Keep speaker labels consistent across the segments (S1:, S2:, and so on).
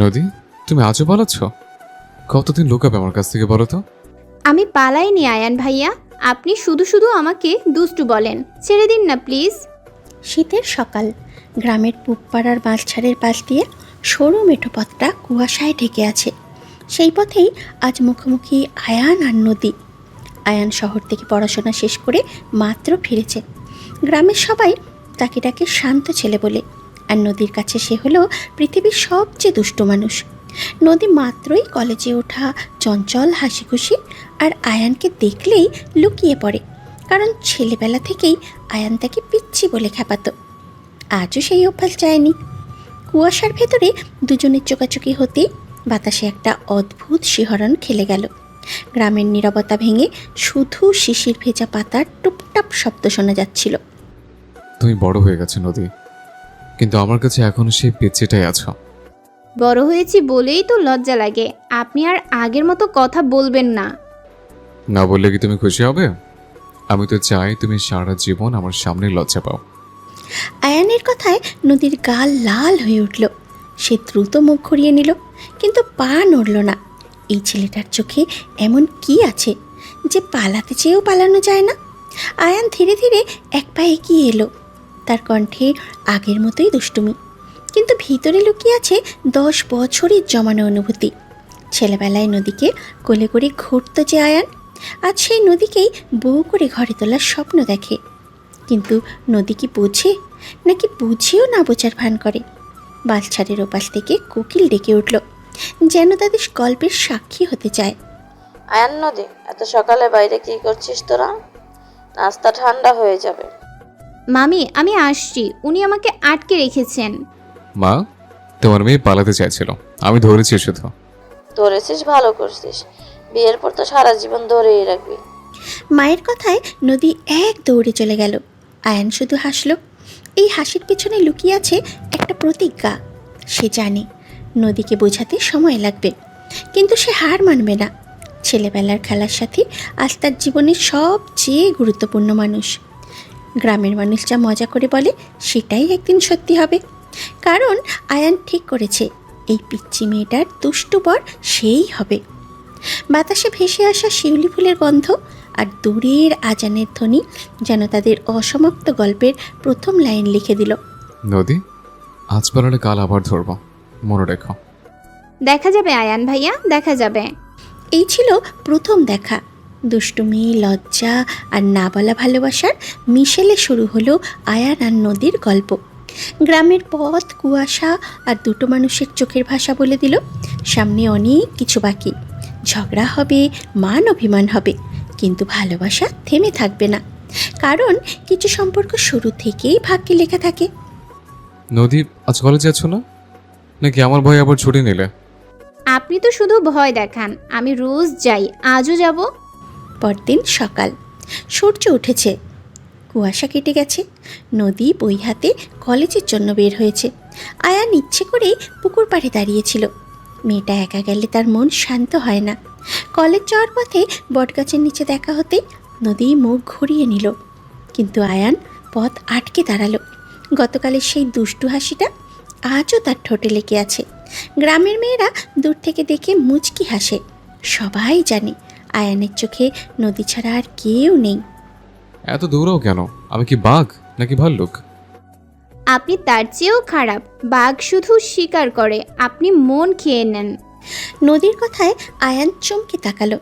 S1: নদী, তুমি আজও পালাচ্ছ? কতদিন লুকাবে আমার কাছ থেকে বলো তো?
S2: আমি পালাইনি আয়ান ভাইয়া, আপনি শুধু শুধু আমাকে দুষ্টু বলেন। ছেড়ে দিন না প্লিজ।
S3: শীতের সকাল, গ্রামের পুবপাড়ার বাঁশঝাড়ের পাশ দিয়ে সরু মেঠো পথটা কুয়াশায় ঢেকে আছে। সেই পথেই আজ মুখোমুখি আয়ান আর নদী। আয়ান শহর থেকে পড়াশোনা শেষ করে মাত্র ফিরেছে। গ্রামের সবাই তাকে ডাকে শান্ত ছেলে বলে, আর নদীর কাছে সে হলো পৃথিবীর সবচেয়ে দুষ্টু মানুষ। নদী মাত্রই কলেজে ওঠা, চঞ্চল, হাসিখুশি, আর আয়ানকে দেখলেই লুকিয়ে পড়ে, কারণ ছেলেবেলা থেকেই আয়ান তাকে পিচ্ছি বলে খেপাতো। আজও সেই অভ্যাস যায়নি। কুয়াশার ভেতরে দুজনের চোকাচুকি হতেই বাতাসে একটা অদ্ভুত শিহরণ খেলে গেল। গ্রামের নীরবতা ভেঙে শুধু শিশির ভেজা পাতার টুপটাপ শব্দ শোনা যাচ্ছিল।
S1: তুমি বড় হয়ে গেছো নদী, কিন্তু আমার কাছে এখনো সেই পিচ্চিটাই আছো।
S2: বড় হয়েছি বলেই তো লজ্জা লাগে। আপনি আর আগের মতো কথা বলবেন না।
S1: না বললে কি তুমি খুশি হবে? আমি তো চাই তুমি সারা জীবন আমার সামনে লজ্জা পাও।
S3: আয়ানের কথায় নদীর গাল লাল হয়ে উঠল। সে দ্রুত মুখ ঘুরিয়ে নিল, কিন্তু পা নড়ল না। এই ছেলেটার চোখে এমন কি আছে যে পালাতে চেয়েও পালানো যায় না? আয়ান ধীরে ধীরে এক পা এগিয়ে এলো। তার কণ্ঠে আগের মতোই দুষ্টুমি, কিন্তু ভিতরে লুকিয়ে আছে 10 বছরের জমানো অনুভূতি। ছেলেবেলায় নদীকে কোলে করে ঘুরত যে আয়ান, আজ সেই নদীকেই বউ করে ঘরে তোলার স্বপ্ন দেখে। কিন্তু নদী কি বোঝে, নাকি বুঝেও না বোঝার ভান করে? বাঁশঝাড়ের ওপাশ থেকে কোকিল ডেকে উঠল, যেন তাদের গল্পের সাক্ষী হতে চায়।
S4: আয়ান নদী, এত সকালে বাইরে কি করছিস তোরা? নাস্তা ঠান্ডা হয়ে যাবে।
S2: মামি, আমি আসছি। উনি আমাকে আটকে রেখেছেন।
S1: মা, তোমার মেয়ে পালাতে চাইছিল, আমি ধরেছি শুধু।
S4: ধরেছিস, ভালো করছিস। বিয়ের পর তো সারা জীবন ধরেই রাখবি।
S3: মায়ের কথায় নদী এক দৌড়ে চলে গেল। আয়ান শুধু হাসল। এই হাসির পেছনে লুকিয়ে আছে একটা প্রতিজ্ঞা। সে জানে নদীকে বোঝাতে সময় লাগবে, কিন্তু সে হার মানবে না। ছেলেবেলার খেলার সাথে আজ তার জীবনের সবচেয়ে গুরুত্বপূর্ণ মানুষ। গ্রামের মানুষ যা মজা করে বলে সেটাই একদিন সত্যি হবে, কারণ আয়ান ঠিক করেছে এই পিচ্চি মেয়েটার দুষ্টু বর সেই হবে। বাতাসে ভেসে আসা শিউলি ফুলের গন্ধ আর দূরের আজানের ধ্বনি যেন তাদের অসমাপ্ত গল্পের প্রথম লাইন লিখে দিল।
S1: নদী, আজ পালালে কাল আবার ধরবো, মনে রেখো।
S2: দেখা যাবে আয়ান ভাইয়া, দেখা যাবে।
S3: এই ছিল প্রথম দেখা। দুষ্টুমি, লজ্জা আর না বলা ভালোবাসার মিশেলে শুরু হলো আয়ান আর নদীর গল্প। গ্রামের পথ, কুয়াশা আর দুটো মানুষের চোখের ভাষা বলে দিল সামনে অনেক কিছু বাকি। ঝগড়া হবে, মান অভিমান হবে, কিন্তু ভালোবাসা থেমে থাকবে না, কারণ কিছু সম্পর্ক শুরু থেকেই ভাগ্যে লেখা থাকে।
S1: নদী, আজ কলেজ যাচ্ছ না, নাকি আমার ভয় আবার ছুটি নিলে?
S2: আপনি তো শুধু ভয় দেখান। আমি রোজ যাই, আজও যাব।
S3: পরদিন সকাল, সূর্য উঠেছে, কুয়াশা কেটে গেছে। নদী বই হাতে কলেজের জন্য বের হয়েছে। আয়ান ইচ্ছে করেই পুকুর পাড়ে দাঁড়িয়েছিল। মেয়েটা একা গেলে তার মন শান্ত হয় না। কলেজ যাওয়ার পথে বটগাছের নিচে দেখা হতে নদী মুখ ঘুরিয়ে নিল, কিন্তু আয়ান পথ আটকে দাঁড়ালো। গতকালের সেই দুষ্টু হাসিটা আজও তার ঠোঁটে লেগে আছে। গ্রামের মেয়েরা দূর থেকে দেখে মুচকি হাসে। সবাই জানে আয়ানের চোখে নদী ছাড়া আর কেউ নেই।
S1: এত দূরেও কেন? আমি কি বাঘ নাকি ভাল্লুক?
S2: আপনি তার চেয়েও খারাপ। বাঘ শুধু শিকার করে, আপনি মন খেয়ে নেন।
S3: নদীর কথায় আয়ান চমকে তাকালো।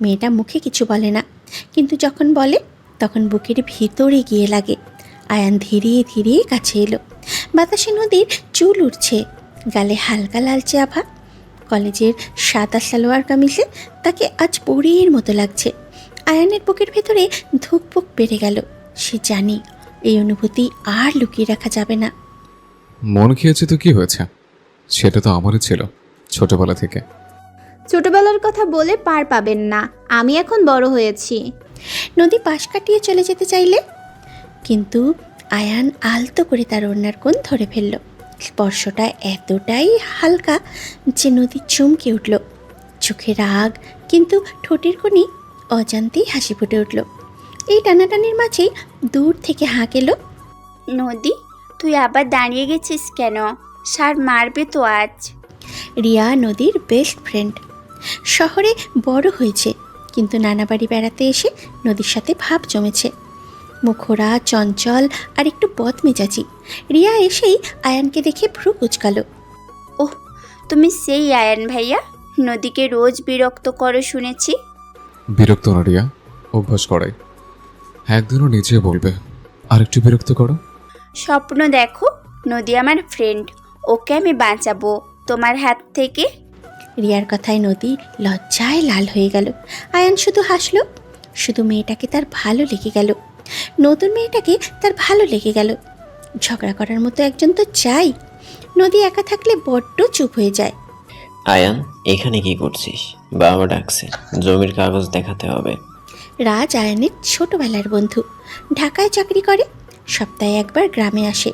S3: মেয়েটা মুখে কিছু বলে না, কিন্তু যখন বলে তখন বুকের ভিতরে গিয়ে লাগে। আয়ান ধীরে ধীরে কাছে এলো। বাতাসে নদীর চুল উঠছে, গালে হালকা লালচে আভা। কলেজের সাদা সালোয়ার কামিজে তাকে আজ পরীর মতো লাগছে। আয়ানের বুকের ভেতরে ধুকপুক বেড়ে গেল। সে জানে এই অনুভূতি আর লুকিয়ে রাখা যাবে না।
S1: মন খেয়েছে তো কি হয়েছে, সেটা তো আমারই ছিল ছোটবেলা থেকে।
S2: ছোটবেলার কথা বলে পার পাবেন না। আমি এখন বড় হয়েছি।
S3: নদী পাশ কাটিয়ে চলে যেতে চাইলে, কিন্তু আয়ান আলতো করে তার ওড়নার কোণ ধরে ফেলল। স্পর্শটা এতটাই হালকা যে নদী চমকে উঠল। চোখে রাগ, কিন্তু ঠোঁটের কোণে অজান্তেই হাসি ফুটে উঠল। এই টানাটানির মাঝেই দূর থেকে হাঁক এলো।
S5: নদী, তুই আবার দাঁড়িয়ে গেছিস কেন? স্যার মারবে তো আজ।
S3: রিয়া নদীর বেস্ট ফ্রেন্ড। শহরে বড় হয়েছে, কিন্তু নানা বাড়ি বেড়াতে এসে নদীর সাথে ভাব জমেছে। মুখরা চঞ্চল আর একটু বদমেজাজি। রিয়া এসেই আয়ানকে দেখে ভ্রু কুচকালো।
S5: ওহ, তুমি সেই আয়ান ভাইয়া? নদীকে রোজ বিরক্ত করো শুনেছি।
S1: বিরক্ত না রিয়া, অভ্যাস করাই। একদিনও নিজে বলবে আর একটু বিরক্ত করো।
S5: স্বপ্ন দেখো, নদী আমার ফ্রেন্ড, ওকে আমি বাঁচাবো তোমার হাত থেকে।
S3: রিয়ার কথায় নদী লজ্জায় লাল হয়ে গেল। আয়ান শুধু হাসলো। শুধু মেয়েটাকে তার ভালো লেগে গেল, নতুন মেয়েটাকে তার ভালো লেগে গেল। ঝগড়া করার মতো একজন তো চাই। নদী একা থাকলে বড্ড চুপ হয়ে যায়।
S6: আয়ান, এখানে কি করছিস? বাবা ডাকছে, জমির কাগজ দেখাতে হবে।
S3: রাজ আয়ানের ছোটবেলার বন্ধু, ঢাকায় চাকরি করে, সপ্তাহে একবার গ্রামে আসে।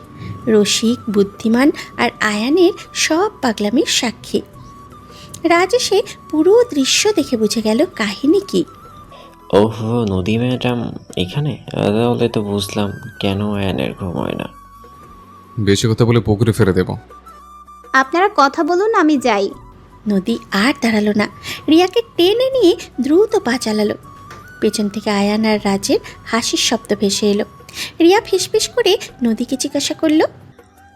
S3: রসিক, বুদ্ধিমান আর আয়ানের সব পাগলামির সাক্ষী। রাজ এসে পুরো দৃশ্য দেখে বুঝে গেল কাহিনী কি।
S6: ওহো, নদী ম্যাডাম এখানে? তাহলে তো বুঝলাম কেন আয়ানের ঘুম হয় না।
S1: বেশি কথা বলে পুকুরে ফেলে দেব।
S2: আপনারা কথা বলুন, আমি যাই।
S3: নদী আর দাঁড়ালো না, রিয়াকে টেনে নিয়ে দ্রুত পা চালালো। পেছন থেকে আয়ান আর রাজের হাসির শব্দ ভেসে এলো। রিয়া ফিসফিস করে নদীকে জিজ্ঞাসা করলো,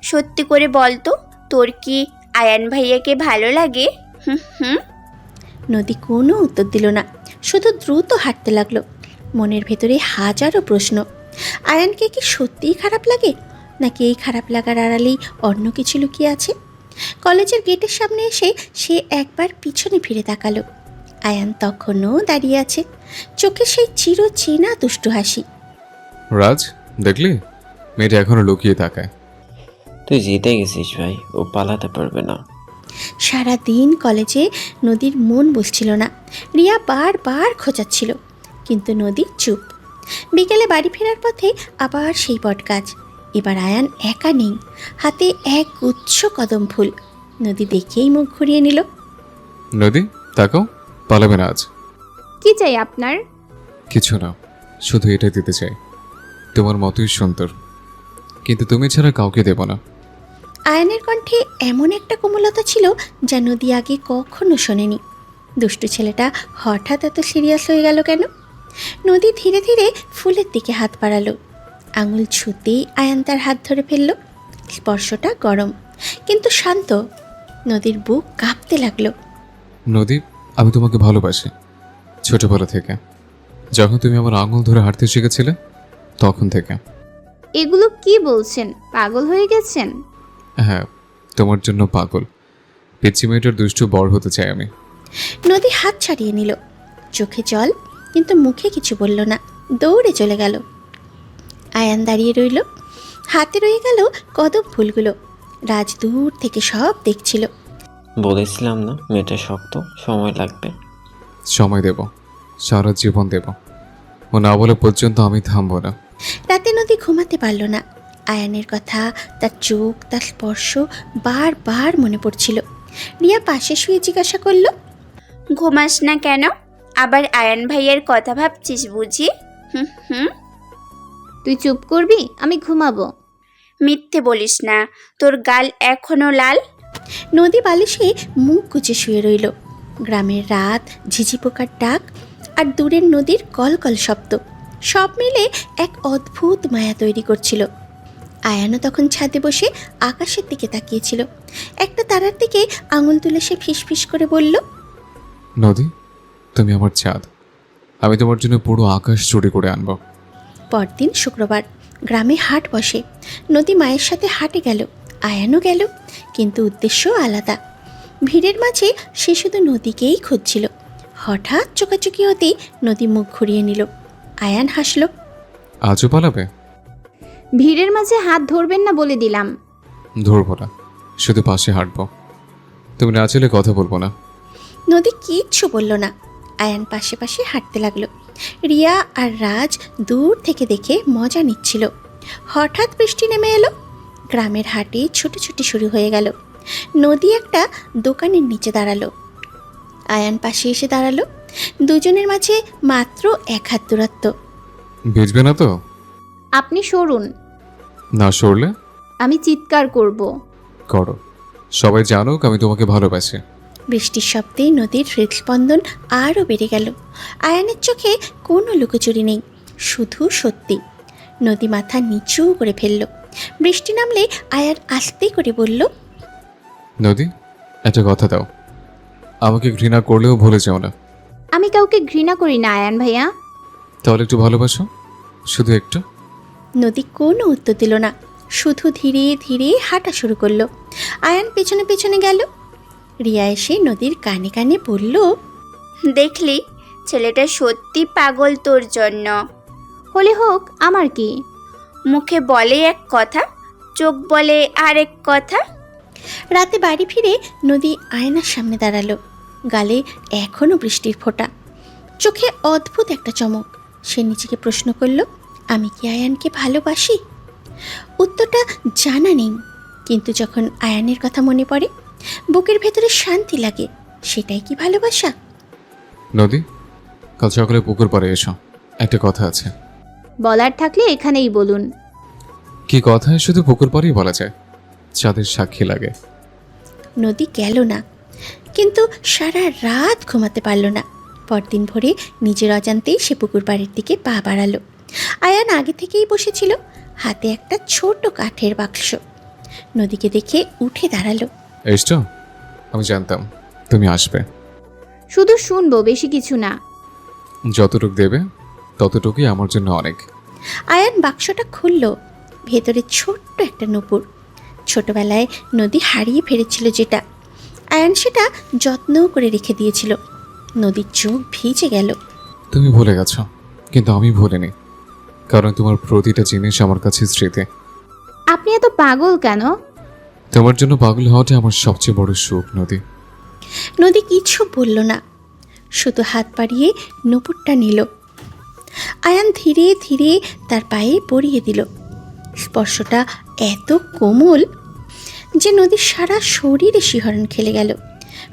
S5: সত্যি করে বল তো, তোর কি আয়ান ভাইয়াকে ভালো লাগে? হুম হুম।
S3: নদী কোনো উত্তর দিল না, শুধু দ্রুত হাঁটতে লাগলো। মনের ভেতরে হাজারো প্রশ্ন। আয়ানকে কি সত্যিই খারাপ লাগে, নাকি এই খারাপ লাগার আড়ালেই অন্য কিছু লুকিয়ে আছে? কলেজের গেটের সামনে এসে সে একবার পিছনে ফিরে তাকালো। আয়ান তখনও দাঁড়িয়ে আছে, চোখে সেই চিরচেনা দুষ্টু হাসি।
S1: রাজ, দেখলি মেয়েটা এখনো লুকিয়ে তাকায়।
S6: তুই জিতে গেছিস ভাই, ও পালাতে পারবে না।
S3: সারাদিন কলেজে নদীর মন বসছিল না। রিয়া বারবার খোঁচাচ্ছিল, কিন্তু নদী চুপ। বিকেলে বাড়ি ফেরার পথে আবার সেই বটগাছ। এবার আয়ান একা নেই, হাতে এক গুচ্ছ কদম ফুল। নদী দেখেই মুখ ঘুরিয়ে নিল।
S1: নদী, তাকাও, পালাবে না আজ।
S2: কি চাই আপনার?
S1: কিছু না, শুধু এটাই দিতে চাই। তোমার মতোই সুন্দর, কিন্তু তুমি ছাড়া কাউকে দেব না।
S3: আয়নের কণ্ঠে এমন একটা কোমলতা ছিল যা নদী আগে কখনো শোনেনি। দুষ্টু ছেলেটা হঠাৎ এত সিরিয়াস হয়ে গেল কেন? নদী ধীরে ধীরে ফুলের দিকে হাত বাড়ালো। আঙুল ছুঁতেই আয়ান তার হাত ধরে ফেলল। স্পর্শটা গরম কিন্তু শান্ত। নদীর বুক কাঁপতে লাগলো।
S1: নদী, আমি তোমাকে ভালোবাসি ছোটবেলা থেকে। যখন তুমি আমার আঙুল ধরে হাঁটতে শিখেছিলে তখন থেকে।
S2: এগুলো কি বলছেন? পাগল হয়ে গেছেন?
S1: হ্যাঁ, তোমার জন্য পাগল। পিচ্চি মেয়েটার দুষ্টু বড় হতে চাই আমি।
S3: নদী হাত ছাড়িয়ে নিল, চোখে জল, কিন্তু মুখে কিছু বলল না, দৌড়ে চলে গেল। আয়ান দাঁড়িয়ে রইল, হাতে রয়ে গেল কদম ফুলগুলো। রাজ দূর থেকে সব দেখছিল।
S6: বলেছিলাম না মেয়েটা শক্ত, সময় লাগবে।
S1: সময় দেব, সারা জীবন দেব। ও না বলে পর্যন্ত আমি থামবো না।
S3: রাতে নদী ঘুমাতে পারল না। আয়ানের কথা, তার চোখ, তার স্পর্শ বারবার মনে পড়ছিল। রিয়া পাশে শুয়ে জিজ্ঞাসা করল,
S5: ঘুমাস না কেন? আবার আয়ান ভাইয়ের কথা ভাবছিস বুঝি? হুম হুম।
S2: তুই চুপ করবি, আমি ঘুমাবো।
S5: মিথ্যে বলিস না, তোর গাল এখনো লাল।
S3: নদী বালিশে মুখ গুজে শুয়ে রইল। গ্রামের রাত, ঝিঝি পোকার ডাক আর দূরের নদীর কলকল শব্দ সব মিলে এক অদ্ভুত মায়া তৈরি করছিল। আয়ানও তখন ছাদে বসে আকাশের দিকে তাকিয়েছিল। একটা তারার দিকে আঙুল তুলে সে ফিসফিস করে বলল,
S1: নদী, তুমি আমার চাঁদ। আমি তোমার জন্য পুরো আকাশ চুরি করে আনবো।
S3: পরদিন শুক্রবার, গ্রামে হাট বসে। নদী মায়ের সাথে হাটে গেল, আয়ানও গেল, কিন্তু উদ্দেশ্য আলাদা। ভিড়ের মাঝে সে শুধু নদীকেই খুঁজছিল। হঠাৎ চোকাচুকি হতেই নদী মুখ ঘুরিয়ে নিল। আয়ান হাসল।
S1: আজও পালাবে?
S2: ভিড়ের মাঝে হাত ধরবেন না বলে দিলাম।
S1: ধরবো না, শুধু পাশে হাঁটবো। তুমি না চাইলে কথা বলবো না।
S3: নদী কিচ্ছু বলল না। আয়ান পাশে পাশে হাঁটতে লাগলো। রিয়া আর রাজ দূর থেকে দেখে মজা নিচ্ছিল। হঠাৎ বৃষ্টি নেমে এলো। গ্রামের হাটে ছুটোছুটি শুরু হয়ে গেল। নদী একটা দোকানের নিচে দাঁড়ালো। আয়ান পাশে এসে দাঁড়ালো। দুজনের মাঝে মাত্র 1 হাত দূরত্ব।
S1: ভিজবে না তো?
S2: আপনি সরুন।
S1: না সরলে
S2: আমি চিৎকার করব।
S1: করো, সবাই জানুক আমি তোমাকে ভালোবাসি।
S3: বৃষ্টির শব্দে নদীর হৃদস্পন্দন আরও বেড়ে গেল। আয়ানের চোখে কোনো লুকোচুরি নেই, শুধু সত্যি। নদী মাথা নিচু করে ফেলল। বৃষ্টি নামলে আয়ান আস্তে করে বলল,
S1: নদী, একটা কথা দাও, আমাকে ঘৃণা করলেও ভুলে যাও না।
S2: আমি কাউকে ঘৃণা করি না আয়ান ভাইয়া।
S1: তাহলে একটু ভালোবাসো, শুধু একটু।
S3: নদী কোনো উত্তর দিল না, শুধু ধীরে ধীরে হাঁটা শুরু করলো। আয়ান পেছনে পেছনে গেল। রিয়া এসে নদীর কানে কানে বলল,
S5: দেখলি, ছেলেটা সত্যি পাগল তোর জন্য।
S2: হলে হোক, আমার কি।
S5: মুখে বলে এক কথা, চোখ বলে আরেক কথা।
S3: রাতে বাড়ি ফিরে নদী আয়নার সামনে দাঁড়ালো। গালে এখনও বৃষ্টির ফোঁটা, চোখে অদ্ভুত একটা চমক। সে নিজেকে প্রশ্ন করল, আমি কি আয়ানকে ভালোবাসি? উত্তরটা জানা নেই, কিন্তু যখন আয়ানের কথা মনে পড়ে বুকের ভেতরে শান্তি লাগে। সেটাই কি ভালোবাসা?
S1: নদী, কাল সকালে পুকুর পাড়ে এসো, একটা কথা আছে।
S2: বলার থাকলে এখানেই বলুন।
S1: কি কথা শুধু পুকুর পাড়েই বলা যায়, চাঁদের সাক্ষী লাগে।
S3: নদী গেল না, কিন্তু সারা রাত ঘুমাতে পারল না। পরদিন ভোরে নিজের অজান্তেই সে পুকুর পাড়ের দিকে পা বাড়ালো। আয়ান আগে থেকেই বসেছিল, হাতে একটা ছোট কাঠের বাক্স। নদীকে দেখে উঠে দাঁড়ালো।
S1: এসছো? আমি জানতাম তুমি আসবে।
S2: শুধু শুনবো, বেশি কিছু না।
S1: যতটুক দেবে ততটুকুই আমার জন্য অনেক।
S3: আয়ান বাক্সটা খুলল। ভেতরে ছোট্ট একটা নূপুর। ছোটবেলায় নদী হারিয়ে ফেলেছিল যেটা, আয়ান সেটা যত্ন করে রেখে দিয়েছিল। নদীর চোখ ভিজে গেল।
S1: তুমি ভুলে গেছো, কিন্তু আমি ভুলিনি, কারণ তোমার প্রতিটা জিনিস আমার কাছে স্মৃতি।
S2: আপনি এত পাগল কেন?
S1: তোমার জন্য পাগল হওয়াটা আমার সবচেয়ে বড় সুখ নদী।
S3: নদী কিছু বলল না, শুধু হাত বাড়িয়ে নূপুরটা নিল। আয়ান ধীরে ধীরে তার পায়ে পরিয়ে দিল। স্পর্শটা এত কোমল যে নদীর সারা শরীরে শিহরণ খেলে গেল।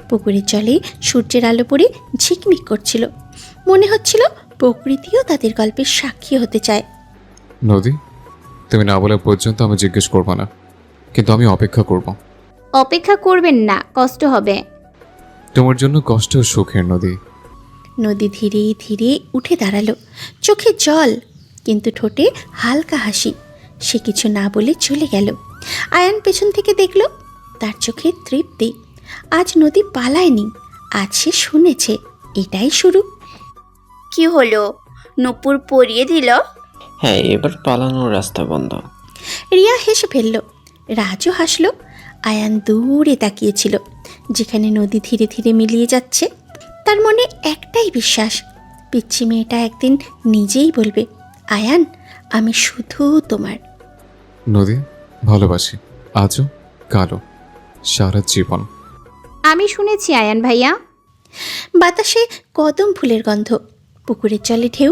S3: পুকুরের জলে সূর্যের আলো পড়ে ঝিকমিক করছিল। মনে হচ্ছিল প্রকৃতিও তাদের গল্পের সাক্ষী হতে চায়।
S1: নদী, তুমি না বলা পর্যন্ত আমি জিজ্ঞেস করবো না, কিন্তু আমি অপেক্ষা করব।
S2: অপেক্ষা করবেন না, কষ্ট হবে।
S1: তোমার জন্য কষ্ট ও সুখের নদী।
S3: নদী ধীরে ধীরে উঠে দাঁড়ালো। চোখে জল, কিন্তু ঠোঁটে হালকা হাসি। সে কিছু না বলে চলে গেল। আয়ান পেছন থেকে দেখল, তার চোখে তৃপ্তি। আজ নদী পালায়নি, আজ সে শুনেছে, এটাই শুরু।
S5: কি হলো, নূপুর পরিয়ে দিল?
S6: হ্যাঁ, এবার পালানোর রাস্তা বন্ধ।
S3: রিয়া হেসে ফেলল, রাজও হাসল। আয়ান দূরে তাকিয়েছিল, যেখানে নদী ধীরে ধীরে মিলিয়ে যাচ্ছে। তার মনে একটাই বিশ্বাস, পিচ্ছি মেয়েটা একদিন নিজেই বলবে, আয়ান, আমি শুধু তোমার।
S1: নদী, ভালোবাসি, আজও কালো, সারা জীবন।
S2: আমি শুনেছি আয়ান ভাইয়া।
S3: বাতাসে কদম ফুলের গন্ধ, পুকুরের জলে ঢেউ,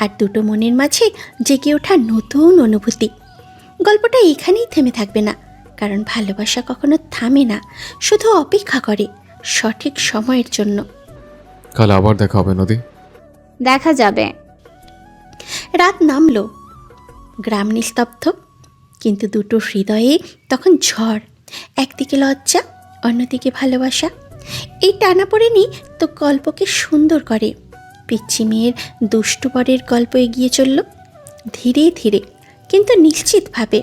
S3: আর দুটো মনের মাঝে জেগে ওঠা নতুন অনুভূতি। গল্পটা এখানেই থেমে থাকবে না, কারণ ভালোবাসা কখনো থামে না, শুধু অপেক্ষা করে সঠিক সময়ের জন্য।
S1: কাল আবার দেখা হবে নদী।
S2: দেখা যাবে।
S3: রাত নামলো, গ্রাম নিস্তব্ধ, কিন্তু দুটো হৃদয়ে তখন ঝড়। একদিকে লজ্জা, অন্যদিকে ভালোবাসা। এই টানাপোড়েনই তো গল্পকে সুন্দর করে। পিচ্ছি মেয়ের দুষ্টু বরের গল্প এগিয়ে চলল, ধীরে ধীরে কিন্তু নিশ্চিতভাবে।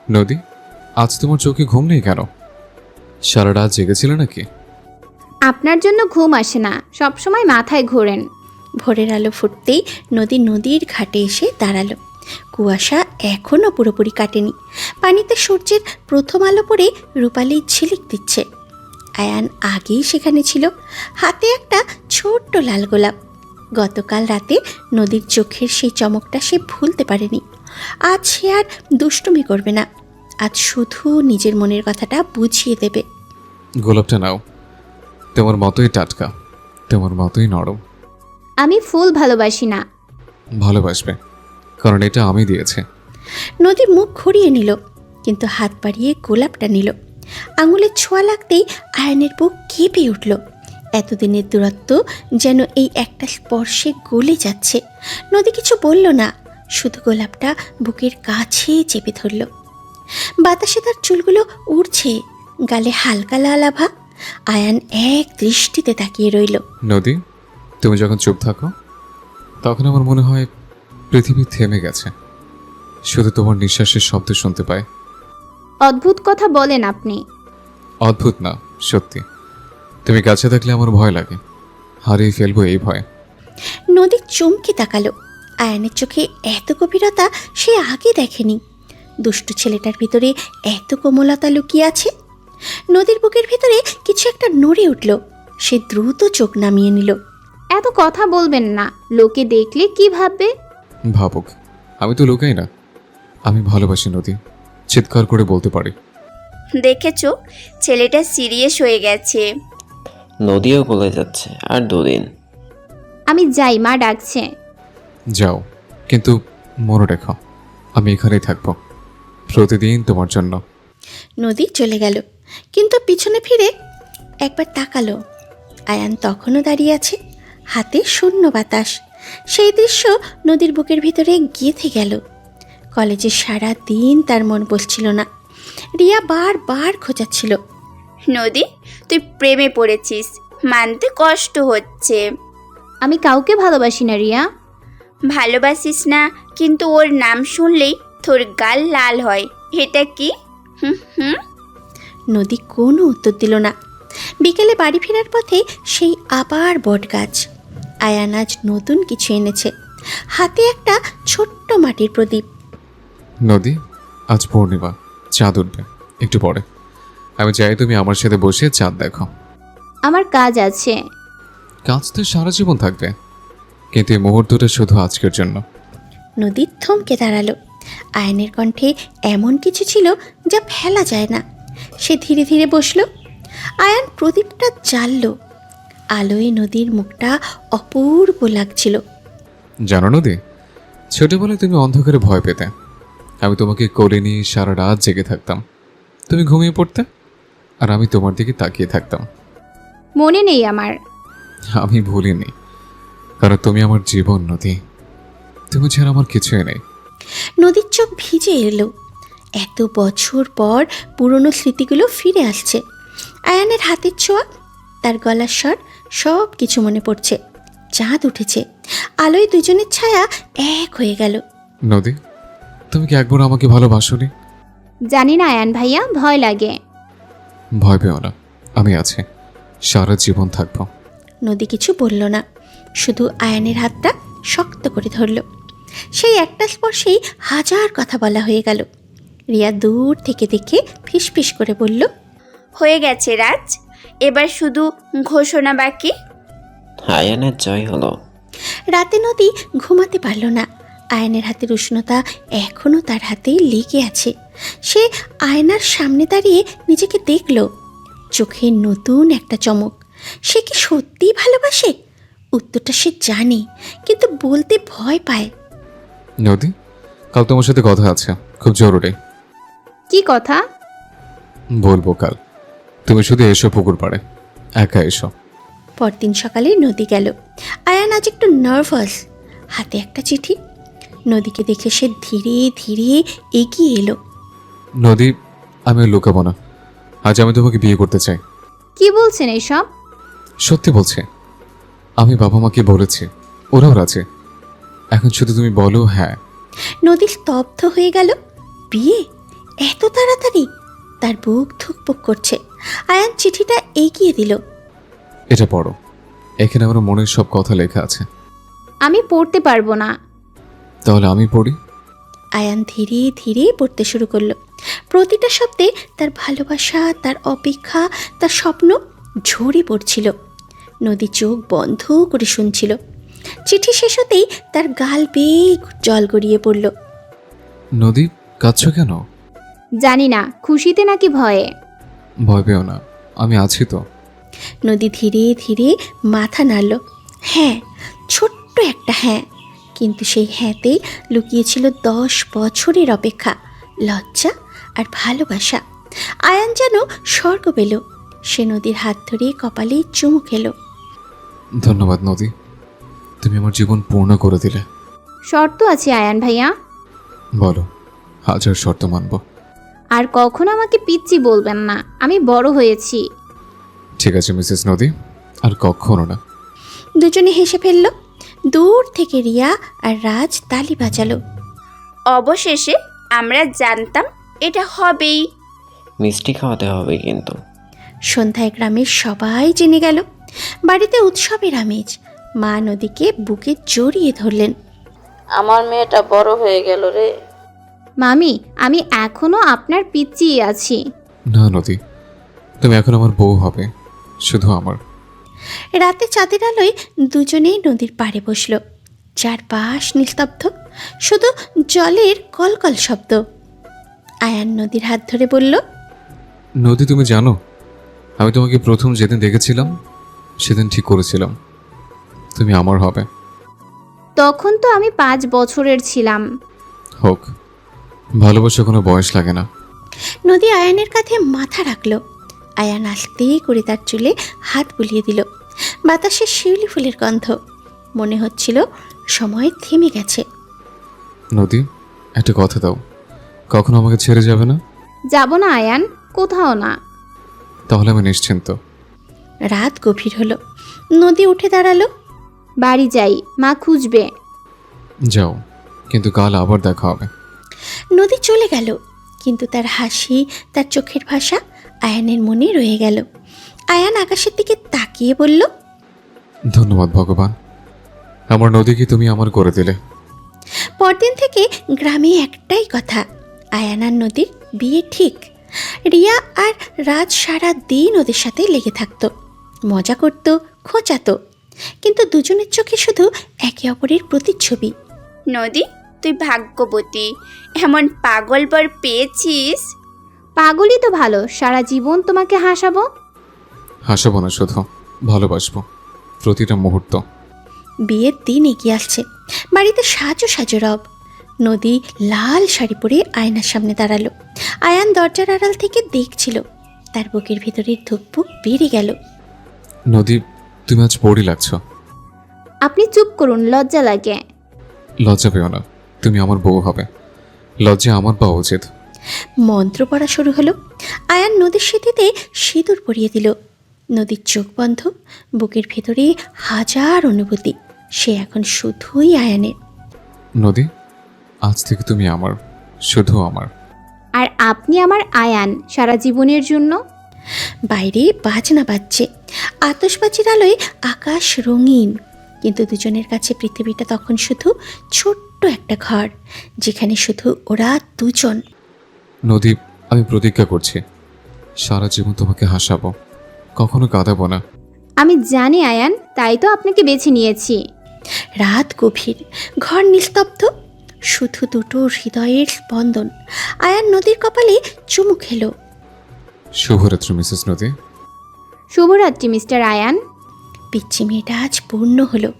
S1: নদী, আজ তোমার চোখে ঘুম নেই কেন? সারা রাত জেগেছিলে নাকি?
S2: আপনার জন্য ঘুম আসে না, সবসময় মাথায় ঘোরেন।
S3: ভোরের আলো ফুটতেই নদী নদীর ঘাটে এসে দাঁড়ালো। কুয়াশা এখনও পুরোপুরি কাটেনি। পানিতে সূর্যের প্রথম আলো পড়ে রূপালি ঝিলিক দিচ্ছে। আয়ান আগেই সেখানে ছিল, হাতে একটা ছোট্ট লাল গোলাপ। গতকাল রাতে নদীর চোখের সেই চমকটা সে ভুলতে পারেনি। আজ সে আর দুষ্টুমি করবে না, আজ শুধু নিজের মনের কথাটা বুঝিয়ে দেবে।
S1: গোলাপটা নাও, তোমার মতোই টাটকা, তোমার মতোই নরম।
S2: আমি ফুল ভালোবাসি না।
S1: ভালোবাসবে, কারণ এটা আমি দিয়েছি।
S3: নদী মুখ ঘুরিয়ে নিল, কিন্তু হাত বাড়িয়ে গোলাপটা নিল। আঙুলের ছোঁয়া লাগতেই আয়নের বুক কেঁপে উঠল। এতদিনের দূরত্ব যেন এই একটা স্পর্শে গলে যাচ্ছে। নদী কিছু বলল না, শুধু গোলাপটা বুকের কাছে চেপে ধরল। বাতাসে তার চুলগুলো উড়ছে, গালে হালকা লাল আভা। আয়ান এক দৃষ্টিতে তাকিয়ে রইল।
S1: নদী, তুমি যখন চুপ থাকো তখন আমার মনে হয় পৃথিবী থেমে গেছে, শুধু তোমার নিঃশ্বাসের শব্দ শুনতে পাই।
S2: অদ্ভুত কথা বলেন আপনি।
S1: অদ্ভুত না, সত্যি। তুমি কাছে থাকলে আমার ভয় লাগে, হারিয়ে ফেলবো এই ভয়।
S3: নদী চমকে তাকালো। আয়ানের চোখে এত গভীরতা সে আগে দেখেনি। দুষ্টু ছেলেটার ভিতরে এত কোমলতা লুকিয়ে আছে। নদীর বুকের ভিতরে কিছু একটা নড়ে উঠল। সে দ্রুত চোখ নামিয়ে নিল।
S2: এত কথা বলবেন না, লোকে দেখলে কি ভাববে?
S1: ভাবুক, আমি তো লুকাই না। আমি ভালোবাসি নদী, চিৎকার করে বলতে পারি।
S5: দেখেছো, ছেলেটা সিরিয়াস হয়ে গেছে।
S6: নদীও বলে যাচ্ছে আর 2 দিন।
S2: আমি যাই, মা ডাকছে।
S1: যাও, কিন্তু মনে রেখো আমি এখানেই থাকবো, প্রতিদিন তোমার জন্য।
S3: নদী চলে গেল, কিন্তু পিছনে ফিরে একবার তাকালো। আয়ান তখনও দাঁড়িয়ে আছে, হাতে শূন্য বাতাস। সেই দৃশ্য নদীর বুকের ভিতরে গেঁথে গেল। কলেজে সারা দিন তার মন বসছিল না। রিয়া বারবার খোঁজাচ্ছিল।
S5: নদী, তুই প্রেমে পড়েছিস, মানতে কষ্ট হচ্ছে।
S2: আমি কাউকে ভালোবাসি না রিয়া।
S5: ভালোবাসিস না, কিন্তু ওর নাম শুনলেই তোর গাল লাল হয়। এটা কি? হুম হুম।
S3: নদী কোনো উত্তর দিল না। বিকেলে বাড়ি ফেরার পথে সেই আবার বটগাছ। আয়ান আজ নতুন কিছু এনেছে, হাতে একটা ছোট্ট মাটির প্রদীপ।
S1: নদী, আজ পূর্ণিমা, চাঁদ উঠবে একটু পরে। আমি চাই তুমি আমার সাথে বসে চাঁদ দেখো।
S2: আমার কাজ আছে।
S1: কাজ তো সারা জীবন থাকবে, কিন্তু এই মুহূর্তটা শুধু আজকের জন্য।
S3: নদী থমকে দাঁড়ালো। আয়নের কণ্ঠে এমন কিছু ছিল যা ফেলা যায় না। সে ধীরে ধীরে বসল। আয়ান প্রদীপটা জ্বালল। আলোয় নদীর মুখটা অপূর্ব লাগছিল।
S1: জানো নদী, ছোটবেলায় তুমি অন্ধকারে ভয় পেতে। আমি তোমাকে কোলে নিয়ে সারা রাত জেগে থাকতাম। তুমি ঘুমিয়ে পড়তে আর আমি তোমার দিকে তাকিয়ে থাকতাম।
S2: মনে নেই আমার।
S1: আমি ভুলিনি, কারণ তুমি আমার জীবন নদী। তুমি ছাড়া আমার কিছুই নেই।
S3: নদীর চোখ ভিজে এলো। এত বছর পর পুরনো স্মৃতিগুলো ফিরে আসছে। আয়ানের হাতের ছোঁয়া, তার গলার স্বর, সব কিছু মনে পড়ছে। চাঁদ উঠেছে, আলোয় দুজনের ছায়া এক হয়ে গেল।
S1: নদী, তুমি কি একবার আমাকে ভালোবাসোনি?
S2: জানি না আয়ান ভাইয়া, ভয় লাগে।
S1: ভয় পেও না, আমি আছি, সারা জীবন থাকবো।
S3: নদী কিছু বলল না, শুধু আয়ানের হাতটা শক্ত করে ধরল। সেই একটা স্পর্শেই হাজার কথা বলা হয়ে গেল। রিয়া দূর থেকে দেখে ফিসফিস করে বলল,
S5: হয়ে গেছে রাজ, এবার শুধু ঘোষণা বাকি।
S6: আয়ানের জয় হলো।
S3: রাতে নদী ঘুমাতে পারল না। আয়নের হাতের উষ্ণতা এখনও তার হাতেই লেগে আছে। সে আয়নার সামনে দাঁড়িয়ে নিজেকে দেখল। চোখে নতুন একটা চমক। সে কি সত্যিই ভালোবাসে? উত্তরটা সে জানে, কিন্তু বলতে ভয় পায়।
S1: নদী, কাল তোমার সাথে কথা আছে, খুব জরুরি।
S2: কি কথা?
S1: বলবো কাল। তুমি শুধু এসো পুকুর পাড়ে, একা এসো।
S3: পরদিন সকালে নদী গেল। আয়ান আজ একটু নার্ভাস। হাতে একটা চিঠি। নদীকে দেখে সে ধীরে ধীরে এগিয়ে এলো।
S1: নদী, আমি আর লুকাবো না, আজ আমি তোমাকে বিয়ে করতে চাই।
S2: কি বলছেন এসব?
S1: সত্যি বলছি। আমি বাবা মাকে বলেছি, ওরাও রাজি। এখন শুধু তুমি বলো হ্যাঁ।
S3: নদী স্তব্ধ হয়ে গেল। বিয়ে? এত তাড়াতাড়ি? তার বুক ধুকপুক করছে। আয়ান চিঠিটা এগিয়ে দিল।
S1: এটা পড়ো, এখানে আমার মনের সব কথা লেখা আছে।
S2: আমি পড়তে পারবো না।
S1: তাহলে আমি পড়ি।
S3: আয়ান ধীরে ধীরে পড়তে শুরু করলো। প্রতিটা শব্দে তার ভালোবাসা, তার অপেক্ষা, তার স্বপ্ন ঝরে পড়ছিল। নদী চোখ বন্ধ করে শুনছিল। চিঠি শেষ হতেই তার গাল বেয়ে জল গড়িয়ে পড়ল।
S1: নদী, কাঁদছো কেন?
S2: জানি না খুশিতে নাকি ভয়ে।
S1: ভয় পেও না, আমি আছি তো।
S3: নদী ধীরে ধীরে মাথা নাড়ল। হ্যাঁ, ছোট্ট একটা হ্যাঁ, কিন্তু সেই হ্যাঁতেই লুকিয়েছিল 10 বছরের অপেক্ষা, লজ্জা আর ভালোবাসা। আয়ান যেন স্বর্গ পেল। সে নদীর হাত ধরে কপালে চুমু খেল।
S1: ধন্যবাদ নদী, তুমি আমার জীবন পূর্ণ করে দিলে।
S2: শর্ত আছে আয়ান ভাইয়া।
S1: বলো, হাজার শর্ত মানব।
S2: আর কখনো আমাকে পিচ্চি বলবেন না, আমি বড় হয়েছি।
S1: ঠিক আছে মিসেস নদী, আর কখনো না।
S3: দুজনে হেসে ফেলল। দূর থেকে রিয়া আর রাজ তালি বাজালো।
S5: অবশেষে আমরা জানতাম এটা হবেই।
S6: মিষ্টি খাওয়াতে হবে কিন্তু।
S3: সন্ধ্যায় গ্রামের সবাই জেনে গেল। বাড়িতে উৎসবের আমেজ। মা নদীকে বুকে জড়িয়ে ধরলেন।
S4: আমার মেয়েটা বড় হয়ে গেল রে।
S2: মামি, আমি এখনো আপনার পিচ্চিই আছি।
S1: না নদী, তুমি এখন আমার বউ হবে, শুধু আমার।
S3: রাতে চাঁদের আলোয় দুজনেই নদীর পাড়ে বসল। চারপাশ নিস্তব্ধ, শুধু জলের কলকল শব্দ। আয়ান নদীর হাত ধরে বলল,
S1: নদী তুমি জানো, আমি তোমাকে প্রথম যেদিন দেখেছিলাম সেদিন ঠিক করেছিলাম তুমি আমার হবে।
S2: তখন তো আমি 5 বছরের ছিলাম।
S1: হোক, ভালোবাসা কোনো বয়স লাগে না।
S3: নদী আয়ানের কাঁধে মাথা রাখল। আয়ান আস্তে করে তার চুলে হাত বুলিয়ে দিল। বাতাসে শিউলি ফুলের গন্ধ। মনে হচ্ছিল সময় থেমে গেছে।
S1: নদী, একটা কথা দাও, কখনো আমাকে ছেড়ে যাবে না?
S2: যাব না আয়ান, কোথাও না।
S1: তাহলে আমি নিশ্চিন্ত।
S3: রাত গভীর হলো। নদী উঠে দাঁড়ালো।
S2: বাড়ি যাই, মা খুঁজবে।
S1: যাও, কিন্তু কাল আবার দেখা হবে।
S3: নদী চলে গেল, কিন্তু তার হাসি, তার চোখের ভাষা আয়ানের মনে রয়ে গেল। আয়ান আকাশের দিকে তাকিয়ে বলল,
S1: ধন্যবাদ ভগবান, আমার নদীকে তুমি আমার করে দিলে।
S3: পরদিন থেকে গ্রামে একটাই কথা, আয়ান আর নদীর বিয়ে ঠিক। রিয়া আর রাজ সারা দিন ওদের সাথে লেগে থাকতো, মজা করত, খোঁচাতো, কিন্তু দুজনের চোখে শুধু একে অপরের প্রতিচ্ছবি।
S5: নদী, তুই ভাগ্যবতী, এমন পাগল বর পেয়েছিস।
S2: পাগলই তো ভালো, সারা জীবন তোমাকে হাসাবো।
S1: হাসাবো না, শুধু ভালোবাসবো প্রতিটা মুহূর্ত।
S3: বিয়ের দিন এগিয়ে আসছে। বাড়িতে সাজো সাজো রব। নদী লাল শাড়ি পরে আয়নার সামনে দাঁড়ালো। আয়ান দরজার আড়াল থেকে দেখছিল। তার বুকের ভিতরের ধুকপুক বেড়ে গেল।
S1: নদী, তুমি আজ পড়ি লাগছো।
S2: আপনি চুপ করুন, লজ্জা লাগে।
S1: লজ্জা পেও না, তুমি আমার বউ হবে, লজ্জা আমার পাওয়া উচিত।
S3: মন্ত্র পড়া শুরু হলো। আয়ান নদীর স্মৃতিতে সিঁদুর পরিয়ে দিল। নদীর চোখ বন্ধ, বুকের ভেতরে হাজার অনুভূতি। সে এখন শুধুই আয়ানের।
S1: নদী, আজ থেকে তুমি আমার, শুধু আমার।
S2: আর আপনি আমার আয়ান, সারা জীবনের জন্য।
S3: বাইরে বাজনা বাজছে, আতশবাজির আলোয় আকাশ রঙিন। কিন্তু দুজনের কাছে পৃথিবীটা তখন শুধু ছোট্ট একটা ঘর, যেখানে শুধু ওরা দুজন।
S1: নদী, আমি প্রতিজ্ঞা করছি সারা জীবন তোমাকে হাসাবো, কখনো কাঁদাবো না।
S2: আমি জানি আয়ান, তাই তো আপনাকে বেছে নিয়েছি।
S3: রাত গভীর, ঘর নিস্তব্ধ, শুধু দুটো হৃদয়ের স্পন্দন। আয়ান নদীর কপালে চুমু খেলো।
S1: শুভরাত্রি মিসেস নদী।
S2: শুভরাত্রি মিস্টার আয়ান।
S3: পিচ্চি মেয়েটা আজ পূর্ণ হলো।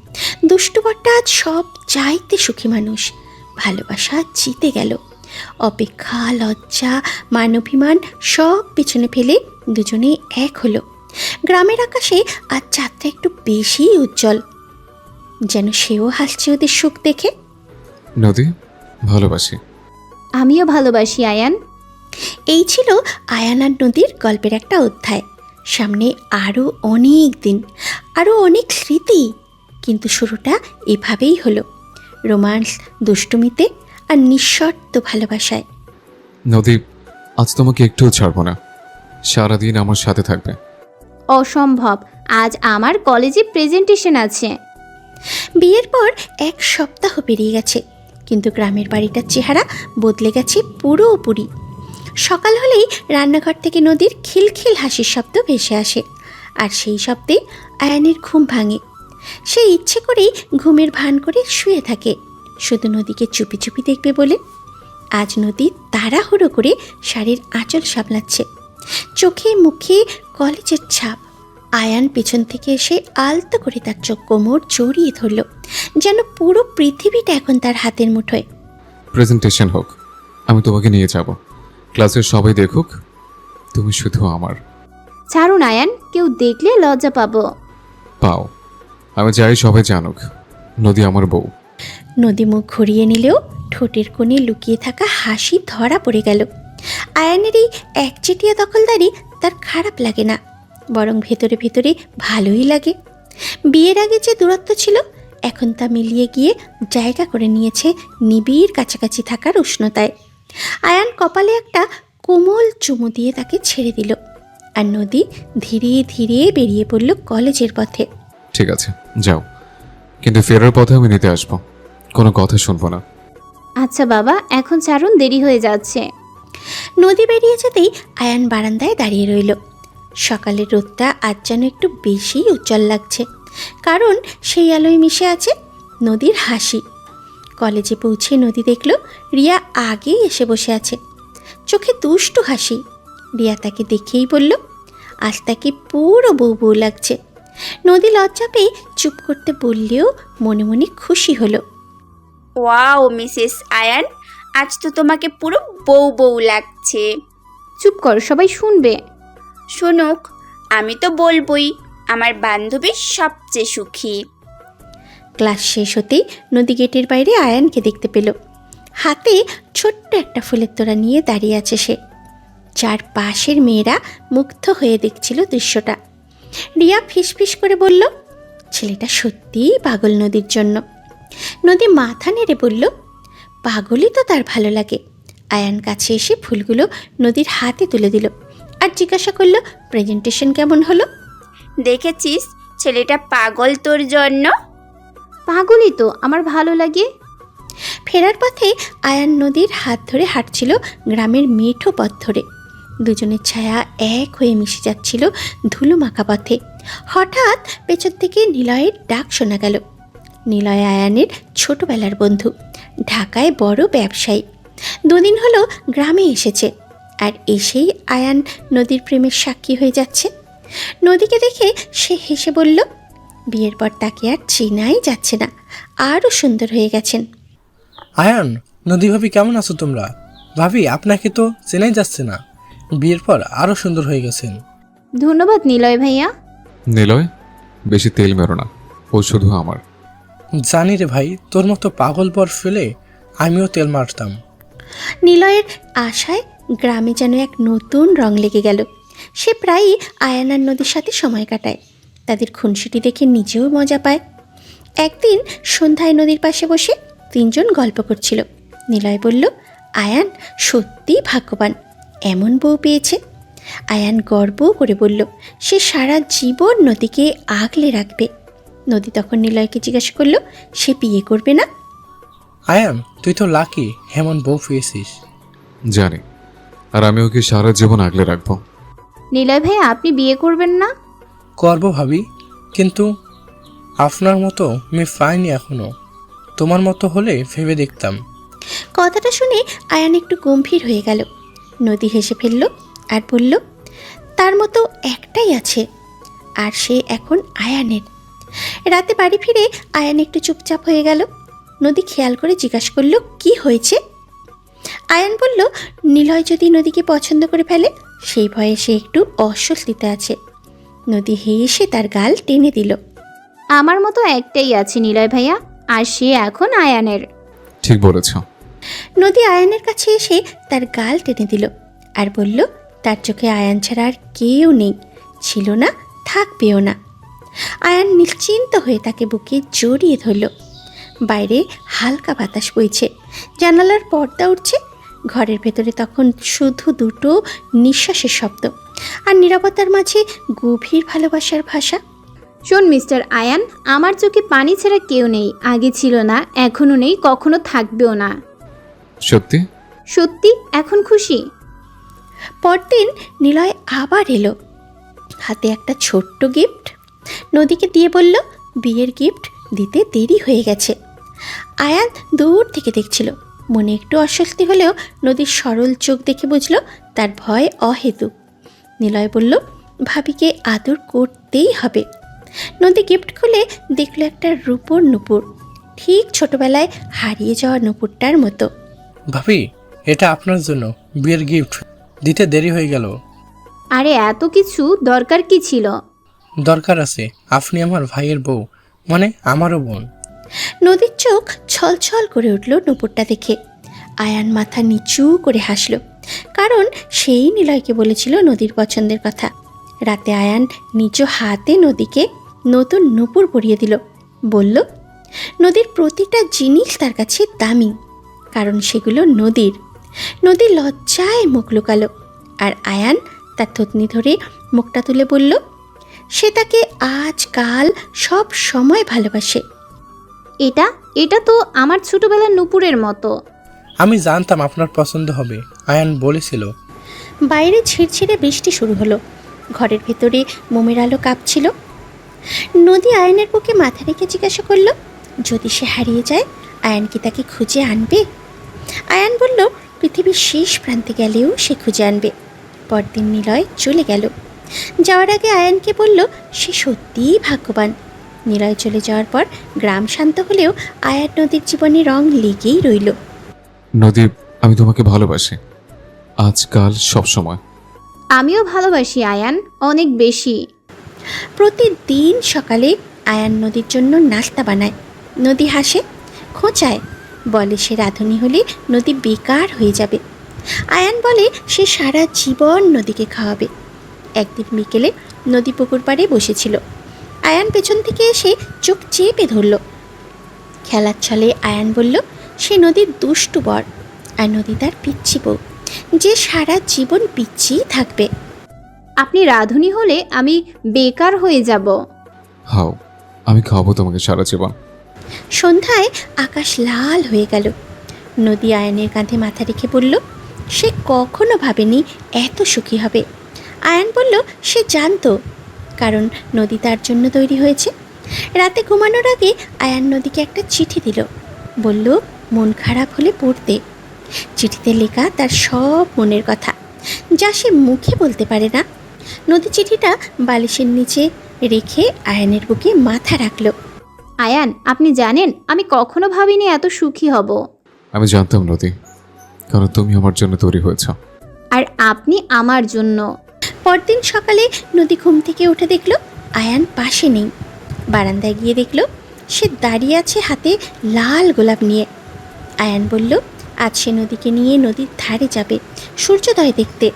S3: দুষ্টুবরটা আজ সব চাইতে সুখী মানুষ। ভালোবাসা জিতে গেল। অপেক্ষা, লজ্জা, মানবিমান সব পিছনে ফেলে দুজনে এক হলো। গ্রামের আকাশে আজ চাঁদটা একটু বেশি উজ্জ্বল, যেন সেও হাসছে ওদের সুখ দেখে।
S1: নদী, ভালোবাসি।
S2: আমিও ভালোবাসি আয়ান।
S3: এই ছিল আয়ান আর নদীর গল্পের একটা অধ্যায়। সামনে আরও অনেক দিন, আরও অনেক স্মৃতি, কিন্তু শুরুটা এভাবেই হলো, রোমান্স, দুষ্টুমিতে আর নিঃশর্ত ভালোবাসায়।
S1: নদী, আজ তোমাকে একটুও ছাড়বো না, সারাদিন আমার সাথে থাকবে।
S2: অসম্ভব, আজ আমার কলেজে প্রেজেন্টেশন আছে।
S3: বিয়ের পর 1 সপ্তাহ পেরিয়ে গেছে, কিন্তু গ্রামের বাড়িটার চেহারা বদলে গেছে পুরোপুরি। সকাল হলেই রান্নাঘর থেকে নদীর খিলখিল হাসির শব্দ ভেসে আসে, আর সেই শব্দে আয়ানের ঘুম ভাঙে। সে ইচ্ছে করেই ঘুমের ভান করে শুয়ে থাকে, শুধু নদীকে চুপি চুপি দেখবে বলে। আজ নদী তাড়াহুড়ো করে শাড়ির আঁচল সামলাচ্ছে, চোখে মুখে কলেজের ছাপ। আয়ান পেছন থেকে এসে আলতো করে তার চোখ কোমর জড়িয়ে ধরল, যেন পুরো পৃথিবীটা এখন তার হাতের মুঠোয়।
S1: প্রেজেন্টেশন হোক, আমি তোমাকে নিয়ে যাব, ক্লাসের সবাই দেখুক তুমি শুধু আমার।
S2: ছাড়ুন আয়ান, কেউ দেখলে লজ্জা পাবো।
S1: পাও, আমি চাই সবাই জানুক নদী আমার বউ।
S3: নদী মুখ ঘুরিয়ে নিলেও ঠোঁটের কোণে লুকিয়ে থাকা হাসি ধরা পড়ে গেল। আয়ানের এই একচেটিয়া দখলদারি তার খারাপ লাগে না, বরং ভেতরে ভেতরে ভালোই লাগে। বিয়ের আগে যে দূরত্ব ছিল এখন তা মিলিয়ে গিয়ে জায়গা করে নিয়েছে নিবিড় কাছাকাছি থাকার উষ্ণতায়। আয়ান কপালে একটা কোমল চুমু দিয়ে তাকে ছেড়ে দিল, আর নদী ধীরে ধীরে বেরিয়ে পড়ল কলেজের পথে।
S1: ঠিক আছে, যাও, কিন্তু ফেরার পথে আমি নিতে আসবো, কোনো কথা শুনবো না।
S2: আচ্ছা বাবা, এখন ছাড়ুন, দেরি হয়ে যাচ্ছে।
S3: নদী বেরিয়ে যেতেই আয়ান বারান্দায় দাঁড়িয়ে রইল। সকালের রোদটা আজ যেন একটু বেশি উজ্জ্বল লাগছে, কারণ সেই আলোয় মিশে আছে নদীর হাসি। কলেজে পৌঁছে নদী দেখল রিয়া আগেই এসে বসে আছে, চোখে দুষ্টু হাসি। রিয়া তাকে দেখেই বলল, আজ তাকে পুরো বউ বউ লাগছে। নদী লজ্জা পেয়ে চুপ করতে বললেও মনে মনে খুশি হলো।
S5: ওয়াও মিসেস আয়ান, আজ তো তোমাকে পুরো বউ বউ লাগছে।
S2: চুপ কর, সবাই শুনবে।
S5: শুনুক, আমি তো বলবই আমার বান্ধবী সবচেয়ে সুখী।
S3: ক্লাস শেষ হতেই নদী গেটের বাইরে আয়ানকে দেখতে পেল। হাতে ছোট্ট একটা ফুলের তোড়া নিয়ে দাঁড়িয়ে আছে সে। চার পাশের মেয়েরা মুগ্ধ হয়ে দেখছিল দৃশ্যটা। রিয়া ফিসফিস করে বলল, ছেলেটা সত্যিই পাগল নদীর জন্য। নদী মাথা নেড়ে বলল, পাগলই তো তার ভালো লাগে। আয়ান কাছে এসে ফুলগুলো নদীর হাতে তুলে দিল আর জিজ্ঞাসা করলো, প্রেজেন্টেশন কেমন হলো?
S5: দেখেছিস ছেলেটা পাগল তোর জন্য।
S2: পাগলই তো, আমার ভালো লাগে।
S3: ফেরার পথে আয়ান নদীর হাত ধরে হাঁটছিল গ্রামের মেঠো পথ ধরে। দুজনের ছায়া এক হয়ে মিশে যাচ্ছিল ধুলো মাখা পথে। হঠাৎ পেছন থেকে নিলয়ের ডাক শোনা গেল। নিলয় আয়ানের ছোটবেলার বন্ধু, ঢাকায় বড় ব্যবসায়ী। দুদিন হলো গ্রামে এসেছে, আর এসেই আয়ান নদীর প্রেমের সাক্ষী হয়ে যাচ্ছে। নদীকে দেখে সে হেসে বলল, বিয়ের পর তাকে আর চেনাই যাচ্ছে না, আরও সুন্দর হয়ে গেছেন।
S7: আয়ান, নদী ভাবি কেমন আছো তোমরা? ভাবি, আপনাকে তো চেনাই যাচ্ছে না, বিয়ের পর আরও সুন্দর হয়ে গেছেন।
S2: ধন্যবাদ নিলয় ভাইয়া।
S1: নিলয়, বেশি তেল মেরো না, ও শুধু আমার।
S7: জানি রে ভাই, তোর মতো পাগল পর ফেলে আমিও তেল মারতাম।
S3: নিলয়ের আশায় গ্রামে যেন এক নতুন রং লেগে গেল। সে প্রায়ই আয়ান আর নদীর সাথে সময় কাটায়, তাদের খুনসুটি দেখে নিজেও মজা পায়। একদিন সন্ধ্যায় নদীর পাশে বসে তিনজন গল্প করছিল। নিলয় বলল, আয়ান সত্যিই ভাগ্যবান, এমন বউ পেয়েছে। আয়ান গর্ব করে বলল, সে সারা জীবন নদীকে আগলে রাখবে। নদী তখন নিলয়কে জিজ্ঞাসা করলো, সে বিয়ে করবে না?
S7: আয়ান, তুই তো লাকি, হেমন বউ পেয়েছিস।
S1: জানি, আর আমি ওকে সারা জীবন আগলে রাখবো।
S2: নিলয় ভাইয়া, আপনি বিয়ে করবেন না?
S7: করবো ভাবি, কিন্তু আপনার মতো মেয়ে পাইনি এখনো। তোমার মতো হলে ভেবে দেখতাম।
S3: কথাটা শুনে আয়ান একটু গম্ভীর হয়ে গেল। নদী হেসে ফেলল আর বলল, তার মতো একটাই আছে, আর সে এখন আয়ানের। রাতে বাড়ি ফিরে আয়ান একটু চুপচাপ হয়ে গেল। নদী খেয়াল করে জিজ্ঞাসা করলো, কি হয়েছে? আয়ান বলল, নিলয় যদি নদীকে পছন্দ করে ফেলে সেই ভয়ে সে একটু অস্বস্তিতে আছে। নদী হেসে তার গাল টেনে দিল।
S2: আমার মতো একটাই আছে নিলয় ভাইয়া, আর সে এখন আয়ানের।
S1: ঠিক বলেছ।
S3: নদী আয়ানের কাছে এসে তার গাল টেনে দিল আর বলল, তার চোখে আয়ান ছাড়া আর কেউ নেই, ছিল না, থাকবেও না। আয়ান নিশ্চিন্ত হয়ে তাকে বুকে জড়িয়ে ধরল। বাইরে হালকা বাতাস বইছে, জানালার পর্দা উঠছে। ঘরের ভেতরে তখন শুধু দুটো নিঃশ্বাসের শব্দ, আর নীরবতার মাঝে গভীর ভালোবাসার ভাষা।
S2: শোন মিস্টার আয়ান, আমার চোখে পানি ছাড়া কেউ নেই, আগে ছিল না, এখনো নেই, কখনো থাকবেও না।
S1: সত্যি?
S2: সত্যি, এখন খুশি?
S3: পরদিন নিলয় আবার এলো, হাতে একটা ছোট্ট গিফট। নদীকে দিয়ে বলল, বিয়ের গিফট দিতে দেরি হয়ে গেছে। আয়ান দূর থেকে দেখছিল, মনে একটু অস্বস্তি হলেও নদীর সরল চোখ দেখে বুঝল তার ভয় অহেতুক। নিলয় বলল, ভাবিকে আদর করতেই হবে। নদী গিফট খুলে দেখল একটা রূপোর নুপুর, ঠিক ছোটবেলায় হারিয়ে যাওয়া নুপুরটার মতো।
S7: ভাবি, এটা আপনার জন্য বিয়ের গিফট, দিতে দেরি হয়ে গেল।
S2: আরে এত কিছু দরকার কি ছিল?
S7: দরকার আছে, আপনি আমার ভাইয়ের বউ, মানে আমারও বোন।
S3: নদীর চোখ ছলছল করে উঠল নূপুরটা দেখে। আয়ান মাথা নিচু করে হাসল, কারণ সেই নিলয়কে বলেছিল নদীর পছন্দের কথা। রাতে আয়ান নিজ হাতে নদীকে নতুন নূপুর পরিয়ে দিল। বলল নদীর প্রতিটা জিনিস তার কাছে দামি, কারণ সেগুলো নদীর। নদী লজ্জায় মুখ লুকালো, আর আয়ান তার থতনি ধরে মুখটা তুলে বলল সে তাকে আজ কাল সব সময় ভালোবাসে।
S2: এটা এটা তো আমার ছোটবেলার নুপুরের মতো।
S7: আমি জানতাম আপনার পছন্দ হবে, আয়ান বলেছিল।
S3: বাইরে ঝিরঝিরে বৃষ্টি শুরু হলো। ঘরের ভেতরে মোমের আলো কাঁপছিল। নদী আয়নের বুকে মাথা রেখে জিজ্ঞাসা করল যদি সে হারিয়ে যায় আয়ান কি তাকে খুঁজে আনবে। আয়ান বলল পৃথিবীর শেষ প্রান্তে গেলেও সে খুঁজে আনবে। পরদিন নিলয় চলে গেল। যাওয়ার আগে আয়ানকে বলল সে সত্যিই ভাগ্যবান। নিলয় চলে যাওয়ার পর গ্রাম শান্ত হলেও আয়ান নদীর জীবনে রং লেগেই রইল।
S1: নদী, আমি তোমাকে ভালোবাসি, আজকাল সব সময়।
S2: আমিও ভালোবাসি আয়ান, অনেক বেশি।
S3: প্রতিদিন সকালে আয়ান নদীর জন্য নাস্তা বানায়। নদী হাসে, খোঁচায়, বলে সে রাঁধুনি হলে নদী বেকার হয়ে যাবে। আয়ান বলে সে সারা জীবন নদীকে খাওয়াবে। একদিন বিকেলে নদী পুকুর পাড়ে বসেছিল। আয়ান পেছন থেকে এসে চোখ চেপে ধরল। খেলার ছলে আয়ান বলল সে নদীর দুষ্টু বর, আর নদী তার পিচ্ছি বউ, যে সারা জীবন পিচ্ছিই থাকবে।
S2: আপনি রাঁধুনি হলে আমি বেকার হয়ে যাব।
S1: হাও, আমি খাওয়াবো তোমাকে সারা জীবন।
S3: সন্ধ্যায় আকাশ লাল হয়ে গেল। নদী আয়ানের কাঁধে মাথা রেখে বলল সে কখনো ভাবেনি এত সুখী হবে। আয়ান বলল সে জানতো, কারণ নদী তার জন্য তৈরি হয়েছে। রাতে ঘুমানোর আগে আয়ান নদীকে একটা চিঠি দিল। বলল মন খারাপ হলে পড়তে। চিঠিতে লেখা তার সব মনের কথা, যা সে মুখে বলতে পারে না। নদী চিঠিটা বালিশের নিচে রেখে আয়ানের বুকে মাথা রাখল।
S2: আয়ান, আপনি জানেন আমি কখনো ভাবিনি এত সুখী হব।
S1: আমি জানতাম নদী, কারণ তুমি আমার জন্য তৈরি হয়েছ।
S2: আর আপনি আমার জন্য।
S3: পরদিন সকালে নদী ঘুম থেকে উঠে দেখল আয়ান পাশে নেই। বারান্দায় গিয়ে দেখল সে দাঁড়িয়ে আছে হাতে লাল গোলাপ নিয়ে। আয়ান বলল আজ সে নদীকে নিয়ে নদীর ধারে যাবে সূর্যোদয় দেখতে।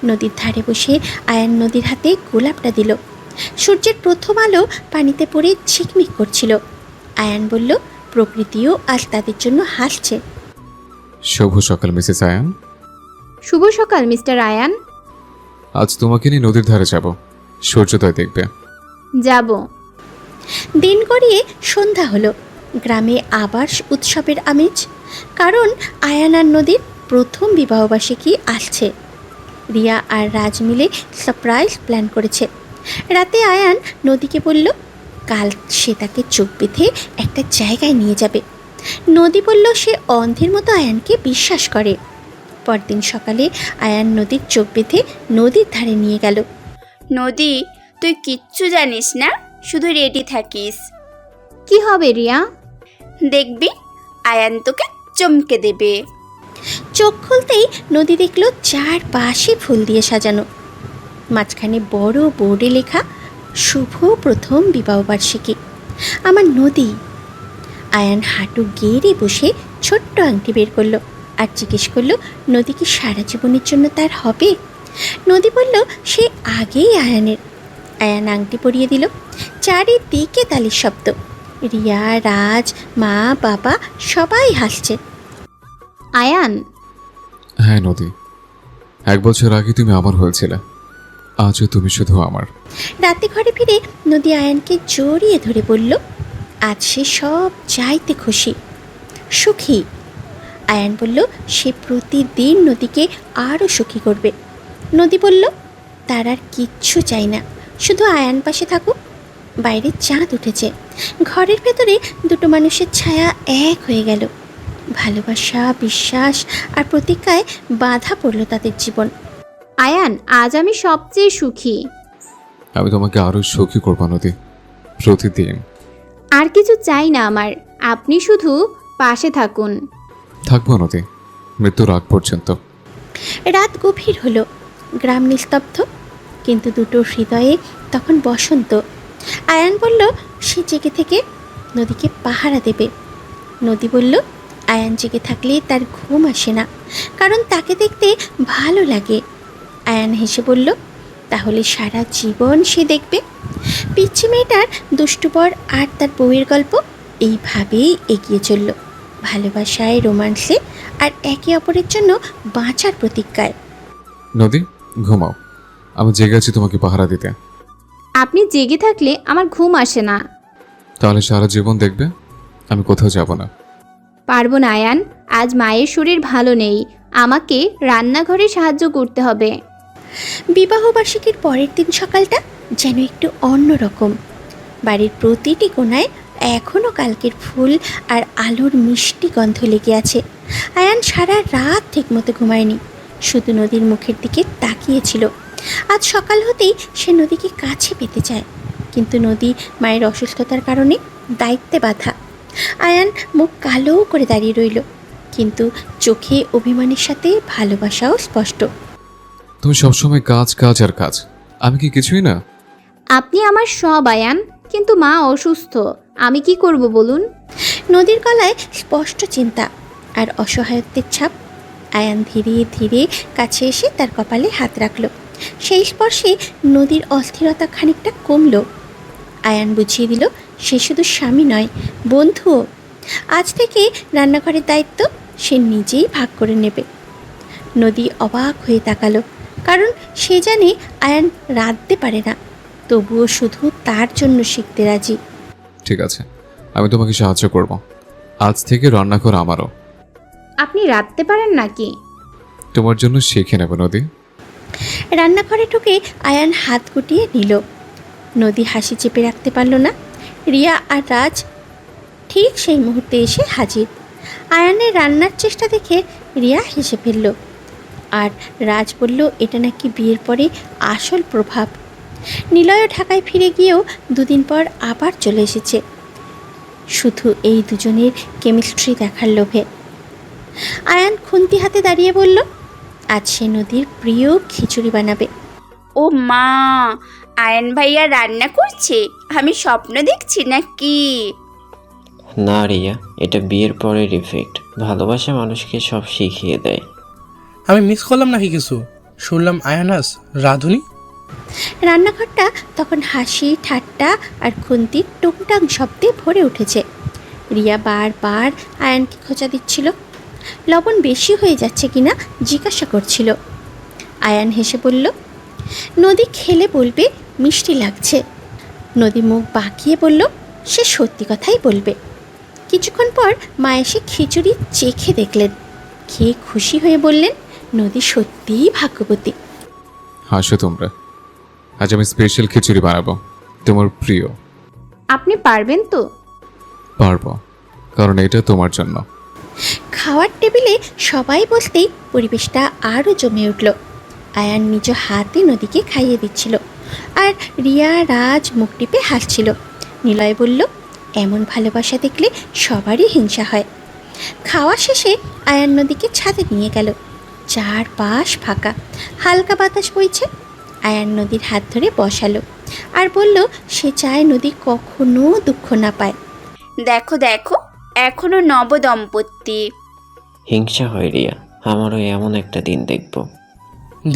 S3: নদীর ধারে বসে আয়ান নদীর হাতে গোলাপটা দিল। সূর্যের প্রথম আলো পানিতে পড়ে ঝিকমিক করছিল। আয়ান বলল প্রকৃতিও আজ তাদের জন্য হাসছে।
S1: শুভ সকাল মিসেস আয়ান।
S2: শুভ সকাল মিস্টার আয়ান।
S1: আজ তোমাকে নিয়ে নদীর ধারে যাব, সূর্যোদয় দেখবে।
S2: যাব।
S3: দিন গড়িয়ে সন্ধ্যা হলো। গ্রামে আবার উৎসবের আমেজ, কারণ আয়ান আর নদীর প্রথম বিবাহবার্ষিকী আসছে। রিয়া আর রাজ মিলে সারপ্রাইজ প্ল্যান করেছে। রাতে আয়ান নদীকে বলল কাল সে তাকে চোখ বেঁধে একটা জায়গায় নিয়ে যাবে। নদী বলল সে অন্ধের মতো আয়ানকে বিশ্বাস করে। পরদিন সকালে আয়ান নদীর চোখ বেঁধে নদীর ধারে নিয়ে গেল।
S5: নদী, তুই কিচ্ছু জানিস না, শুধু রেডি থাকিস।
S2: কি হবে রিয়া?
S5: দেখবি আয়ান তোকে চমকে দেবে।
S3: চোখ খুলতেই নদী দেখল চারপাশে ফুল দিয়ে সাজানো। মাঝখানে বড় বোর্ডে লেখা শুভ প্রথম বিবাহবার্ষিকী আমার নদী। আয়ান হাঁটু গেড়ে বসে ছোট্ট আংটি বের করলো আর জিজ্ঞেস করলো নদী কি সারা জীবনের জন্য তার হবে। নদী বলল সে আগেই আয়ানের। আয়ান আংটি পরিয়ে দিল। চারিদিকে তালির শব্দ। রিয়া, রাজ, মা, বাবা সবাই হাসছে।
S2: আয়ান,
S1: হ্যাঁ নদী, 1 বছর আগে তুমি আমার হয়েছিলে, আজও তুমি শুধু আমার।
S3: রাতে ঘরে ফিরে নদী আয়ানকে জড়িয়ে ধরে বলল আজ সে সব চাইতে খুশি, সুখী। আয়ান বলল সে প্রতিদিন নদীকে আরও সুখী করবে। নদী বলল তার আর কিচ্ছু চাই না, শুধু আয়ান পাশে থাকুক। বাইরে চাঁদ উঠেছে। ঘরের ভেতরে দুটো মানুষের ছায়া এক হয়ে গেল। ভালোবাসা, বিশ্বাস আর প্রতিজ্ঞায় বাধা পড়ল তাদের জীবন।
S2: আয়ান, আজ আমি সবচেয়ে সুখী।
S1: আমি তোমাকে আরো সুখী করবো নদী, প্রতিদিন।
S2: আর কিছু চাই না আমার, আপনি শুধু পাশে থাকুন।
S1: থাকবো নদী, মৃত্যুর আগ পর্যন্ত।
S3: রাত গভীর হলো। গ্রাম নিস্তব্ধ, কিন্তু দুটো হৃদয়ে তখন বসন্ত। আয়ান বলল সে জেগে থেকে নদীকে পাহারা দেবে। নদী বলল আয়ান জেগে থাকলে তার ঘুম আসে না, কারণ তাকে দেখতে ভালো লাগে। আয়ান হেসে বলল তাহলে সারা জীবন সে দেখবে। পিচ্চি মেয়েটার দুষ্টুবর আর তার বউয়ের গল্প এইভাবেই এগিয়ে চলল, ভালোবাসায়, রোমান্সে আর একে অপরের জন্য বাঁচার প্রতিজ্ঞায়।
S1: নদী, ঘুমাও। আমি জেগে আছি তোমাকে পাহারা দিতে।
S2: আপনি জেগে থাকলে আমার ঘুম আসে না।
S1: তাহলে সারা জীবন দেখবে আমি কোথাও যাব না।
S2: পারবো না আয়ান, আজ মায়ের শরীর ভালো নেই, আমাকে রান্নাঘরে সাহায্য করতে হবে।
S3: বিবাহবার্ষিকীর পরের দিন সকালটা যেন একটু অন্যরকম। বাড়ির প্রতিটি কোণায় এখনও কালকের ফুল আর আলোর মিষ্টি গন্ধ লেগে আছে। আয়ান সারা রাত ঠিকমতো ঘুমায়নি, শুধু নদীর মুখের দিকে তাকিয়েছিল। আজ সকাল হতেই সে নদীকে কাছে পেতে চায়, কিন্তু নদী মায়ের অসুস্থতার কারণে দায়িত্বে বাঁধা। আয়ান মুখ কালো করে দাঁড়িয়ে রইল, কিন্তু চোখে অভিমানের সাথে ভালোবাসাও স্পষ্ট।
S1: তুমি সবসময় কাজ কাজ আর কাজ, আমি কি কিছুই না?
S2: আপনি আমার সব আয়ান, কিন্তু মা অসুস্থ, আমি কি করব বলুন?
S3: নদীর গলায় স্পষ্ট চিন্তা আর অসহায়ত্বের ছাপ। আয়ান ধীরে ধীরে কাছে এসে তার কপালে হাত রাখল। সেই স্পর্শে নদীর অস্থিরতা খানিকটা কমল। আয়ান বুঝিয়ে দিল সে শুধু স্বামী নয়, বন্ধুও। আজ থেকে রান্নাঘরের দায়িত্ব সে নিজেই ভাগ করে নেবে। নদী অবাক হয়ে তাকালো, কারণ সে জানে আয়ান রাঁধতে পারে না, তবুও শুধু তার জন্য শিখতে রাজি।
S1: ঠিক আছে, আমি তোমাকে সাহায্য করব। আজ থেকে রান্নাঘর আমারও।
S2: আপনি রাঁধতে পারেন নাকি?
S1: তোমার জন্য শিখে নেব নদী।
S3: রান্নাঘরে ঢুকে আয়ান হাত গুটিয়ে নিল। নদী হাসি চেপে রাখতে পারল না। রিয়া আর রাজ ঠিক সেই মুহূর্তে এসে হাজির। আয়ানের রান্নার চেষ্টা দেখে রিয়া হেসে ফেলল, আর রাজ বলল এটা নাকি বিয়ের পরে আসল প্রভাব। নিলয়ও ঢাকায় ফিরে গিয়েও দুদিন পর আবার চলে এসেছে, শুধু এই দুজনের কেমিস্ট্রি দেখার লোভে। আয়ান খুন্তি হাতে দাঁড়িয়ে বলল আজ সে নদীর প্রিয় খিচুড়ি বানাবে।
S5: ও মা, আয়ন ভাইয়া রান্না করছে? আমি স্বপ্ন দেখছি নাকি?
S6: না রিয়া, এটা বিয়ের পরের ইফেক্ট। ভালোবাসা মানুষকে সব শিখিয়ে দেয়।
S7: আমি মিস করলাম নাকি কিছু? শুনলাম আয়ানাস রাঁধুনি।
S3: রান্নাঘরটা তখন হাসি, ঠাট্টা আর খুন্তির টুংটাং শব্দে ভরে উঠেছে। রিয়া বারবার আয়ানকে খোঁচা দিচ্ছিল, লবণ বেশি হয়ে যাচ্ছে কিনা জিজ্ঞাসা করছিল। আয়ান হেসে বলল নদী খেলে বলবে মিষ্টি লাগছে। নদী মুখ বাঁকিয়ে বলল সে সত্যি কথাই বলবে। কিছুক্ষণ পর মা এসে খিচুড়ি চেখে দেখলেন, খেয়ে খুশি হয়ে বললেন নদী সত্যিই ভাগ্যবতী।
S1: হাসো তোমরা, আজ আমি স্পেশাল খিচুড়ি বানাবো, তোমার প্রিয়।
S2: আপনি পারবেন তো?
S1: পারবো, কারণ এটা তোমার জন্য।
S3: খাওয়ার টেবিলে সবাই বসতেই পরিবেশটা আরও জমে উঠল। আয়ান নিজ হাতে নদীকে খাইয়ে দিচ্ছিল, আর রিয়া, রাজ মুখ টিপে হাসছিল। নিলয় বলল এমন ভালোবাসা দেখলে সবারই হিংসা হয়। খাওয়া শেষে আয়ান নদীকে ছাদে নিয়ে গেল। চারপাশ ফাঁকা, হালকা বাতাস বইছে। আয়ান নদীর হাত ধরে বসালো আর বলল সে চায় নদী কখনো দুঃখ না পায়।
S5: দেখো দেখো, এখনো নবদম্পতি।
S6: হিংসা হয় রিয়া, আমারও এমন একটা দিন দেখব।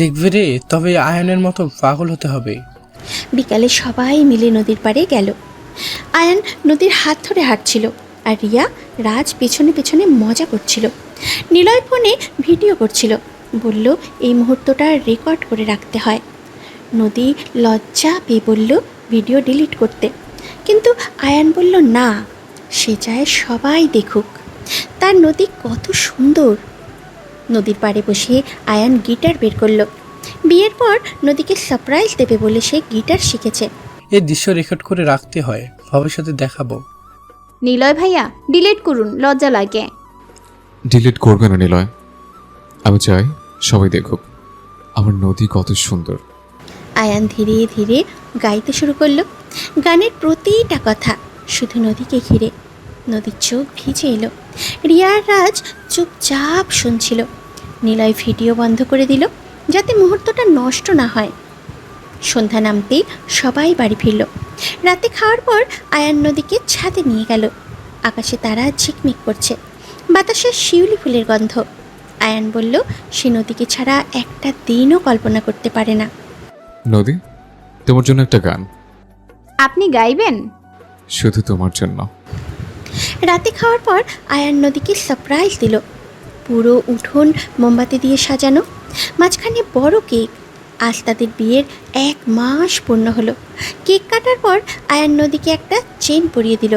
S7: দেখবে রে, তবে আয়ানের মতো পাগল হতে হবে।
S3: বিকালে সবাই মিলে নদীর পাড়ে গেল। আয়ান নদীর হাত ধরে হাঁটছিল, আর রিয়া, রাজ পেছনে পেছনে মজা করছিল। নিলয় ফোনে ভিডিও করছিল, বলল এই মুহূর্তটা রেকর্ড করে রাখতে হয়। নদী লজ্জা পেয়ে বলল ভিডিও ডিলিট করতে, কিন্তু আয়ান বলল না, সে চায় সবাই দেখুক তার নদী কত সুন্দর। নদীর পাড়ে বসে আয়ান গিটার বের করলো। বিয়ের পর নদীকে সারপ্রাইজ দেবে বলে সে গিটার শিখেছে।
S7: এই দৃশ্য রেকর্ড করে রাখতে হয়, ভবিষ্যতে দেখাবো।
S2: নিলয় ভাইয়া ডিলিট করুন, লজ্জা লাগে।
S1: ডিলিট করবে না নিলয়, আমি চাই সবাই দেখুক আমার নদী কত সুন্দর।
S3: আয়ান ধীরে ধীরে গাইতে শুরু করলো। গানের প্রতিটা কথা শুধু নদীকে ঘিরে। নদীর চোখ ভিজে এলো। রিয়া আর রাজ চুপচাপ শুনছিল। নিলয় ভিডিও বন্ধ করে দিল যাতে মুহূর্তটা নষ্ট না হয়। সন্ধ্যা নামতেই সবাই বাড়ি ফিরল। রাতে খাওয়ার পর আয়ান নদীকে ছাদে নিয়ে গেল। আকাশে তারা ঝিকমিক করছে, বাতাসে শিউলি ফুলের গন্ধ। আয়ান বলল সে নদীকে ছাড়া একটা দিনও কল্পনা করতে পারে না।
S1: নদী, তোমার জন্য একটা গান,
S2: আপনি গাইবেন?
S1: শুধু তোমার জন্য।
S3: রাতে খাওয়ার পর আয়ান নদীকে সারপ্রাইজ দিল। পুরো উঠোন মোমবাতি দিয়ে সাজানো, মাঝখানে বড় কেক। আজ তাদের বিয়ের 1 মাস পূর্ণ হলো। কেক কাটার পর আয়ান নদীকে একটা চেন পরিয়ে দিল,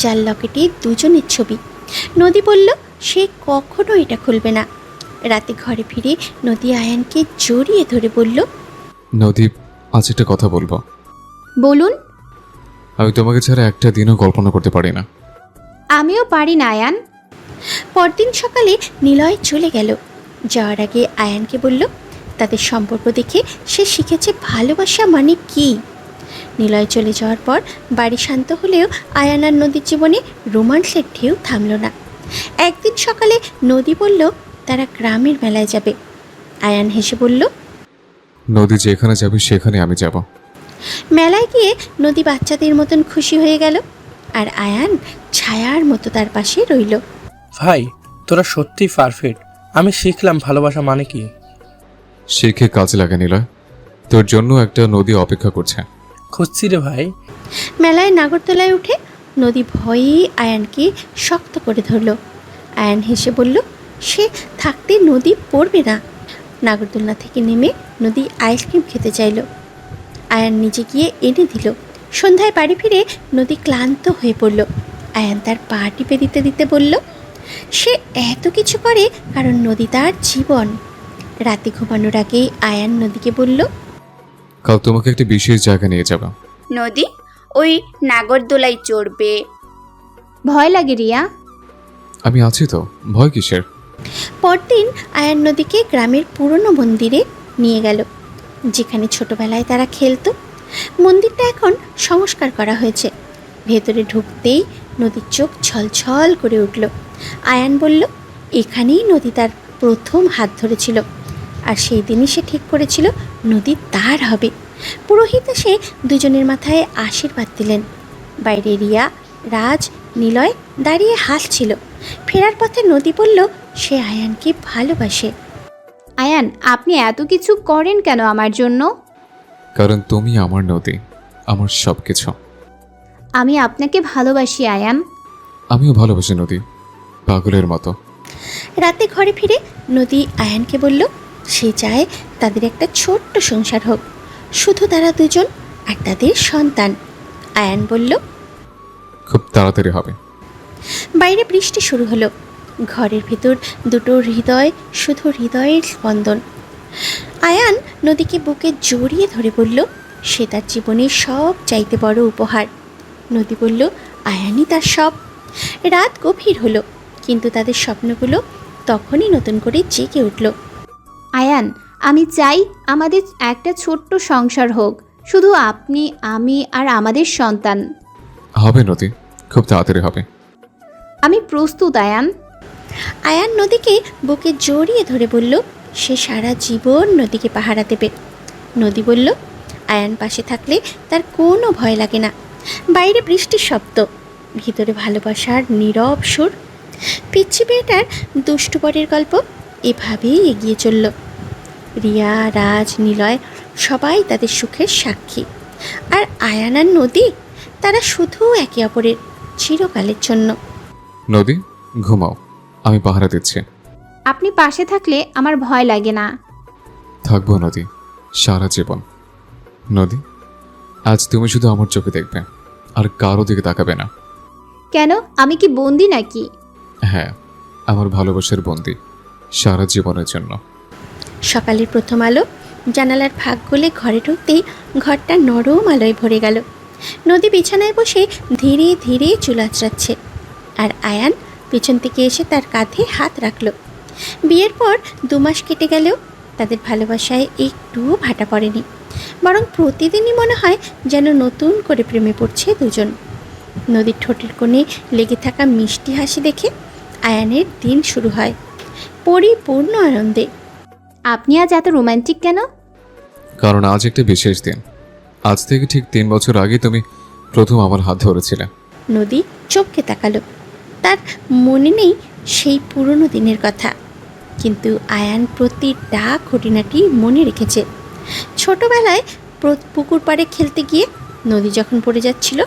S3: যার লকেটে দুজনের ছবি। নদী বলল সে কখনো এটা খুলবে না। রাতে ঘরে ফিরে নদী আয়ানকে জড়িয়ে ধরে বলল,
S1: নদী, আজ একটা কথা বলবো।
S2: বলুন।
S1: আমি তোমাকে ছাড়া একটা দিনও কল্পনা করতে পারি না।
S2: আমিও পারি না আয়ান।
S3: পরদিন সকালে নিলয় চলে গেল। যাওয়ার আগে আয়ানকে বলল তাদের সম্পর্ক দেখে সে শিখেছে ভালোবাসা মানে কী। নিলয় চলে যাওয়ার পর বাড়ি শান্ত হলেও আয়ান আর নদীর জীবনে রোমান্সের ঢেউ থামল না। একদিন সকালে নদী বলল তারা গ্রামের মেলায় যাবে। আয়ান হেসে বলল,
S1: নদী যেখানে যাবে সেখানে আমি যাব।
S3: মেলায় গিয়ে নদী বাচ্চাদের মতন খুশি হয়ে গেল, আর আয়ান ছায়ার মতো তার পাশে রইল।
S7: ভাই, তোরা সত্যিই পারফেক্ট। আমি শিখলাম ভালোবাসা মানে কি।
S1: শিখে কাজে লাগে নিলয়, তোর জন্য একটা নদী অপেক্ষা করছে।
S7: খুঁজছি রে ভাই।
S3: মেলায় নাগরদোলায় উঠে নদী ভয়ে আয়ানকে শক্ত করে ধরল। আয়ান হেসে বলল সে থাকতে নদী পড়বে না। নাগরদোলনা থেকে নেমে নদী আইসক্রিম খেতে চাইল। আয়ান নিজে গিয়ে এনে দিল। সন্ধ্যায় বাড়ি ফিরে নদী ক্লান্ত হয়ে পড়ল। আয়ান তার পা টিপে দিতে দিতে বলল সে এত কিছু করে কারণ নদী তার জীবন। রাতে ঘুমানোর আগেই আয়ান নদীকে বলল,
S1: কাল তোমাকে একটা বিশেষ জায়গা নিয়ে যাব।
S5: নদী ওই নাগরদোলায় চড়বে।
S2: ভয় লাগে রিয়া।
S1: আমি আছি তো, ভয় কিসের।
S3: পরদিন আয়ান নদীকে গ্রামের পুরনো মন্দিরে নিয়ে গেল, যেখানে ছোটবেলায় তারা খেলতো। মন্দিরটা এখন সংস্কার করা হয়েছে। ভেতরে ঢুকতেই নদীর চোখ ছলছল করে উঠল। আয়ান বলল এখানেই নদী তার প্রথম হাত ধরেছিল, আর সেই দিনই সে ঠিক করেছিল নদী তার হবে। পুরোহিত এসে দুজনের মাথায় আশীর্বাদ দিলেন। বাইরে রিয়া, রাজ, নিলয় দাঁড়িয়ে হাসছিল। ফেরার পথে নদী বলল সে আয়ানকে ভালোবাসে।
S2: আয়ান, আপনি এত কিছু করেন কেন আমার জন্য?
S1: কারণ তুমি আমার নদী, আমার সব কিছু।
S2: আমি আপনাকে ভালোবাসি আয়ান।
S1: আমিও ভালোবাসি নদী, পাগলের মতো।
S3: রাতে ঘরে ফিরে নদী আয়ানকে বলল সে চায় তাদের একটা ছোট্ট সংসার হোক, শুধু তারা দুজন আর তাদের সন্তান। আয়ান বলল
S1: খুব তাড়াতাড়ি হবে।
S3: বাইরে বৃষ্টি শুরু হলো। ঘরের ভিতর দুটো হৃদয়, শুধু হৃদয়ের স্পন্দন। আয়ান নদীকে বুকে জড়িয়ে ধরে বলল সে তার জীবনের সব চাইতে বড় উপহার। নদী বলল আয়ানই তার সব। রাত গভীর হলো, কিন্তু তাদের স্বপ্নগুলো তখনই নতুন করে জেগে উঠল।
S2: আয়ান, আমি চাই আমাদের একটা ছোট্ট সংসার হোক, শুধু আপনি, আমি আর আমাদের সন্তান।
S1: হবে নদী, খুব তাড়াতাড়ি হবে।
S2: আমি প্রস্তুত আয়ান।
S3: আয়ান নদীকে বুকে জড়িয়ে ধরে বলল সে সারা জীবন নদীকে পাহারা দেবে। নদী বলল আয়ান পাশে থাকলে তার কোনো ভয় লাগে না। বাইরে বৃষ্টির শব্দ, ভিতরে ভালোবাসার নীরব সুর। পিচ্ছি মেয়েটার দুষ্টু বরের গল্প এভাবেই এগিয়ে চলল। রিয়া, রাজ, নিলয় সবাই তাদের সুখের সাক্ষী। আর আয়ান আর নদী, তারা শুধু একে অপরের চিরকালের জন্য।
S1: নদী, ঘুমাও, আমি পাহারা দিচ্ছি।
S2: আপনি পাশে থাকলে আমার ভয় লাগে না।
S1: থাকবো নদী, সারা জীবন। নদী, আজ তুমি শুধু আমার চোখে দেখবে, আর কারো দিকে তাকাবে না।
S2: কেন, আমি কি বন্দি নাকি?
S1: হ্যাঁ, আমার ভালোবাসার বন্দি, সারা জীবনের জন্য।
S3: সকালের প্রথম আলো জানালার ফাঁক গলে ঘরে ঢুকতেই ঘরটা নরম আলোয় ভরে গেল। নদী বিছানায় বসে ধীরে ধীরে চুল আঁচড়াচ্ছে, আর আয়ান পেছন থেকে এসে তার কাঁধে হাত রাখল। বিয়ের পর 2 মাস কেটে গেলেও তাদের ভালোবাসায় একটুও ভাটা পড়েনি, বরং প্রতিদিনই মনে হয় যেন নতুন করে প্রেমে পড়ছে দুজন। নদীর ঠোঁটের কোণে লেগে থাকা মিষ্টি হাসি দেখে আয়ানের দিন শুরু হয় পরিপূর্ণ আনন্দে।
S2: আপনি আজ এত রোমান্টিক কেন?
S1: কারণ আজ একটা বিশেষ দিন। আজ থেকে ঠিক 3 বছর আগে তুমি প্রথম আমার হাত ধরেছিলে।
S3: নদী চোখকে তাকালো। তার মনে নেই সেই পুরনো দিনের কথা, কিন্তু আয়ান প্রতিটা খুঁটিনাটি মনে রেখেছে। ছোটবেলায় পুকুর পাড়ে খেলতে গিয়ে নদী যখন পড়ে যাচ্ছিল,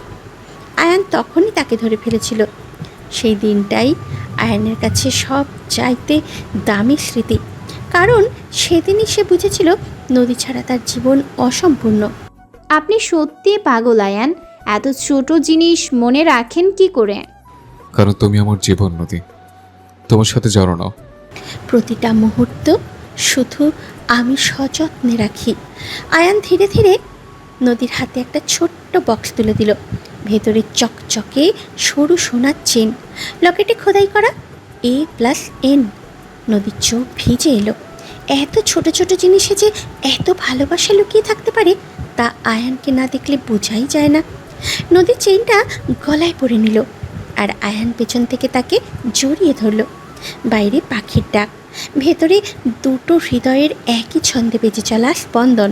S3: আয়ান তখনই তাকে ধরে ফেলেছিল। সেই দিনটাই আয়ানের কাছে সব চাইতে দামি স্মৃতি, কারণ সেদিনই সে বুঝেছিল নদী ছাড়া তার জীবন অসম্পূর্ণ।
S2: আপনি সত্যি পাগল আয়ান, এত ছোট জিনিস মনে রাখেন কি করে?
S1: কারণ তুমি আমার জীবন নদী, তোমার সাথে জড়ানো।
S3: প্রতিটা মুহূর্ত শুধু আমি সযত্নে রাখি। আয়ান ধীরে ধীরে নদীর হাতে একটা ছোট্ট বক্স তুলে দিল। ভেতরে চকচকে সরু সোনার চেন, লকেটে খোদাই করা A+N। নদীর চোখ ভিজে এলো। এত ছোট ছোট জিনিসে যে এত ভালোবাসা লুকিয়ে থাকতে পারে তা আয়ানকে না দেখলে বোঝাই যায় না। নদীর চেইনটা গলায় পরে নিল, আর আয়ান পেছন থেকে তাকে জড়িয়ে ধরল। বাইরে পাখির ডাক, ভেতরে দুটো হৃদয়ের একই ছন্দে বেজে চলা স্পন্দন।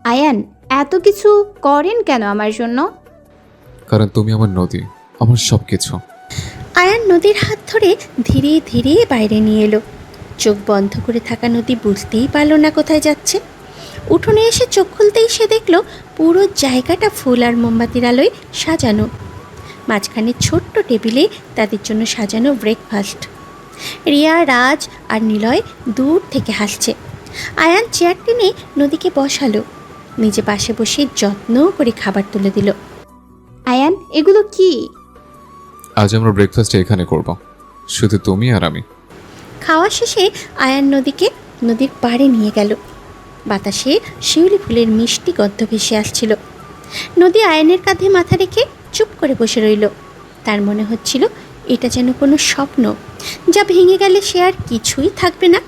S2: আয়ান, এত কিছু করেন কেন আমার জন্য?
S1: কারণ তুমি আমার নদী, আমার সব কিছু।
S3: আয়ান নদীর হাত ধরে ধীরে ধীরে বাইরে নিয়ে এলো। চোখ বন্ধ করে থাকা নদী বুঝতেই পারল না কোথায় যাচ্ছে। উঠোনে এসে চোখ খুলতেই সে দেখল পুরো জায়গাটা ফুল আর মোমবাতির আলোয় সাজানো। মাঝখানে ছোট্ট টেবিলে তাদের জন্য সাজানো ব্রেকফাস্ট। রিয়া, রাজ আর নিলয় দূর থেকে হাসছে। আয়ান চেয়ার টেনে নদীকে বসালো, নিজে পাশে বসে যত্ন করে খাবার তুলে দিল।
S2: আয়ান, এগুলো কি?
S1: আজ আমরা ব্রেকফাস্ট এখানে করব, শুধু তুমি আর আমি।
S3: খাওয়া শেষে আয়ান নদীকে নদীর পাড়ে নিয়ে গেল। বাতাসে শিউলি ফুলের মিষ্টি গন্ধ ভেসে আসছিল। নদী আয়ানের কাঁধে মাথা রেখে চুপ করে বসে রইল। তার মনে হচ্ছিল এটা যেন কোনো স্বপ্ন, যা ভেঙে গেলে সে আর কিছুই থাকবে না।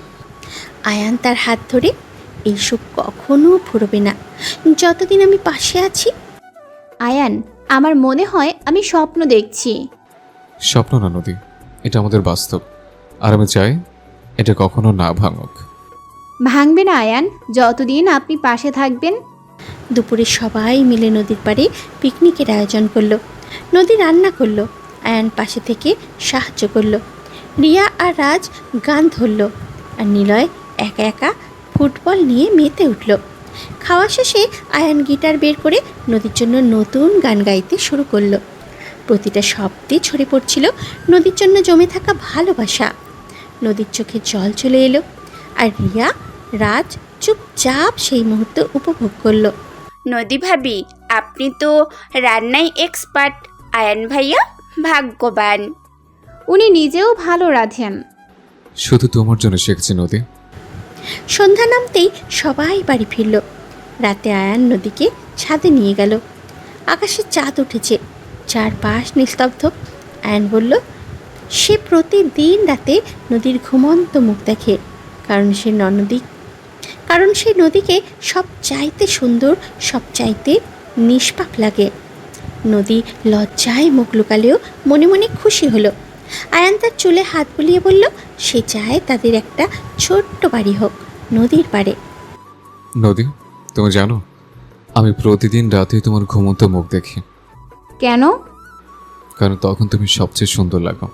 S3: আয়ান তার হাত ধরে, এই সুখ কখনো ফুরবে না যতদিন আমি পাশে আছি।
S2: আয়ান, আমার মনে হয় আমি স্বপ্ন দেখছি।
S1: স্বপ্ন না নদী, এটা আমাদের বাস্তব, আর আমি চাই এটা কখনো না ভাঙুক।
S2: ভাঙবে না আয়ান, যতদিন আপনি পাশে থাকবেন।
S3: দুপুরে সবাই মিলে নদীর পাড়ে পিকনিকের আয়োজন করলো। নদী রান্না করলো, আয়ান পাশে থেকে সাহায্য করলো। রিয়া আর রাজ গান ধরলো, আর নিলয় একা একা ফুটবল নিয়ে মেতে উঠল। খাওয়া শেষে আয়ান গিটার বের করে নদীর জন্য নতুন গান গাইতে শুরু করলো। প্রতিটা শব্দে ছড়ে পড়ছিল নদীর জন্য জমে থাকা ভালোবাসা। নদীর চোখে জল চলে এলো, আর রিয়া, রাজ চুপচাপ সেই মুহূর্ত উপভোগ করলো।
S5: নদী ভাবি, আপনি তো রান্নায় এক্সপার্ট। আয়ান ভাইয়া ভাগ্যবান।
S2: উনি নিজেও ভালো রাঁধেন।
S1: শুধু তোমার জন্য শিখছি নদী।
S3: সন্ধ্যা নামতেই সবাই বাড়ি ফিরল। রাতে আয়ান নদীকে ছাদে নিয়ে গেল। আকাশে চাঁদ উঠেছে, চারপাশ নিস্তব্ধ। আয়ান বলল সে প্রতিদিন রাতে নদীর ঘুমন্ত মুখ দেখে, কারণ সে নদীকে সব চাইতে সুন্দর, সব চাইতে নিষ্পাপ লাগে। নদী লজ্জায় মুখ লুকালেও মনে মনে খুশি হলো। আয়ান তার চুলে হাত বুলিয়ে বলল সে চায় তাদের একটা ছোট্ট বাড়ি হোক নদীর পাড়ে।
S1: নদী, তুমি জানো আমি প্রতিদিন রাতে তোমার ঘুমন্ত মুখ দেখি।
S2: কেন?
S1: কারণ তখন তুমি সবচেয়ে সুন্দর লাগো,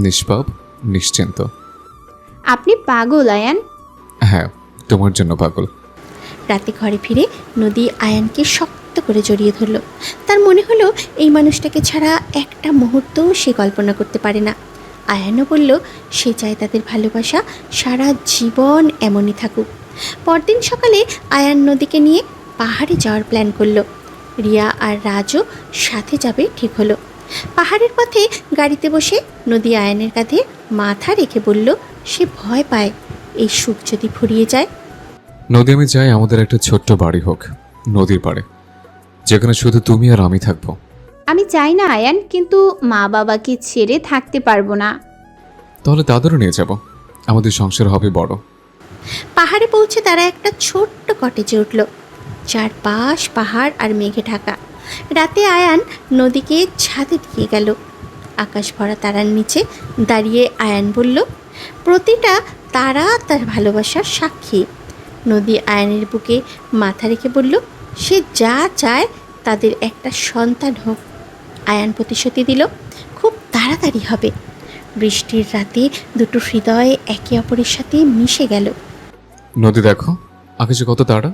S1: নিষ্পাপ, নিশ্চিন্ত।
S2: আপনি পাগল আয়ান।
S1: হ্যাঁ, তোমার জন্য পাগল।
S3: রাতে ঘরে ফিরে নদী আয়ানকে শক্ত করে জড়িয়ে ধরল। তার মনে হলো এই মানুষটাকে ছাড়া একটা মুহূর্তও সে কল্পনা করতে পারে না। আয়ানও বলল সে চায় তাদের ভালোবাসা সারা জীবন এমনই থাকুক। পরদিন সকালে আয়ান নদীকে নিয়ে পাহাড়ে যাওয়ার প্ল্যান করলো। রিয়া আর রাজও সাথে যাবে ঠিক হলো। পাহাড়ের পথে গাড়িতে বসে নদী আয়ানের কাঁধে মাথা রেখে বলল সে ভয় পায় এই সুখ যদি ফুরিয়ে যায়।
S1: নদী, আমি চাই আমাদের একটা ছোট্ট বাড়ি হোক নদীর পাড়ে, যেখানে শুধু তুমি আর আমি থাকবো।
S2: আমি চাই না আয়ান, কিন্তু মা বাবাকে ছেড়ে থাকতে পারবো না।
S1: তাহলে তাদেরও নিয়ে যাব, আমাদের সংসার হবে বড়।
S3: পাহাড়ে পৌঁছে তারা একটা ছোট্ট কটেজে উঠল। চারপাশ পাহাড় আর মেঘে ঢাকা। রাতে আয়ান নদীকে ছাদে দিয়ে গেল। আকাশ ভরা তারার নিচে দাঁড়িয়ে আয়ান বলল প্রতিটা তারা তার ভালোবাসার সাক্ষী। নদী আয়ানের বুকে মাথা রেখে বলল সে যা চায় তাদের একটা সন্তান হোক। আয়ান প্রতিশ্রুতি দিল খুব তাড়াতাড়ি হবে। বৃষ্টির রাতে দুটো হৃদয় একে অপরের সাথে মিশে গেল।
S1: নদী দেখো, আকাশে কত তারা।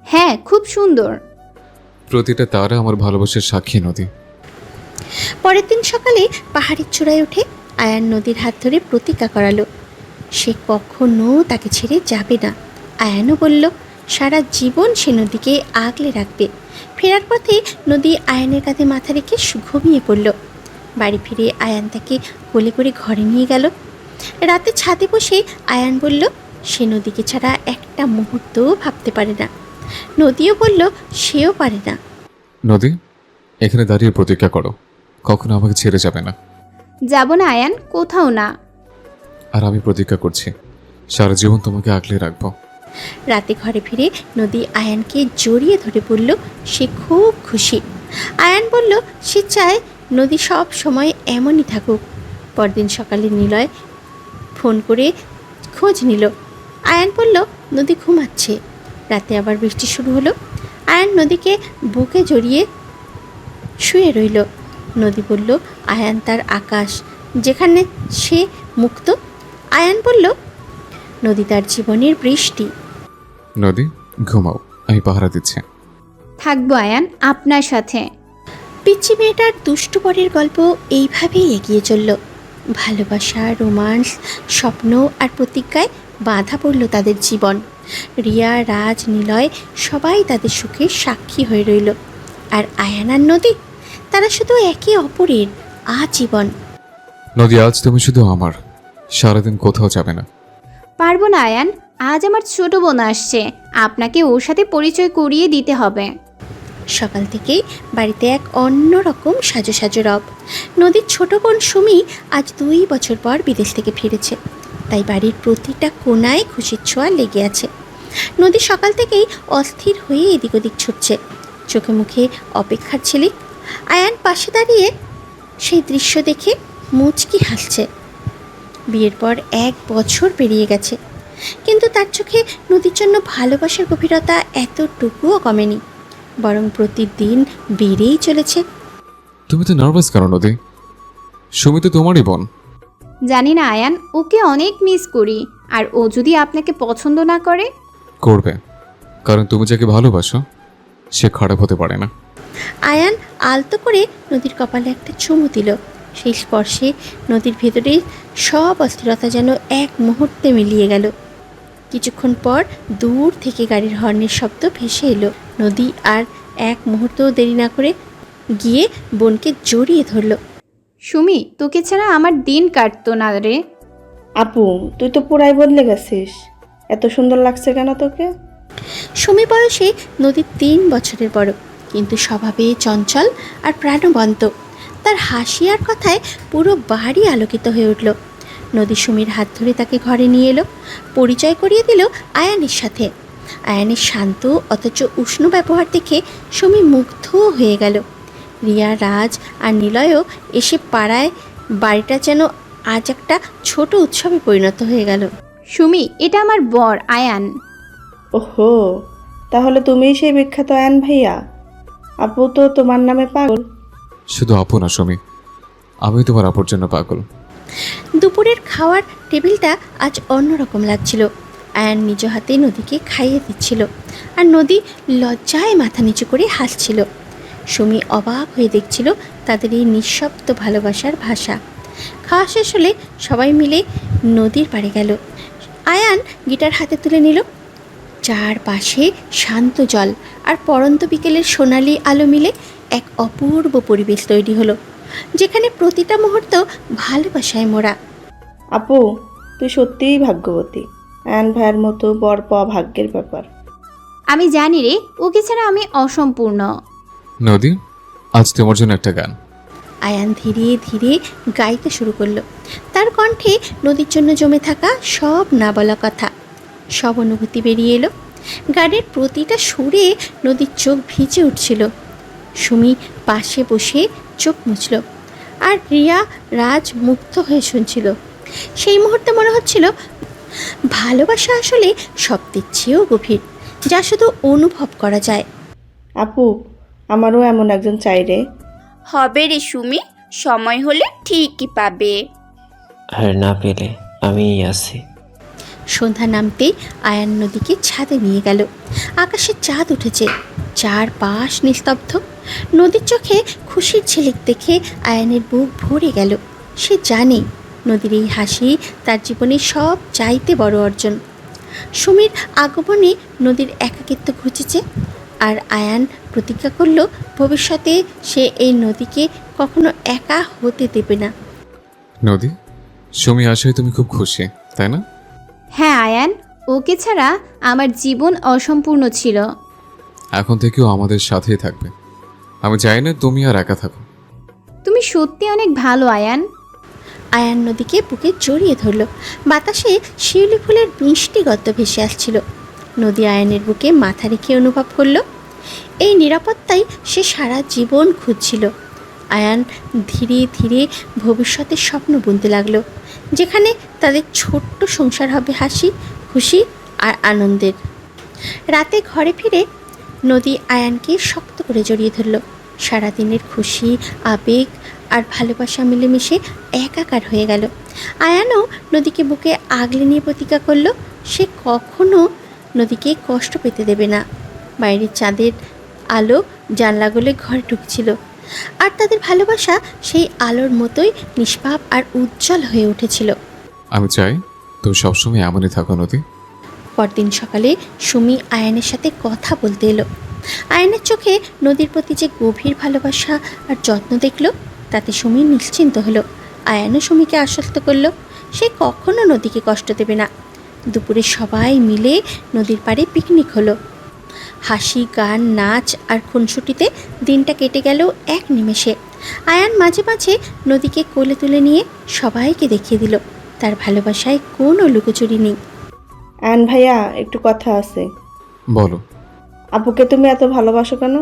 S2: হ্যাঁ, খুব সুন্দর।
S1: প্রতিটা তারা আমার ভালোবাসার সাক্ষী নদী।
S3: পরের দিন সকালে পাহাড়ের চূড়ায় উঠে আয়ান নদীর হাত ধরে প্রতিজ্ঞা করালো সে কখনো তাকে ছেড়ে যাবে না। আয়ানও বলল সারা জীবন সে নদীকে আগলে রাখবে। ফেরার পথে নদী আয়ানের কাঁধে মাথা রেখে ঘুমিয়ে পড়ল। বাড়ি ফিরে আয়ান তাকে কোলে করে ঘরে নিয়ে গেল। রাতে ছাদে বসে আয়ান বলল সে নদীকে ছাড়া একটা মুহূর্তও ভাবতে পারে না। নদীও বলল সেও পারে না।
S1: নদী, এখানে দাঁড়িয়ে প্রতিজ্ঞা করো কখনো আমাকে ছেড়ে যাবে না।
S2: যাব না আয়ান, কোথাও না।
S1: আর আমি প্রতিজ্ঞা করছি সারা জীবন তোমাকে আগলে রাখবো।
S3: রাতে ঘরে ফিরে নদী আয়ানকে জড়িয়ে ধরে বলল সে খুব খুশি। আয়ান বলল সে চায় নদী সব সময় এমনই থাকুক। পরদিন সকালে নিলয় ফোন করে খোঁজ নিল। আয়ান বলল নদী ঘুমাচ্ছে। রাতে আবার বৃষ্টি শুরু হলো। আয়ান নদীকে বুকে জড়িয়ে শুয়ে রইল। নদী বলল আয়ান তার আকাশ, যেখানে সে মুক্ত। আয়ান বলল নদী তার জীবনের বৃষ্টি।
S1: নদী ঘুমাও, আমি পাহারা দিচ্ছি।
S2: থাকবো আয়ান আপনার সাথে।
S3: পিচ্চি মেয়েটার দুষ্টু পরের গল্প এইভাবেই এগিয়ে চলল। ভালোবাসা, রোমান্স, স্বপ্ন আর প্রতিজ্ঞায় বাধা পড়ল তাদের জীবন। রিয়া, রাজ, নিলয় সবাই তাদের সুখের সাক্ষী হয়ে রইল। আর আয়ান আর নদী তারা শুধু একে অপরের আজীবন।
S1: নদী, আজ তুমি শুধু আমার, সারাদিন কোথাও যাবে না।
S2: পারবো না আয়ান, আজ আমার ছোট বোন আসছে, আপনাকে ওর সাথে পরিচয় করিয়ে দিতে হবে।
S3: সকাল থেকেই বাড়িতে এক অন্যরকম সাজো সাজো রব। নদীর ছোট বোন সুমি আজ 2 বছর পর বিদেশ থেকে ফিরেছে, তাই বাড়ির প্রতিটা কোণায় খুশির ছোঁয়া লেগে আছে। নদী সকাল থেকেই অস্থির হয়ে এদিক ওদিক ছুটছে, চোখে মুখে অপেক্ষার ঝিলিক। আয়ান পাশে দাঁড়িয়ে সেই দৃশ্য দেখে মুচকি হাসছে। বিয়ের পর 1 বছর পেরিয়ে গেছে, কিন্তু তার চোখে নদীর জন্য ভালোবাসার গভীরতা এতটুকুও কমেনি, বরং প্রতিদিন বেড়েই চলেছে।
S1: তুমি তো নার্ভাস কেন নদী? সুমি তো তোমারই বোন।
S2: জানি না আয়ান, ওকে অনেক মিস করি। আর ও যদি আপনাকে পছন্দ না করে?
S1: করবে, কারণ তুমি যাকে ভালোবাসো সে খারাপ হতে পারে না।
S3: আয়ান আলতো করে নদীর কপালে একটা চুমু দিল। সেই স্পর্শে নদীর ভেতরে সব অস্থিরতা যেন এক মুহূর্তে মিলিয়ে গেল। কিছুক্ষণ পর দূর থেকে গাড়ির হর্নের শব্দ ভেসে এলো। নদী আর এক মুহূর্তও দেরি না করে গিয়ে বোনকে জড়িয়ে ধরল।
S2: সুমি, তোকে ছাড়া আমার দিন কাটতো না রে।
S8: আপু, তুই তো পুরাই বদলে গেছিস। এত সুন্দর লাগছে কেন তোকে?
S3: সুমি বয়সে নদীর 3 বছরের বড়, কিন্তু স্বভাবে চঞ্চল আর প্রাণবন্ত। তার হাসি আর কথায় পুরো বাড়ি আলোকিত হয়ে উঠল। নদী সুমির হাত ধরে তাকে ঘরে নিয়ে এলো, পরিচয় করিয়ে দিল আয়ানের সাথে। আয়ানের শান্ত অথচ উষ্ণ ব্যবহার দেখে সুমি মুগ্ধ হয়ে গেল। রিয়া, রাজ আর নিলয়ও এসে পাড়ায় বাড়িটা যেন আজ একটা ছোট উৎসবে পরিণত হয়ে গেল।
S2: সুমি, এটা আমার বর আয়ান।
S8: ওহো, তাহলে তুমিই সেই বিখ্যাত আয়ান ভাইয়া। আপু তো তোমার নামে পাগল।
S1: শুধু আপু না সুমি, আমি তোমার আপুর জন্য পাগল।
S3: দুপুরের খাওয়ার টেবিলটা আজ অন্যরকম লাগছিল। আয়ান নিজ হাতে নদীকে খাইয়ে দিচ্ছিল, আর নদী লজ্জায় মাথা নিচু করে হাসছিল। সুমি অবাক হয়ে দেখছিল তাদের এই নিঃশব্দ ভালোবাসার ভাষা। খাওয়া শেষ হলে সবাই মিলে নদীর পাড়ে গেল। আয়ান গিটার হাতে তুলে নিল। চারপাশে শান্ত জল আর পড়ন্ত বিকেলের সোনালি আলো মিলে এক অপূর্ব পরিবেশ তৈরি হলো, যেখানে প্রতিটা মুহূর্ত ভালোবাসায় মোড়া।
S8: আপু, তুই সত্যিই ভাগ্যবতী। আয়ান ভাইয়ের মতো বর পাওয়া ভাগ্যের ব্যাপার।
S2: আমি জানি রে, ওকে ছাড়া আমি অসম্পূর্ণ।
S1: নদী, আজ তোমার জন্য একটা গান।
S3: আয়ান ধীরে ধীরে গাইতে শুরু করলো। তার কণ্ঠে নদীর জন্য জমে থাকা সব না বলা কথা, সব অনুভূতি বেরিয়ে এলো। গানের প্রতিটা সুরে নদীর চোখ ভিজে উঠছিল। সুমি পাশে বসে চোখ মুছল, আর রিয়া, রাজ মুগ্ধ হয়ে শুনছিল। সেই মুহূর্তে মনে হচ্ছিল ভালোবাসা আসলে শব্দের চেয়েও গভীর, যা শুধু অনুভব করা যায়।
S8: আপু, আমারও এমন একজন চাই রে।
S5: হবে রে সুমি, সময় হলে ঠিকই পাবে।
S6: আর না পেলে আমিই আছি।
S3: সন্ধ্যা নামতেই আয়ান নদীকে ছাদে নিয়ে গেল। আকাশে চাঁদ উঠেছে, চারপাশ নিস্তব্ধ। নদীর চোখে খুশির ঝিলিক দেখে আয়ানের বুক ভরে গেল। সে জানে নদীর এই হাসি তার জীবনের সব চাইতে বড় অর্জন। সুমির আগমনে নদীর একাকিত্ব ঘুচেছে, আর আয়ান প্রতিজ্ঞা করল ভবিষ্যতে সে এই নদীকে কখনো একা হতে দেবে না।
S1: নদী, সুমি আশায় তুমি খুব খুশি, তাই না?
S2: হ্যাঁ আয়ান, ওকে ছাড়া আমার জীবন অসম্পূর্ণ ছিল।
S1: এখন থেকেও আমাদের সাথেই থাকবে। আমি চাই না তুমি আর একা থাকো।
S2: তুমি সত্যি অনেক ভালো আয়ান।
S3: আয়ান নদীকে বুকে জড়িয়ে ধরল। বাতাসে শিউলি ফুলের মিষ্টি গন্ধ ভেসে আসছিল। নদী আয়ানের বুকে মাথা রেখে অনুভব করল এই নিরাপত্তাই সে সারা জীবন খুঁজছিল। আয়ান ধীরে ধীরে ভবিষ্যতের স্বপ্ন বুনতে লাগলো, যেখানে তাদের ছোট্ট সংসার হবে হাসি, খুশি আর আনন্দের। রাতে ঘরে ফিরে নদী আয়ানকে শক্ত করে জড়িয়ে ধরল। সারাদিনের খুশি, আবেগ আর ভালোবাসা মিলেমিশে একাকার হয়ে গেল। আয়ানও নদীকে বুকে আগলে নিয়ে প্রতিজ্ঞা করল সে কখনো নদীকে কষ্ট পেতে দেবে না। বাইরের চাঁদের আলো জানলাগুলো ঘরে ঢুকছিল, আর তাদের ভালোবাসা সেই আলোর মতোই নিষ্পাপ আর উজ্জ্বল হয়ে উঠেছিল।
S1: আমি চাই তুমি সবসময় এমনই থাকো নদী।
S3: পরদিন সকালে সুমি আয়ানের সাথে কথা বলতে এলো। আয়ানের চোখে নদীর প্রতি যে গভীর ভালোবাসা আর যত্ন দেখল, তাতে সুমি নিশ্চিন্ত হলো। আয়ানও সুমিকে আশ্বস্ত করলো সে কখনো নদীকে কষ্ট দেবে না। দুপুরে সবাই মিলে নদীর পাড়ে পিকনিক হলো। হাসি, গান, নাচ আর খুনসুটিতে দিনটা কেটে গেল এক নিমেষে। আয়ান মাঝে মাঝে নদীকে কোলে তুলে নিয়ে সবাইকে দেখিয়ে দিল তার ভালোবাসায় কোনো লুকোচুরি নেই।
S8: আয়ান ভাইয়া, একটু কথা আছে।
S1: বলো।
S8: আপুকে তুমি এত ভালোবাসো কেন?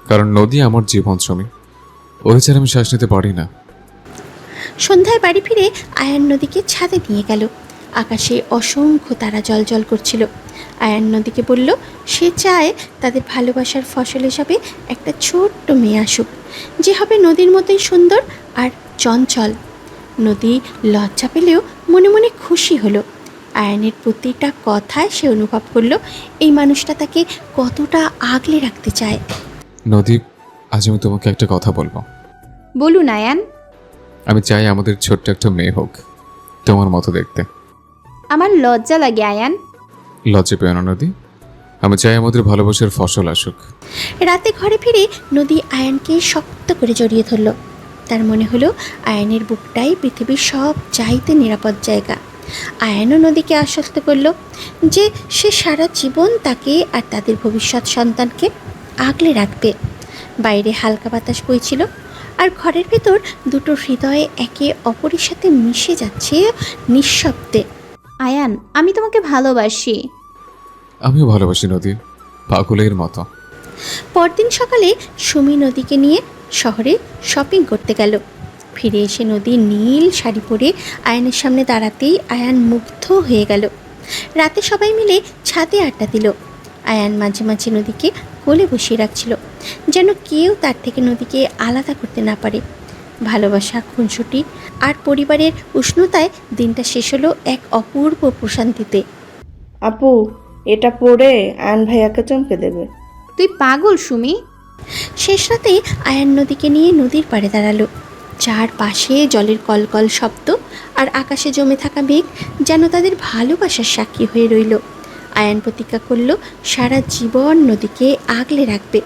S1: কারণ নদী আমার জীবন, সুমি। ওই ছাড়া আমি শ্বাস নিতে পারি না।
S3: সন্ধ্যায় বাড়ি ফিরে আয়ান নদীকে ছাদে নিয়ে গেল। আকাশে অসংখ্য তারা জ্বলজ্বল করছিল। আয়ান নদীকে বলল সে চায় তাদের ভালোবাসার ফসল হিসাবে একটা ছোট্ট মেয়ে আসুক, যে হবে নদীর মতোই সুন্দর আর চঞ্চল। নদী লজ্জা পেলেও মনে মনে খুশি হলো। আয়ানের প্রতিটা কথায় সে অনুভব করলো এই মানুষটা তাকে কতটা আগলে রাখতে চায়।
S1: নদী, আজ আমি তোমাকে একটা কথা বলবো।
S2: বলুন আয়ান।
S1: আমি চাই আমাদের ছোট্ট একটা মেয়ে হোক, তোমার মতো দেখতে।
S2: আমার লজ্জা লাগে আয়ান।
S1: লজ্জা পেও না নদী। আমি চাই আমাদের ভালোবাসার ফসল আসুক।
S3: রাতে ঘরে ফিরে নদী আয়ানকে শক্ত করে জড়িয়ে ধরল। তার মনে হলো আয়ানের বুকটাই পৃথিবীর সব চাইতে নিরাপদ জায়গা। আয়ানও নদীকে আশ্বস্ত করল যে সে সারা জীবন তাকে আর তাদের ভবিষ্যৎ সন্তানকে আগলে রাখবে। বাইরে হালকা বাতাস বইছিল, আর ঘরের ভেতর দুটো হৃদয়ে একে অপরের সাথে মিশে যাচ্ছে নিঃশব্দে।
S2: আয়ান, আমি তোমাকে ভালোবাসি।
S1: আমিও ভালোবাসি নদী, পাগলের মতো।
S3: পরদিন সকালে সুমি নদীকে নিয়ে শহরে শপিং করতে গেল। ফিরে এসে নদী নীল শাড়ি পরে আয়ানের সামনে দাঁড়াতেই আয়ান মুগ্ধ হয়ে গেল। রাতে সবাই মিলে ছাদে আড্ডা দিল। আয়ান মাঝে মাঝে নদীকে কোলে বসিয়ে রাখছিল, যেন কেউ তার থেকে নদীকে আলাদা করতে না পারে। ভালোবাসা, খুনসুটি আর পরিবারের উষ্ণতায় দিনটা শেষ হলো এক অপূর্ব প্রশান্তিতে।
S8: আপু, এটা পরে আয়ান ভাইয়াকে চমকে দেবে।
S2: তুই পাগল সুমি।
S3: শেষ রাতে আয়ান নদীকে নিয়ে নদীর পাড়ে দাঁড়ালো। চারপাশে জলের কলকল শব্দ আর আকাশে জমে থাকা মেঘ যেন তাদের ভালোবাসার সাক্ষী হয়ে রইল। আয়ান প্রতিজ্ঞা করল সারা জীবন নদীকে আগলে রাখবে।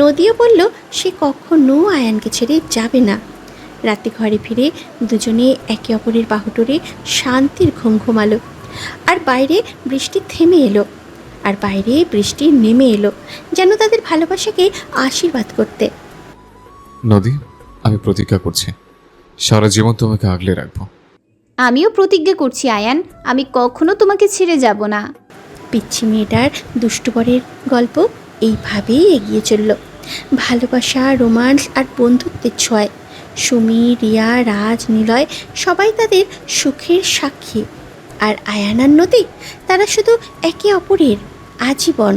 S3: নদীও বলল সে কখনো আয়ানকে ছেড়ে যাবে না। রাতে ঘরে ফিরে দুজনে একে অপরের বাহু ধরে শান্তির ঘুম ঘুমালো। আর বাইরে বৃষ্টি থেমে এলো, আর বাইরে বৃষ্টি নেমে এলো, যেন তাদের ভালোবাসাকে আশীর্বাদ করতে।
S1: নদী, আমি প্রতিজ্ঞা করছি সারা জীবন তোমাকে আগলে রাখবো।
S2: আমিও প্রতিজ্ঞা করছি আয়ান, আমি কখনো তোমাকে ছেড়ে যাব না।
S3: পিচ্ছি মেয়েটার দুষ্টুবরের গল্প এইভাবেই এগিয়ে চলল। ভালোবাসা, রোমান্স আর বন্ধুত্বের ছোঁয়ায় সুমি, রিয়া, রাজ, নিলয় সবাই তাদের সুখের সাক্ষী। আর আয়ান আর নদী, তারা শুধু একে অপরের আজীবন।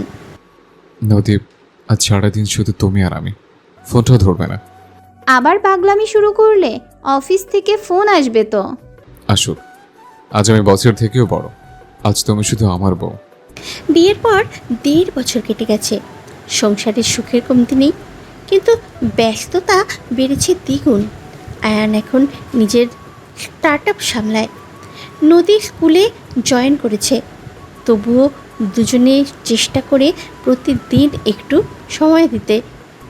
S1: নদী, আজ সারাদিন শুধু তুমি আর আমি, ফোনটাও ধরবে না।
S2: আবার পাগলামি শুরু করলে অফিস থেকে ফোন আসবে তো।
S1: আসুক, আজ আমি বছর থেকেও বড়, আজ তুমি শুধু আমার বউ।
S3: বিয়ের পর 1.5 বছর কেটে গেছে, সংসারের সুখের কমতি নেই, কিন্তু ব্যস্ততা বেড়েছে দ্বিগুণ। আয়ান এখন নিজের স্টার্ট আপ সামলায়, নদী স্কুলে জয়েন করেছে, তবুও দুজনে চেষ্টা করে প্রতিদিন একটু সময় দিতে,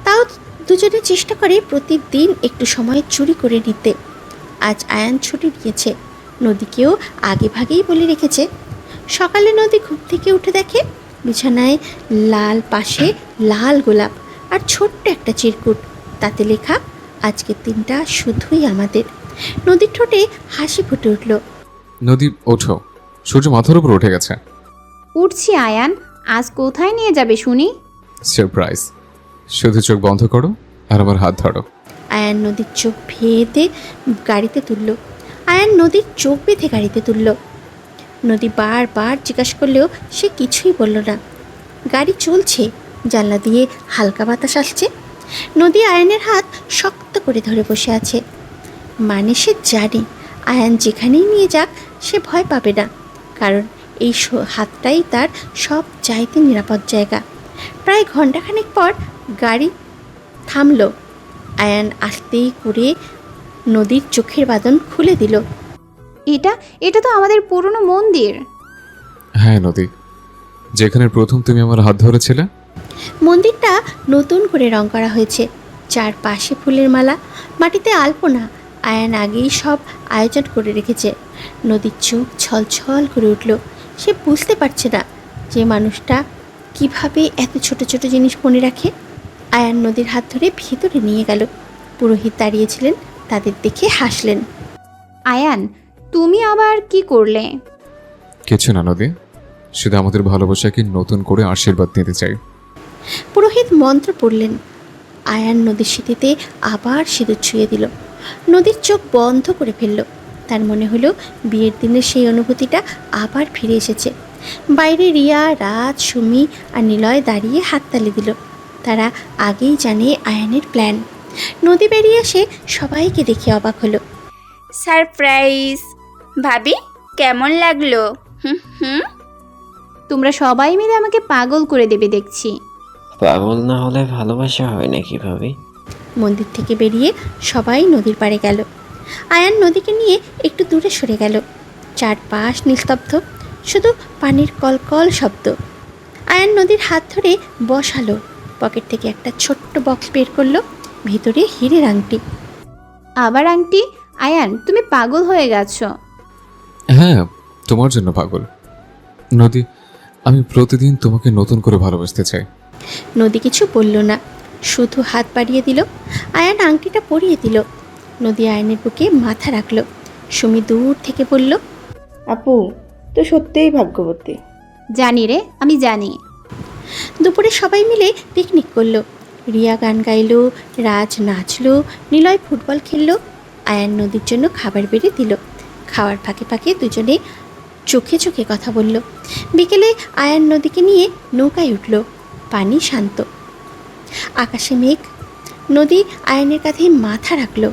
S3: তাও দুজনে চেষ্টা করে প্রতিদিন একটু সময় চুরি করে নিতে। আজ আয়ান ছুটি নিয়েছে, নদীকেও আগে ভাগেই বলে রেখেছে। সকালে নদী ঘুম থেকে উঠে দেখে বিছানায় লাল পাশে লাল গোলাপ আর ছোট্ট একটা চিরকুট, তাতে লেখা আজকের দিনটা শুধুই আমাদের। নদীর ঠোঁটে হাসি ফুটে উঠল।
S1: নদী ওঠো, সূর্য মাথার উপর উঠে গেছে।
S2: উঠছি আয়ান, আজ কোথায় নিয়ে যাবে শুনি?
S1: সারপ্রাইজ, শুধু চোখ বন্ধ করো আর আমার হাত ধরো।
S3: আয়ান নদীর চোখ বেঁধে গাড়িতে তুলল। আয়ান নদীর চোখ বেঁধে গাড়িতে তুলল। নদী বারবার জিজ্ঞাসা করলেও সে কিছুই বলল না। গাড়ি চলছে, জানলা দিয়ে হালকা বাতাস আসছে। নদী আয়ানের হাত শক্ত করে ধরে বসে আছে, মানে সে জানে আয়ান যেখানেই নিয়ে যাক সে ভয় পাবে না, কারণ এই হাতটাই তার সব চাইতে নিরাপদ জায়গা। প্রায় ঘন্টাখানেক পর গাড়ি থামলো। আয়ান আস্তেই করে নদীর চোখের বাঁধন খুলে দিল।
S2: এটা এটা তো আমাদের পুরনো মন্দির।
S1: হ্যাঁ নদী, যেখানে প্রথম তুমি আমার হাত ধরেছিলে।
S3: মন্দিরটা নতুন করে রং করা হয়েছে, চারপাশে ফুলের মালা, মাটিতে আলপনা। আয়ান আগেই সব আয়োজন করে রেখেছে। নদীর চোখ ছলছল করে উঠল। সে বুঝতে পারছে না যে মানুষটা কিভাবে এত ছোট ছোট জিনিস মনে রাখে। আয়ান নদীর হাত ধরে ভিতরে নিয়ে গেল। পুরোহিত দাঁড়িয়েছিলেন, তাদের দেখে হাসলেন।
S2: আয়ান, তুমি আবার কি করলে?
S1: কিছু না নদী, শুধু আমাদের ভালোবাসাকে নতুন করে আশীর্বাদ নিতে চাই।
S3: পুরোহিত মন্ত্র পড়লেন। আয়ান নদীর স্মৃতিতে আবার সিঁদুর ছুঁয়ে দিল। নদীর চোখ বন্ধ করে ফেলল। তার মনে হলো বিয়ের দিনের সেই অনুভূতিটা আবার ফিরে এসেছে। বাইরে রিয়া, রাজ, সুমি আর নিলয় দাঁড়িয়ে হাততালি দিল। তারা আগেই জানে আয়ানের প্ল্যান। নদী বেরিয়ে এসে সবাইকে দেখে অবাক হলো।
S5: সারপ্রাইজ! ভাবি, কেমন লাগলো? হুম হুম।
S2: তোমরা সবাই মিলে আমাকে পাগল করে দেবে দেখছি।
S6: পাগল না হলে ভালোবাসা হয় নাকি ভাবি?
S3: মন্দির থেকে বেরিয়ে সবাই নদীর পাড়ে গেল। আয়ান নদীকে নিয়ে একটু দূরে সরে গেল। চারপাশ নিস্তব্ধ, শুধু পানির কলকল শব্দ। আয়ান নদীর হাত ধরে বসালো। পকেট থেকে একটা ছোট্ট বক্স বের করলো, ভিতরে হীরের আংটি।
S2: আবার আংটি? আয়ান, তুমি পাগল হয়ে গেছো।
S1: হ্যাঁ, তোমার জন্য পাগল। নদী, আমি প্রতিদিন তোমাকে নতুন করে ভালোবাসতে চাই।
S3: নদী কিছু বলল না, শুধু হাত বাড়িয়ে দিল। আয়ান আংটিটা পরিয়ে দিল। নদী আয়নের বুকে মাথা রাখলো। সুমি দূর থেকে বলল,
S8: আপু তো সত্যিই ভাগ্যবতী।
S2: জানি রে, আমি জানি।
S3: দুপুরে সবাই মিলে পিকনিক করলো। রিয়া গান গাইলো, রাজ নাচলো, নিলয় ফুটবল খেললো। আয়ান নদীর জন্য খাবার বেড়ে দিল। খাওয়ার ফাঁকে ফাঁকে দুজনে চোখে চোখে কথা বলল। বিকেলে আয়ান নদীকে নিয়ে নৌকায় উঠল। পানি শান্ত, আকাশে মেঘ। নদী আয়ানের কাঁধে মাথা রাখলো।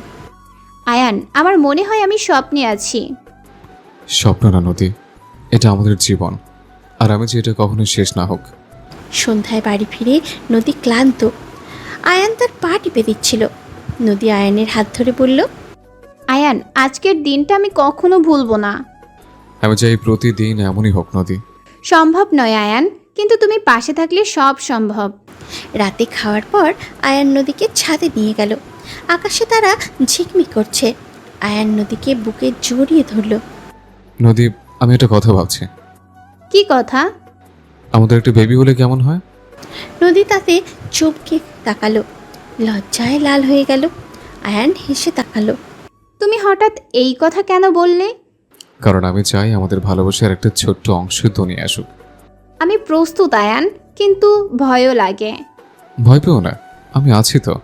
S2: আয়ান, আমার মনে হয় আমি স্বপ্নে আছি।
S1: স্বপ্ন না নদী, এটা আমাদের জীবন, আর আমি যে এটা কখনোই শেষ না হোক।
S3: সন্ধ্যায় বাড়ি ফিরে নদী ক্লান্ত। আয়ান তার পা টিপে দিচ্ছিল। নদী আয়ানের হাত ধরে বলল,
S2: আয়ান, আজকের দিনটা আমি কখনো ভুলবো না।
S1: আমি চাই প্রতিদিন এমনই হোক নদী।
S2: সম্ভব নয় আয়ান, কিন্তু তুমি পাশে থাকলে সব সম্ভব।
S3: রাতে খাওয়ার পর আয়ান নদীকে ছাদে নিয়ে গেল। আকাশে তারা ঝিকমিক করছে। আয়ান নদীকে বুকে জড়িয়ে ধরল।
S1: নদী, আমি একটা কথা ভাবছি।
S2: কি কথা?
S1: আমাদের একটা বেবি হলে কেমন হয়?
S3: নদী তাতে চমকে তাকালো, লজ্জায় লাল হয়ে গেল। আয়ান হেসে তাকালো।
S2: তুমি হঠাৎ এই কথা কেন বললে?
S1: কারণ আমি চাই আমাদের ভালোবাসার একটা ছোট্ট অংশ দুনিয়া আসুক।
S2: আমি প্রস্তুত আয়ান, কিন্তু ভয়ও লাগে।
S1: ভয় পেও না, আমি আছি তো।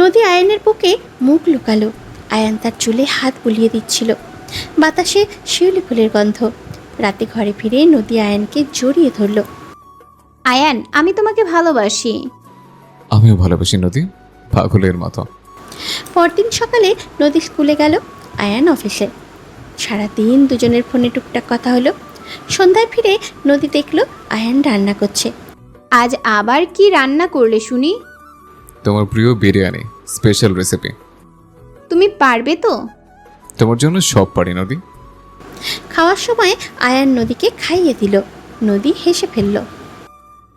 S3: নদী আয়ানের বুকে মুখ লুকালো। আয়ান তার চুলে হাত বুলিয়ে দিচ্ছিল। বাতাসে শিউলি ফুলের গন্ধ। রাতে ঘরে ফিরে নদী আয়ানকে জড়িয়ে ধরল।
S2: আয়ান, আমি তোমাকে ভালোবাসি।
S1: আমিও ভালোবাসি নদী, পাগলের মতো।
S3: পরদিন সকালে নদী স্কুলে গেল, আয়ান অফিসে। সারাদিন দুজনের ফোনে টুকটাক কথা হলো। সন্ধ্যায় ফিরে নদী দেখলো আয়ান রান্না করছে।
S2: আজ আবার কি রান্না করলে শুনি?
S1: তোমার প্রিয় বিরিয়ানি, স্পেশাল রেসিপি।
S2: তুমি পারবে তো?
S1: তোমার জন্য সব পারি নদী।
S3: খাওয়ার সময় আয়ান নদীকে খাইয়ে দিল। নদী হেসে ফেলল।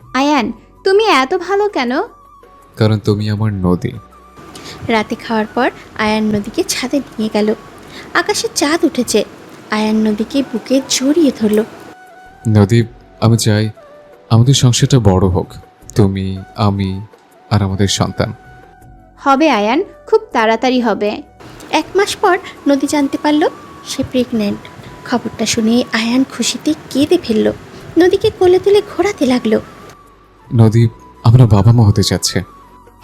S2: আয়ান, তুমি এত ভালো কেন?
S1: কারণ তুমি আমার নদী।
S3: রাতে খাওয়ার পর আয়ান নদীকে ছাদে নিয়ে গেল। আকাশে চাঁদ উঠেছে। আয়ান নদীকে বুকে জড়িয়ে ধরল।
S1: নদী, আমি চাই আমাদের সংসারটা বড় হোক, তুমি, আমি আর আমাদের সন্তান।
S2: হবে আয়ান, খুব তাড়াতাড়ি হবে।
S3: 1 মাস পর নদী জানতে পারল সে প্রেগন্যান্ট। খবরটা শুনে আয়ান খুশিতে কেঁদে ফেলল। নদীকে কোলে তুলে ঘোরাতে লাগলো।
S1: নদী, আমরা বাবা মা হতে যাচ্ছে।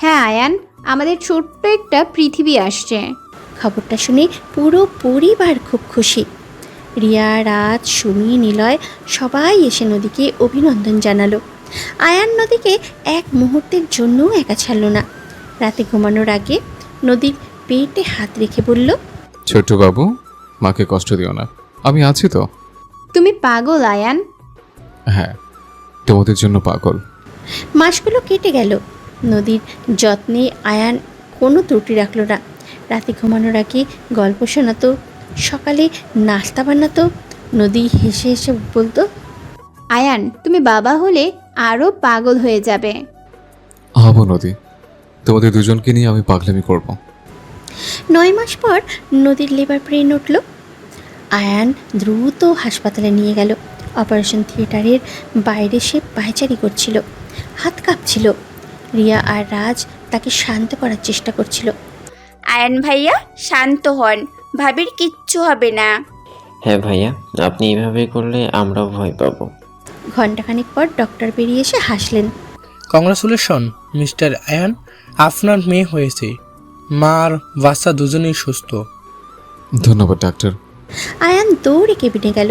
S2: হ্যাঁ আয়ান, আমাদের ছোট্ট একটা পৃথিবী আসছে।
S3: খবরটা শুনে পুরো পরিবার খুব খুশি। রিয়া, রাজ, সুমি, নিলয় সবাই এসে নদীকে অভিনন্দন জানালো। আয়ান নদীকে এক মুহূর্তের জন্যও একা ছাড়ল না। রাতে ঘুমানোর আগে নদীর পেটে হাত রেখে বলল,
S1: ছোট্ট বাবু, মাকে কষ্ট দিও না, আমি আছি তো।
S2: তুমি পাগল আয়ান।
S1: হ্যাঁ, তোমাদের জন্য পাগল।
S3: মাসগুলো কেটে গেল। নদীর যত্নে আয়ান কোনো ত্রুটি রাখল না। রাতে ঘুমানোর আগে গল্প শোনাতো, সকালে নাস্তা বানাতো। নদী হেসে হেসে বলতো,
S2: আয়ান, তুমি বাবা হলে আরও পাগল হয়ে যাবে।
S1: হব নদী, তোমাদের দুজনকে নিয়ে আমি পাগলামি করব।
S3: 9 মাস পর নদীর লেবার পেন উঠল। আয়ান দ্রুত হাসপাতালে নিয়ে গেল। অপারেশন থিয়েটারের বাইরে সে পায়চারি করছিল, হাত কাঁপছিল। রিয়া আর রাজ তাকে শান্ত করার চেষ্টা করছিল।
S5: আয়ান ভাইয়া শান্ত হন, ভাবির কিচ্ছু হবে না।
S6: হ্যাঁ ভাইয়া, আপনি এভাবে করলে আমরাও ভয় পাবো।
S3: ঘণ্টাখানেক পর ডক্টর বেরিয়ে এসে হাসলেন।
S7: কংগ্রাচুলেশন মিস্টার আয়ান, আপনার মেয়ে হয়েছে। মা আর বাচ্চা দুজনেই সুস্থ।
S1: ধন্যবাদ ডাক্তার।
S3: আয়ান দৌড়ে কেবিনে গেল।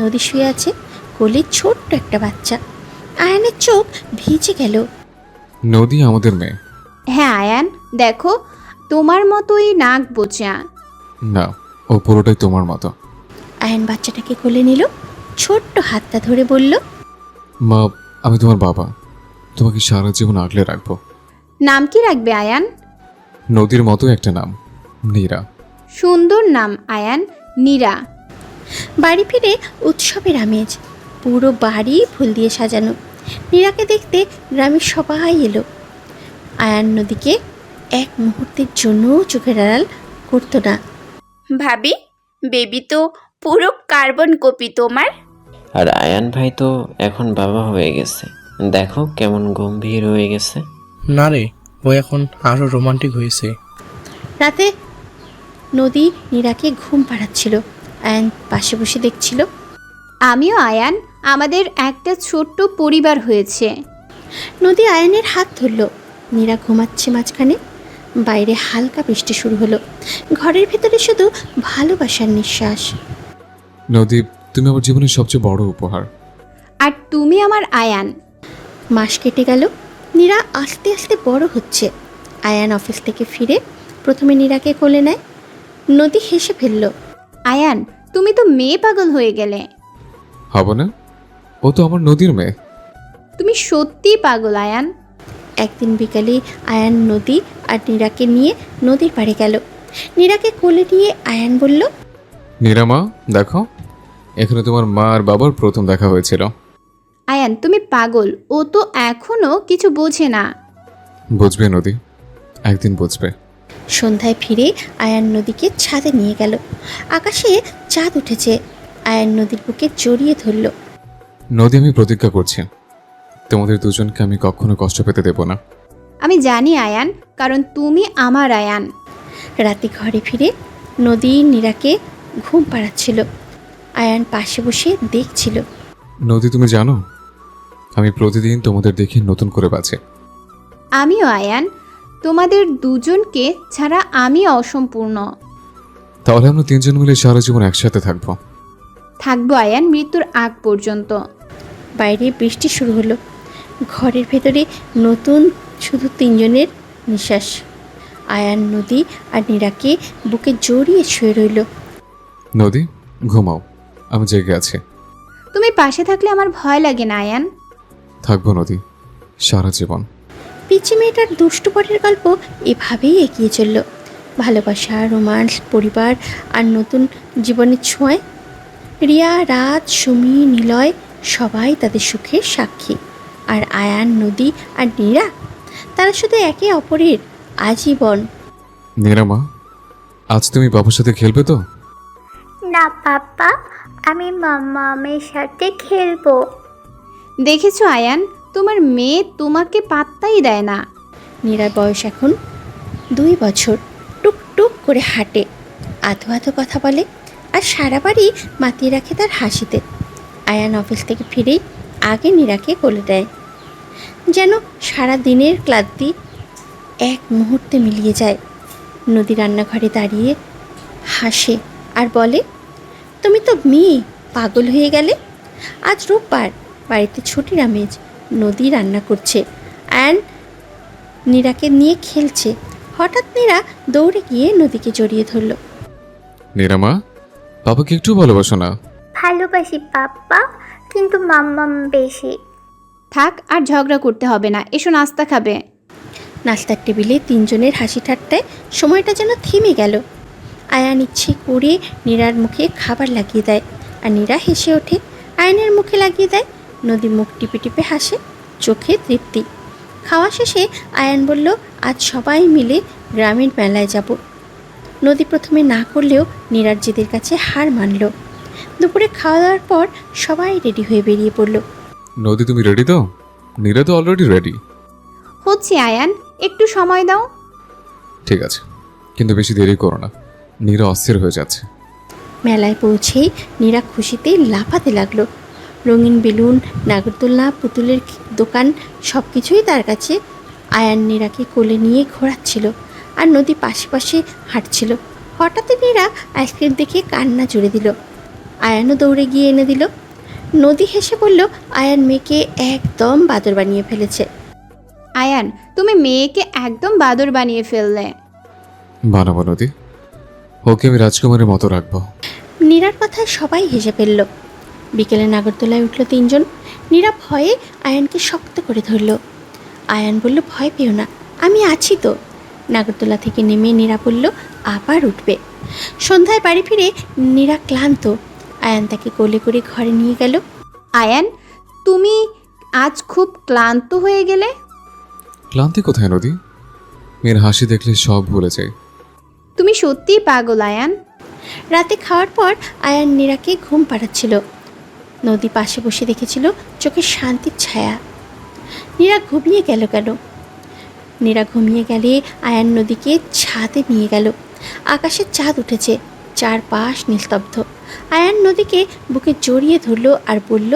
S3: নদী শুয়ে আছে, কোলে ছোট্ট একটা বাচ্চা। আয়ানের চোখ ভিজে গেল।
S1: নদী আমাদের মেয়ে।
S2: হ্যাঁ আয়ান, দেখো তোমার মতোই নাক বোচা।
S1: না, ও পুরোটাই তোমার মতো।
S3: আয়ান বাচ্চাটাকে কোলে নিল, ছোট্ট হাতটা ধরে বলল,
S1: মা, আমি তোমার বাবা, তোমাকে সারা জীবন আগলে রাখবো।
S2: নাম কি রাখবে আয়ান?
S1: নদীর মতো একটা নাম, নীরা।
S2: সুন্দর নাম আয়ান, নীরা।
S3: বাড়ি ফিরে উৎসবের আমেজ। পুরো বাড়ি ফুল দিয়ে সাজানো। নীরাকে দেখতে গ্রামের সবাই এলো। আয়ান নদীকে এক মুহূর্তের জন্যও চোখের আড়াল করতো না।
S5: ভাবি, বেবি তো পুরো কার্বন কপি তোমার।
S6: আর আয়ান ভাই তো এখন বাবা হয়ে গেছে, দেখো কেমন গম্ভীর হয়ে গেছে।
S7: না রে, ও এখন আরও রোমান্টিক হয়েছে।
S3: রাতে নদী নীরাকে ঘুম পাড়াচ্ছিল। আয়ান পাশে বসে দেখছিল।
S2: আমিও আয়ান, আমাদের একটা ছোট্ট পরিবার হয়েছে।
S3: নদী আয়ানের হাত ধরল। নীরা ঘুমাচ্ছে মাঝখানে। বাইরে হালকা বৃষ্টি শুরু হলো। ঘরের ভেতরে শুধু ভালোবাসার নিঃশ্বাস।
S1: নদী, তুমি আমার জীবনের সবচেয়ে বড় উপহার।
S2: আর তুমি আমার আয়ান।
S3: মাস কেটে গেল। নীরা আস্তে আস্তে বড় হচ্ছে। আয়ান অফিস থেকে ফিরে প্রথমে নীরাকে কোলে নেয়। নদী হেসে ফেলল।
S2: আয়ান, তুমি তো মেয়ে পাগল হয়ে গেলে।
S1: হব না? ও তো আমার নদীর মেয়ে।
S2: তুমি সত্যিই পাগল আয়ান।
S3: একদিন বিকালে আয়ান নদী আর নীরাকে নিয়ে নদীর পাড়ে গেল। নীরাকে কোলে নিয়ে আয়ান বলল,
S1: নীরা মা, দেখো, এখানে তোমার মা আর বাবার প্রথম দেখা হয়েছিল।
S2: আয়ান, তুমি পাগল। ও তো এখনো কিছু বোঝে না।
S1: বুঝবে নদী, একদিন বুঝবে।
S3: সন্ধ্যায় ফিরে আয়ান নদীকে ছাদে নিয়ে গেল। আকাশে চাঁদ উঠেছে। আয়ান নদীর বুকে জড়িয়ে ধরল।
S1: নদী, আমি প্রতিজ্ঞা করছি, তোমাদের দুজনকে আমি কখনো কষ্ট পেতে দেব না।
S2: আমি জানি আয়ান, কারণ তুমি আমার আয়ান।
S3: রাতে ঘরে ফিরে নদী নীরাকে ঘুম পাড়াচ্ছিল। আয়ান পাশে বসে দেখছিল।
S1: নদী, তুমি জানো, আমি প্রতিদিন তোমাদের দেখে নতুন করে বাঁচি।
S2: আমিও আয়ান, তোমাদের দুজনকে ছাড়া আমি অসম্পূর্ণ।
S1: তাহলে আমরা তিনজন মিলে সারা জীবন একসাথে থাকবো।
S2: থাকবো আয়ান, মৃত্যুর আগ পর্যন্ত।
S3: বাইরে বৃষ্টি শুরু হলো। ঘরের ভেতরে নতুন শুধু তিনজনের নিঃশ্বাস। আয়ান, নদী আর নীরাকে বুকে জড়িয়ে শুয়ে রইল।
S1: নদী, ঘুমাও, আমি জেগে আছি।
S2: তুমি পাশে থাকলে আমার ভয় লাগে না আয়ান।
S1: থাকবো নদী, সারা জীবন।
S3: পিচি মেয়েটার দুষ্টু পরের গল্প এভাবেই এগিয়ে চলল। ভালোবাসা, রোমান্স, পরিবার আর নতুন জীবনের ছোঁয়ায় রিয়া, রাত, সুমি, নিলয় সবাই তাদের সুখের সাক্ষী। আর আয়ান, নদী আর নীরা, তারা শুধু একে অপরের আজীবন।
S1: নীরামা, আজ তুমি বাবার সাথে খেলবে তো?
S5: না পাপা, আমি মামামের সাথে খেলবো।
S2: দেখেছো আয়ান, তোমার মেয়ে তোমাকে পাত্তাই দেয় না।
S3: নীরার বয়স এখন 2 বছর। টুকটুক করে হাঁটে, আধো আধো কথা বলে, আর সারা বাড়ি মাতিয়ে রাখে তার হাসিতে। আয়ান অফিস থেকে ফিরেই আগে নীরাকে কোলে দেয়, যেন সারা দিনের ক্লান্তি এক মুহূর্তে মিলিয়ে যায়। নদী রান্নাঘরে দাঁড়িয়ে হাসে আর বলে, তুমি তো মেয়ে, পাগল হয়ে গেলে। আজ রোববার, বাড়িতে ছুটির আমেজ। নদী রান্না করছে, অ্যান্ড নীরাকে নিয়ে খেলছে। হঠাৎ নীরা দৌড়ে গিয়ে নদীকে জড়িয়ে ধরল।
S1: নীরামা, বাবাকে একটু ভালোবাসো না?
S5: ভালোবাসি পাপ্পা, কিন্তু মাম্মাম বেশি।
S2: থাক, আর ঝগড়া করতে হবে না, এসো নাস্তা খাবে।
S3: নাস্তার টেবিলে তিনজনের হাসি ঠাট্টায় সময়টা যেন থেমে গেল। আয়ান ইচ্ছে করে নীরার মুখে খাবার লাগিয়ে দেয়, আর নীরা হেসে ওঠে। আয়নের মুখে লাগিয়ে দেয়। নদী মুখ টিপে টিপে হাসে, চোখে তৃপ্তি। খাওয়া শেষে আয়ান বলল, আজ সবাই মিলে গ্রামীণ মেলায় যাব। নদী প্রথমে না করলেও নীরার জেদের কাছে হার মানল। দুপুরে খাওয়া দাওয়ার পর সবাই রেডি হয়ে বেরিয়ে পড়ল।
S1: নদী, তুমি রেডি তো? নীরা তো অলরেডি রেডি।
S2: হচ্ছে আয়ান, একটু সময় দাও।
S1: ঠিক আছে, কিন্তু বেশি দেরি করো না, নীরা অস্থির হয়ে যাচ্ছে।
S3: মেলায় পৌঁছেই নীরা খুশিতে লাফাতে লাগলো। রঙিন বেলুন, নাগরদোলনা, পুতুলের দোকান সব কিছুই তার কাছে। আয়ান নীরাকে কোলে নিয়ে ঘোরাচ্ছিল, আর নদী পাশে পাশে হাঁটছিল। হঠাৎই নীরা আইসক্রিম দেখে কান্না জুড়ে দিল। আয়ানও দৌড়ে গিয়ে এনে দিল। নদী হেসে বলল, আয়ান মেয়েকে একদম বাদর বানিয়ে ফেলেছে।
S2: আয়ান, তুমি মেয়েকে একদম বাদর বানিয়ে ফেললে।
S1: বানাবো নদী, ওকে আমি রাজকুমারের মতো রাখবো।
S3: নীরার কথায় সবাই হেসে ফেলল। বিকেলে নাগরদোলায় উঠল তিনজন। নীরা ভয়ে আয়ানকে শক্ত করে ধরল। আয়ান বলল, ভয় পেও না, আমি আছি তো। নাগরদোলা থেকে নেমে নীরা বলল, আবার উঠবে। সন্ধ্যায় বাড়ি ফিরে নীরা ক্লান্ত। আয়ান তাকে কোলে করে ঘরে নিয়ে গেল।
S2: আয়ান, তুমি আজ খুব ক্লান্ত হয়ে গেলে।
S1: ক্লান্তি কোথায় নদী? মেয়ের হাসি দেখলে সব ভুলে যাই।
S2: তুমি সত্যিই পাগল আয়ান।
S3: রাতে খাওয়ার পর আয়ান নীরাকে ঘুম পাড়াচ্ছিল। নদী পাশে বসে দেখেছিল, চোখে শান্তির ছায়া। নীরা ঘুমিয়ে গেল কেন? নীরা ঘুমিয়ে গেলে আয়ান নদীকে ছাদে নিয়ে গেল। আকাশে চাঁদ উঠেছে, চারপাশ নিস্তব্ধ। আয়ান নদীকে বুকে জড়িয়ে ধরল আর বলল,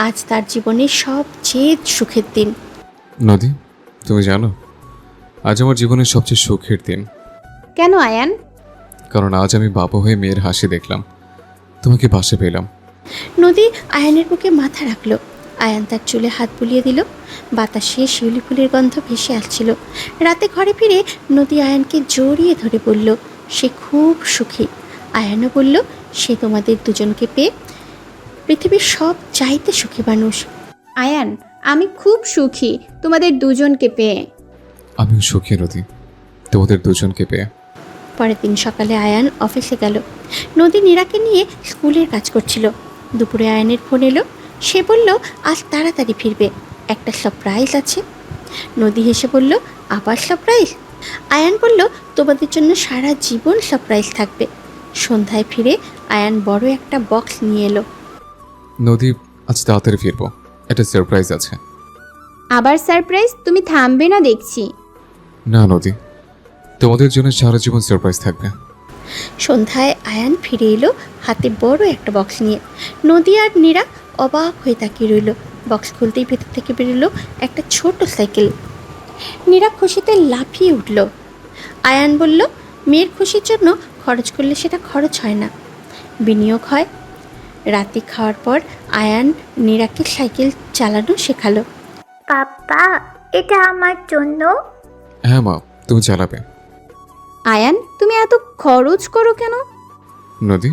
S3: আজ তার জীবনের সবচেয়ে সুখের দিন।
S1: নদী, তুমি জানো, আজ আমার জীবনের সবচেয়ে সুখের দিন।
S2: কেন আয়ান?
S1: কারণ আজ আমি বাবা হয়ে মেয়ের হাসি দেখলাম, তোমাকে পাশে পেলাম।
S3: নদী আয়ানের বুকে মাথা রাখলো। আয়ান তার চুলে হাত বুলিয়ে দিল। বাতাসে শিউলি ফুলের গন্ধ ভেসে আসছিল। রাতে ঘরে ফিরে নদী আয়ানকে জড়িয়ে ধরে বলল, সে খুব সুখী। আয়ানও বলল, সে তোমাদের দুজনকে পেয়ে পৃথিবীর সব চাইতে সুখী মানুষ।
S2: আয়ান, আমি খুব সুখী তোমাদের দুজনকে পেয়ে।
S1: আমিও সুখী নদী, তোমাদের দুজনকে পেয়ে।
S3: পরের দিন সকালে আয়ান অফিসে গেল। নদী নীরাকে নিয়ে স্কুলের কাজ করছিল। দুপুরে আয়ানের ফোন এলো। সে বলল, আজ তাড়াতাড়ি ফিরবে, একটা সারপ্রাইজ আছে। নদী হেসে বলল, আবার সারপ্রাইজ? আয়ান বলল, তোমাদের জন্য সারা জীবন সারপ্রাইজ থাকবে। সন্ধ্যায় ফিরে আয়ান বড় একটা বক্স নিয়ে এলো।
S1: নদী, আজ তাড়াতাড়ি ফিরবো, একটা সারপ্রাইজ আছে।
S2: আবার সারপ্রাইজ? তুমি থামবে না দেখছি।
S1: না নদী, তোমাদের জন্য সারা জীবন সারপ্রাইজ থাকবে।
S3: সন্ধ্যায় আয়ান ফিরে এলো হাতে বড় একটা বক্স নিয়ে। নদী আর নীরা অবাক হয়ে তাকিয়ে রইল। বক্স খুলতেই ভেতর থেকে বেরোলো একটা ছোট সাইকেল। নীরা খুশিতে লাফিয়ে উঠল। আয়ান বলল, মেয়ের খুশির জন্য খরচ করলে সেটা খরচ হয় না, বিনিয়োগ হয়। রাতে খাওয়ার পর আয়ান নীরাকে সাইকেল চালানো শেখালো।
S9: পাপা এটা আমার জন্য?
S1: হ্যাঁ মা, তুমি চালাবে।
S2: আয়ান, তুমি এত খরচ করো কেন?
S1: নদী,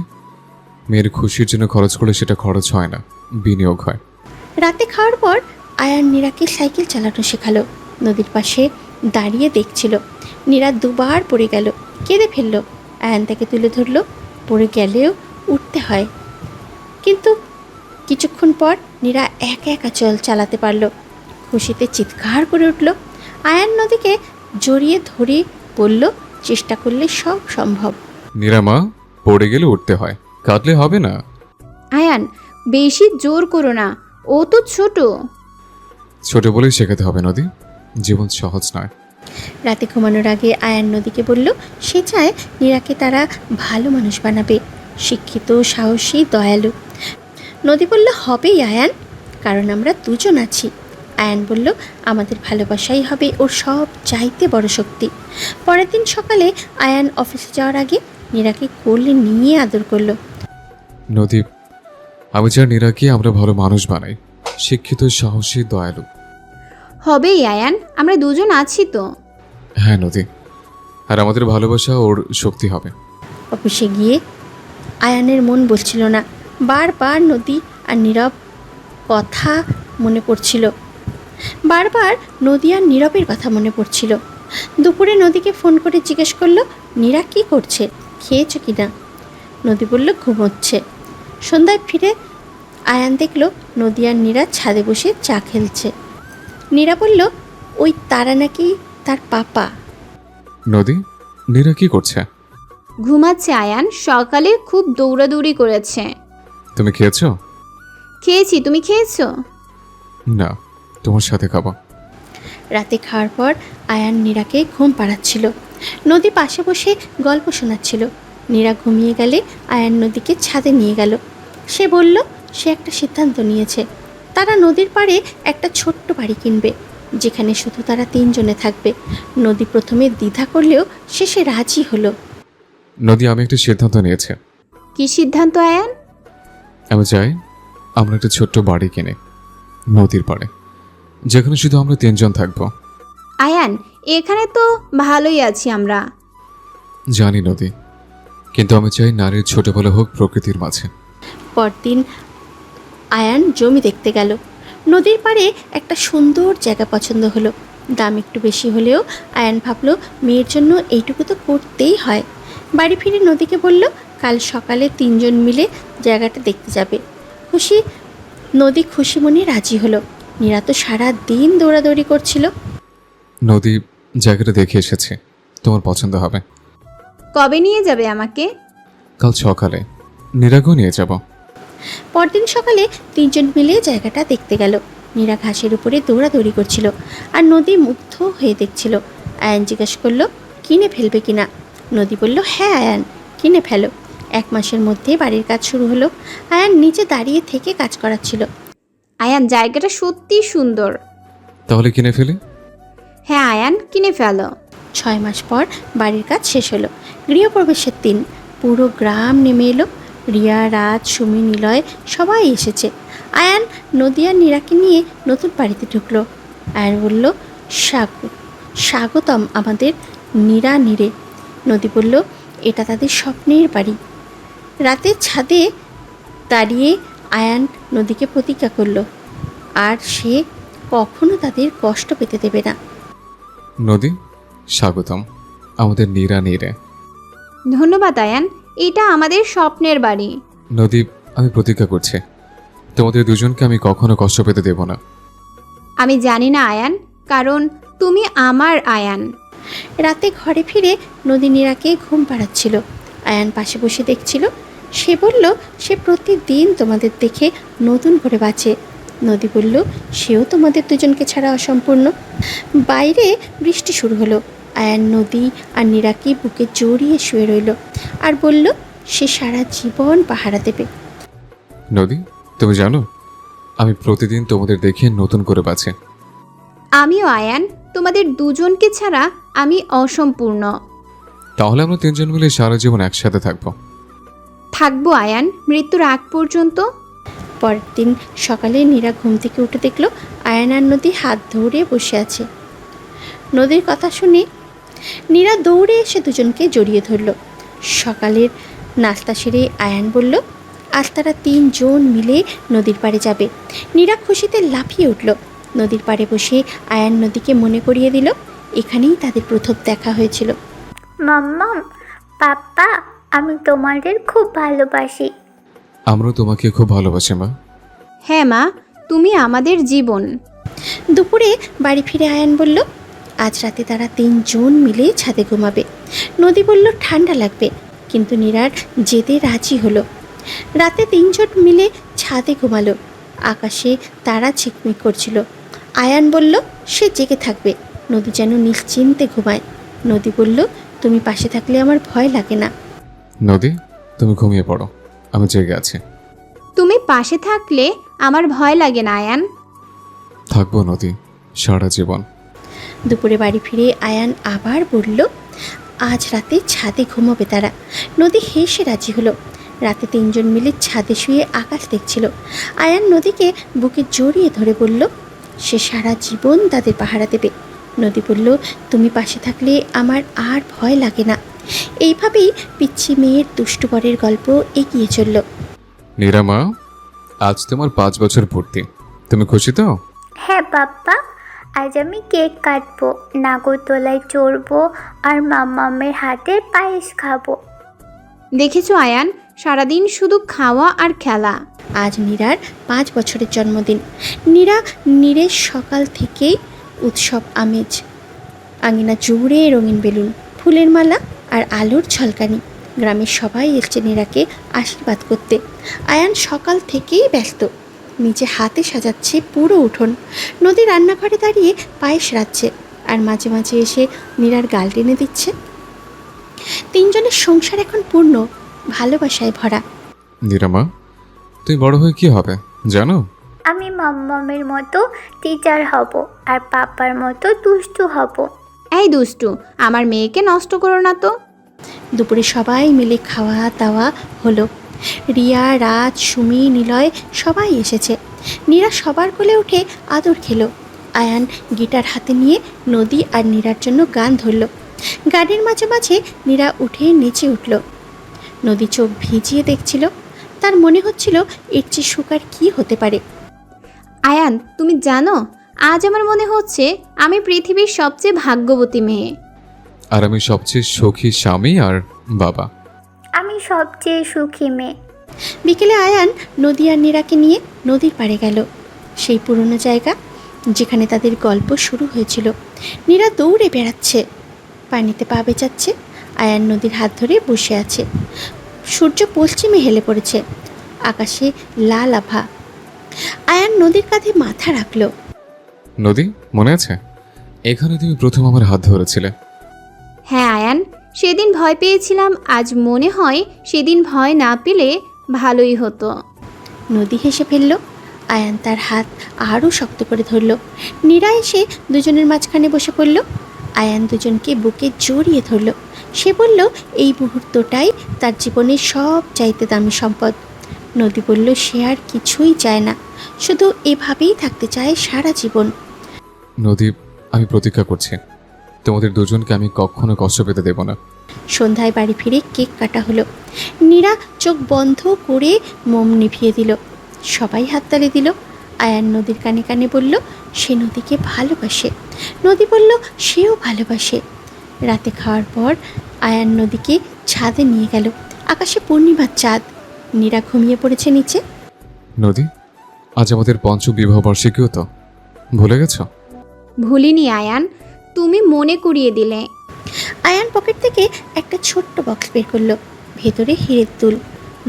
S1: মেয়ের খুশির জন্য খরচ করলে সেটা খরচ হয় না, বিনিয়োগ হয়।
S3: রাতে খাওয়ার পর আয়ান নীরাকে সাইকেল চালানো শেখালো। নদীর পাশে দাঁড়িয়ে দেখছিল। নীরা দুবার পড়ে গেল, কেঁদে ফেললো। আয়ান তাকে তুলে ধরলো। পড়ে গেলেও উঠতে হয়। কিন্তু কিছুক্ষণ পর নীরা একা একা চালাতে পারলো। খুশিতে চিৎকার করে উঠল। আয়ান নদীকে জড়িয়ে ধরে বলল, চেষ্টা করলে সব সম্ভব।
S1: নিরামা, পড়ে গেলে উঠতে হয়, কাটলে হবে না।
S2: আয়ান, বেশি জোর করো না, ও তো ছোট।
S1: ছোট বলেই শেখাতে হবে নদী, জীবন সহজ নয়।
S3: রাতে ঘুমানোর আগে আয়ান নদীকে বলল, সে চায় নীরাকে তারা ভালো মানুষ বানাবে, শিক্ষিত, সাহসী, দয়ালু। নদী বলল, হবেই আয়ান, কারণ আমরা দুজন আছি। আয়ান বলল, আমাদের ভালোবাসাই হবে ওর সব চাইতে বড় শক্তি। পরের দিন সকালে আয়ান অফিসে যাওয়ার আগে নীরাকে কোলে নিয়ে আদর করলো।
S1: নদী, আমি চাই নীরাকে আমরা ভালো মানুষ বানাই, শিক্ষিত, সাহসী, দয়ালু।
S2: হবেই আয়ান, আমরা দুজন আছি তো।
S1: হ্যাঁ নদী, আর আমাদের ভালোবাসা ওর শক্তি হবে।
S3: অফিসে গিয়ে আয়ানের মন বলছিল না। বারবার নদী আর নীরব কথা মনে পড়ছিল। বারবার নদী আর নীরবের কথা মনে পড়ছিল। দুপুরে নদীকে ফোন করে জিজ্ঞেস করলো, নীরা কী করছে, খেয়েছো কি না? নদী বলল, ঘুমোচ্ছে। সন্ধ্যায় ফিরে আয়ান দেখলো নদী আর নীরা ছাদে বসে চা খেলছে। নীরা বলল, ওই তারা নাকি তার পাপা।
S1: নদী, নীরা কি করছে?
S2: ঘুমাচ্ছে আয়ান, সকালে খুব দৌড়াদৌড়ি করেছে।
S1: তুমি খেয়েছো?
S2: খেয়েছি, তুমি খেয়েছো?
S1: না, তোমার সাথে খাবো।
S3: রাতে খাওয়ার পর আয়ান নীরাকে ঘুম পাড়াচ্ছিল। নদী পাশে বসে গল্প শোনাচ্ছিল। নীরা ঘুমিয়ে গেলে আয়ান নদীকে ছাদে নিয়ে গেল। সে বলল, সে একটা সিদ্ধান্ত নিয়েছে। তারা নদীর পাড়ে একটা ছোট্ট বাড়ি কিনবে, যেখানে শুধু তারা তিনজনে থাকবে। নদী প্রথমে দ্বিধা করলেও শেষে রাজি হলো।
S1: নদী, আমি একটা সিদ্ধান্ত নিয়েছি।
S2: কি সিদ্ধান্ত আয়ান?
S1: আমি চাই আমরা একটা ছোট্ট বাড়ি কিনে নদীর পাড়ে, যেখানে শুধু আমরা তিনজন থাকবো।
S2: আয়ান, এখানে তো ভালোই আছি আমরা।
S1: জানি নদী, কিন্তু আমি চাই নারীর ছোটবেলা হোক প্রকৃতির মাঝে।
S3: পরদিন আয়ান জমি দেখতে গেল। নদীর পাড়ে একটা সুন্দর জায়গা পছন্দ হলো। দাম একটু বেশি হলেও আয়ান ভাবলো, মেয়ের জন্য এইটুকু তো করতেই হয়। বাড়ি ফিরে নদীকে বলল, কাল সকালে তিনজন মিলে জায়গাটা দেখতে যাবে। নদী খুশি মনে রাজি হলো। নীরা তো সারা দিন দৌড়াদৌড়ি করছিল।
S1: নদী, জায়গাটা দেখে এসেছে, তোমার পছন্দ হবে।
S2: কবে নিয়ে যাবে আমাকে?
S1: কাল সকালে নীরাকেও নিয়ে যাব।
S3: পরদিন সকালে তিনজন মিলে জায়গাটা দেখতে গেল। নীরা ঘাসের উপরে দৌড়াদৌড়ি করছিল আর নদী মুগ্ধ হয়ে দেখছিল। আয়ান জিজ্ঞাসা করলো, কিনে ফেলবে কিনা? নদী বলল, হ্যাঁ আয়ান, কিনে ফেলো। 1 মাসের মধ্যে বাড়ির কাজ শুরু হলো। আয়ান নিচে দাঁড়িয়ে থেকে কাজ করাচ্ছিল।
S2: আয়ান, জায়গাটা সত্যি সুন্দর।
S1: তাহলে কিনে ফেলি?
S2: হ্যাঁ আয়ান, কিনে ফেলো।
S3: 6 মাস পর বাড়ির কাজ শেষ হলো। গৃহপ্রবেশের দিন পুরো গ্রাম নেমে এলো। রিয়া, রাজ, সুমি, নিলয় সবাই এসেছে। আয়ান নদী আর নীরাকে নিয়ে নতুন বাড়িতে ঢুকলো। আয়ান বলল, স্বাগতম আমাদের নীরা নীরে। নদী বলল, এটা তাদের স্বপ্নের বাড়ি। রাতে ছাদে দাঁড়িয়ে আয়ান নদীকে প্রতিজ্ঞা করলো, আর সে কখনো তাদের কষ্ট পেতে দেবে না।
S1: নদী, স্বাগতম আমাদের নীরা নীরে।
S2: ধন্যবাদ আয়ান, এটা আমাদের স্বপ্নের বাড়ি।
S1: নদী, আমি প্রতিজ্ঞা করছি, তোমাদের দুজনকে আমি কখনো কষ্ট পেতে দেব না।
S2: আমি জানি না আয়ান, কারণ তুমি আমার আয়ান।
S3: রাতে ঘরে ফিরে নদী নীরাকে ঘুম পাড়াচ্ছিল। আয়ান পাশে বসে দেখছিল। সে বলল, সে প্রতিদিন তোমাদের দেখে নতুন করে বাঁচে। নদী বলল, সেও তোমাদের দুজনকে ছাড়া অসম্পূর্ণ। বাইরে বৃষ্টি শুরু হলো। আয়ান নদী আর নীরাকে বুকে জড়িয়ে শুয়ে রইল আর বলল, সে সারা জীবন পাহারা দেবে।
S1: নদী, তুমি জানো, আমি প্রতিদিন তোমাদের দেখে নতুন করে বাঁচি।
S2: আমিও আয়ান, তোমাদের দুজনকে ছাড়া আমি অসম্পূর্ণ।
S1: তাহলে আমরা তিনজন মিলে সারা জীবন একসাথে থাকবো।
S2: থাকবো আয়ান, মৃত্যুর আগ পর্যন্ত।
S3: পরের দিন সকালে নীরা ঘুম থেকে উঠে দেখলো আয়ান আর নদী হাত ধরে বসে আছে। নদীর কথা শুনে নীরা দৌড়ে এসে দুজনকে জড়িয়ে ধরল। সকালের নাস্তা সেরে আয়ান বলল আজ তারা 3 জন মিলে নদীর পাড়ে যাবে। নীরা খুশিতে লাফিয়ে উঠল। নদীর পাড়ে বসে আয়ান নদীকে মনে করিয়ে দিল এখানেই তাদের প্রথম দেখা হয়েছিল।
S9: মাম্মাম, পাপ্পা, আমি তোমাদের খুব ভালোবাসি।
S1: আমরাও তোমাকে খুব ভালোবাসি মা।
S2: হ্যাঁ মা, তুমি আমাদের জীবন।
S3: দুপুরে বাড়ি ফিরে আয়ান বলল আজ রাতে তারা 3 জন মিলে ছাদে ঘুমাবে। নদী বলল ঠান্ডা লাগবে, কিন্তু নীরার যেতে রাজি হলো। রাতে 3 জন মিলে ছাদে ঘুমালো। আকাশে তারা ঝিকমিক করছিল। আয়ান বলল সে জেগে থাকবে, নদী যেন নিশ্চিন্তে ঘুমায়। নদী বলল তুমি পাশে থাকলে আমার ভয় লাগে না।
S1: নদী, তুমি ঘুমিয়ে পড়ো, আমি জেগে আছি।
S2: তুমি পাশে থাকলে আমার ভয় লাগে না আয়ান।
S1: থাকবো নদী, সারা জীবন।
S3: দুপুরে বাড়ি ফিরে আয়ান আবার বলল আজ রাতে ছাদে ঘুমাবে তারা। নদী হেসে রাজি হলো। রাতে 3 জন মিলে ছাদে শুয়ে আকাশ দেখছিল। আয়ান নদীকে বুকে জড়িয়ে ধরে বলল সে সারা জীবন তাদের পাহারা দেবে। নদী বলল তুমি পাশে থাকলে আমার আর ভয় লাগে না। এইভাবেই পিচ্ছি মেয়ের দুষ্টু বরের গল্প এগিয়ে চলল।
S1: নীরা মা, আজ তোমার 5 বছর পূর্তি, তুমি খুশি তো?
S9: হ্যাঁ পাপ্পা, আজ আমি কেক কাটবো, নাগরদোলায় চড়বো আর মাম্মামের হাতের পায়েস খাবো।
S2: দেখেছো আয়ান, সারাদিন শুধু খাওয়া আর খেলা।
S3: আজ নীরার 5 বছরের জন্মদিন। নীরের সকাল থেকেই উৎসব আমেজ। আঙিনা জুড়ে রঙিন বেলুন, ফুলের মালা আর আলোর ঝলকানি। গ্রামের সবাই এসছে নীরাকে আশীর্বাদ করতে। আয়ান সকাল থেকেই ব্যস্ত, নিজে হাতে সাজাচ্ছে পুরো উঠোন। নদী রান্নাঘরে দাঁড়িয়ে পায়েস রাঁধছে আর মাঝে মাঝে এসে নীরার গাল টেনে দিচ্ছে। 3 জনের সংসার এখন পূর্ণ, ভালোবাসায় ভরা।
S1: নীরা মা, তুমি বড় হয়ে কি হবে জানো?
S9: আমি মাম্মামের মতো টিচার হব আর পাপার মতো দুষ্টু হব।
S2: এই দুষ্টু, আমার মেয়েকে নষ্ট করো না তো।
S3: দুপুরে সবাই মিলে খাওয়া দাওয়া হলো। রিয়া, রাজ, সুমি, নিলয় সবাই এসেছে। নীরা সবার কোলে উঠে আদর খেলো। আয়ান গিটার হাতে নিয়ে নদী আর নীরার জন্য গান ধরল। গানের মাঝে মাঝে নীরা উঠে নেচে উঠল। নদী চোখ ভিজিয়ে দেখছিল। তার মনে হচ্ছিল এর চেয়ে সুখ আর কী হতে পারে।
S2: আয়ান, তুমি জানো আজ আমার মনে হচ্ছে আমি পৃথিবীর সবচেয়ে ভাগ্যবতী মেয়ে।
S1: আর আমি সবচেয়ে সুখী স্বামী আর বাবা।
S9: আমি সবচেয়ে সুখী মেয়ে।
S3: বিকেলে আয়ান নদী আর নীরাকে নিয়ে নদীর পাড়ে গেল, সেই পুরনো জায়গা যেখানে তাদের গল্প শুরু হয়েছিল। নীরা দৌড়ে বেড়াচ্ছে, পানিতে পা বেচাচ্ছে। আয়ান নদীর হাত ধরে বসে আছে। সূর্য পশ্চিমে হেলে পড়েছে, আকাশে লাল আভা। আয়ান নদীর কাঁধে মাথা রাখল।
S1: নদী, মনে আছে এখানে তুমি প্রথম আমার হাত ধরেছিলে?
S2: হ্যাঁ আয়ান, সেদিন ভয় পেয়েছিলাম, আজ মনে হয় সেদিন ভয় না পেলে ভালোই হতো।
S3: নদী হেসে ফেলল। আয়ান তার হাত আরও শক্ত করে ধরল। নীরা এসে দুজনের মাঝখানে বসে পড়ল। আয়ান দুজনকে বুকে জড়িয়ে ধরল। সে বলল এই মুহূর্তটাই তার জীবনের সব চাইতে দামি সম্পদ। নদী বলল সে আর কিছুই চায় না, শুধু এভাবেই থাকতে চায় সারা জীবন।
S1: নদী, আমি প্রতিজ্ঞা করছি তোমাদের দুজনকে আমি কখনো কষ্ট পেতে দেব না।
S3: সন্ধ্যায় বাড়ি ফিরে কেক কাটা হলো। নীরা চোখ বন্ধ করে মোম নিভিয়ে দিল। সবাই হাততালি দিল। আয়ান নদীর কানে কানে বলল সে নদীকে ভালোবাসে। নদী বলল সেও ভালোবাসে। রাতে খাওয়ার পর আয়ান নদীকে ছাদে নিয়ে গেল। আকাশে পূর্ণিমার চাঁদ। নীরা ঘুমিয়ে পড়েছে নিচে।
S1: নদী, আজ আমাদের পঞ্চম বিবাহ বার্ষিকীও তো, ভুলে গেছো?
S2: ভুলিনি আয়ান, তুমি মনে করিয়ে দিলে।
S3: আয়ান পকেট থেকে একটা ছোট্ট বক্স বের করলো, ভেতরে হীরের দুল।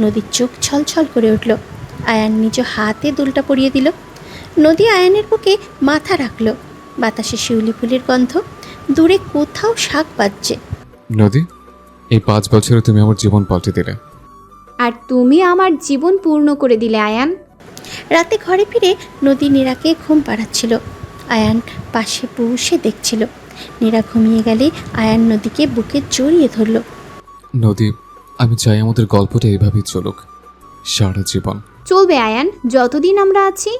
S3: নদীর চোখ ছলছল করে উঠল। আয়ান নিজ হাতে দুলটা পরিয়ে দিল। নদী আয়ানের বুকে মাথা রাখল। বাতাসে শিউলি ফুলের গন্ধ। দূরে কোথাও শাক বাজছে।
S1: নদী, এই 5 বছরে তুমি আমার জীবন পাল্টে দিলে।
S2: আর তুমি আমার জীবন পূর্ণ করে দিলে আয়ান।
S3: রাতে ঘরে ফিরে নদী নীরাকে ঘুম পাড়াচ্ছিল। আয়ান পাশে বসে দেখছিল। নীরা ঘুমিয়ে গেলে আয়ান নদীকে বুকে জড়িয়ে ধরল।
S1: নদী, আমি চাই আমাদের গল্পটা এভাবেই চলুক সারা জীবন।
S2: চলবে আয়ান, যতদিন আমরা আছি।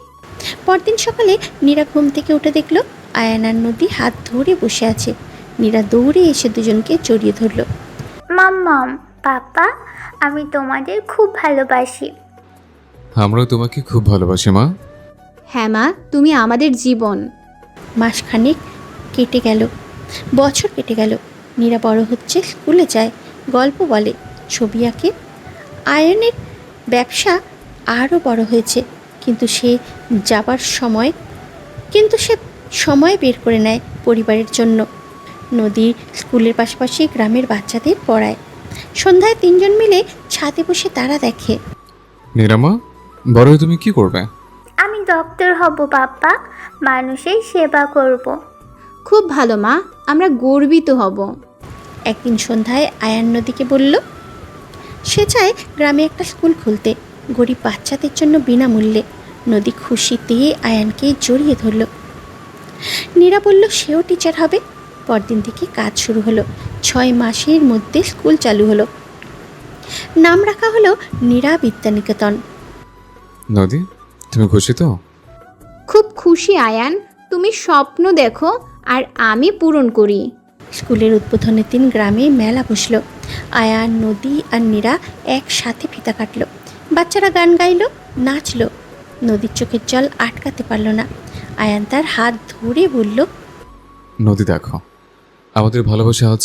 S3: পরদিন সকালে নীরা ঘুম থেকে উঠে দেখল আয়ান আর নদী হাত ধরে বসে আছে। নীরা দৌড়ে এসে দুজনকে জড়িয়ে ধরল।
S9: মাম্মাম, পাপা, আমি তোমাদের খুব ভালোবাসি।
S1: আমরাও তোমাকে খুব ভালোবাসি মা।
S2: হ্যাঁ মা, তুমি আমাদের জীবন।
S3: মাসখানেক কেটে গেল, বছর কেটে গেল। নীরা বড় হচ্ছে, স্কুলে যায়, গল্প বলে, ছবি আঁকে। আয়নের ব্যবসা আরও বড় হয়েছে, কিন্তু সে সময় বের করে নেয় পরিবারের জন্য। নদীর স্কুলের পাশাপাশি গ্রামের বাচ্চাদের পড়ায়। সন্ধ্যায় তিনজন মিলে ছাদে বসে তারা দেখে।
S1: নীরামা, বড় হয়ে তুমি কি করবে?
S9: আমি ডক্টর হব পাপা, মানুষের সেবা করব।
S2: খুব ভালো মা, আমরা গর্বিত হব।
S3: একদিন সন্ধ্যায় আয়ান নদীকে বলল সে চায় গ্রামে একটা স্কুল খুলতে, গরিব বাচ্চাদের জন্য বিনামূল্যে। নদী খুশিতে আয়ানকে জড়িয়ে ধরল। নীরা বলল সেও টিচার হবে। পরদিন থেকে কাজ শুরু হলো। 6 মাসের মধ্যে স্কুল চালু হলো। নাম রাখা হলো নীরা বিদ্যানিকেতন।
S1: নদী, তুমি খুশি তো?
S2: খুব খুশি আয়ান, তুমি স্বপ্ন দেখো আর আমি পূরণ করি।
S3: স্কুলের উদ্বোধনের দিন গ্রামে মেলা বসলো। আয়ান, নদী আর নীরা একসাথে ফিতা কাটলো। বাচ্চারা গান গাইলো, নাচলো। নদীর চোখের জল আটকাতে পারল না। আয়ান তার হাত ধরে বলল,
S1: নদী দেখো, আমাদের ভালোবাসা আজ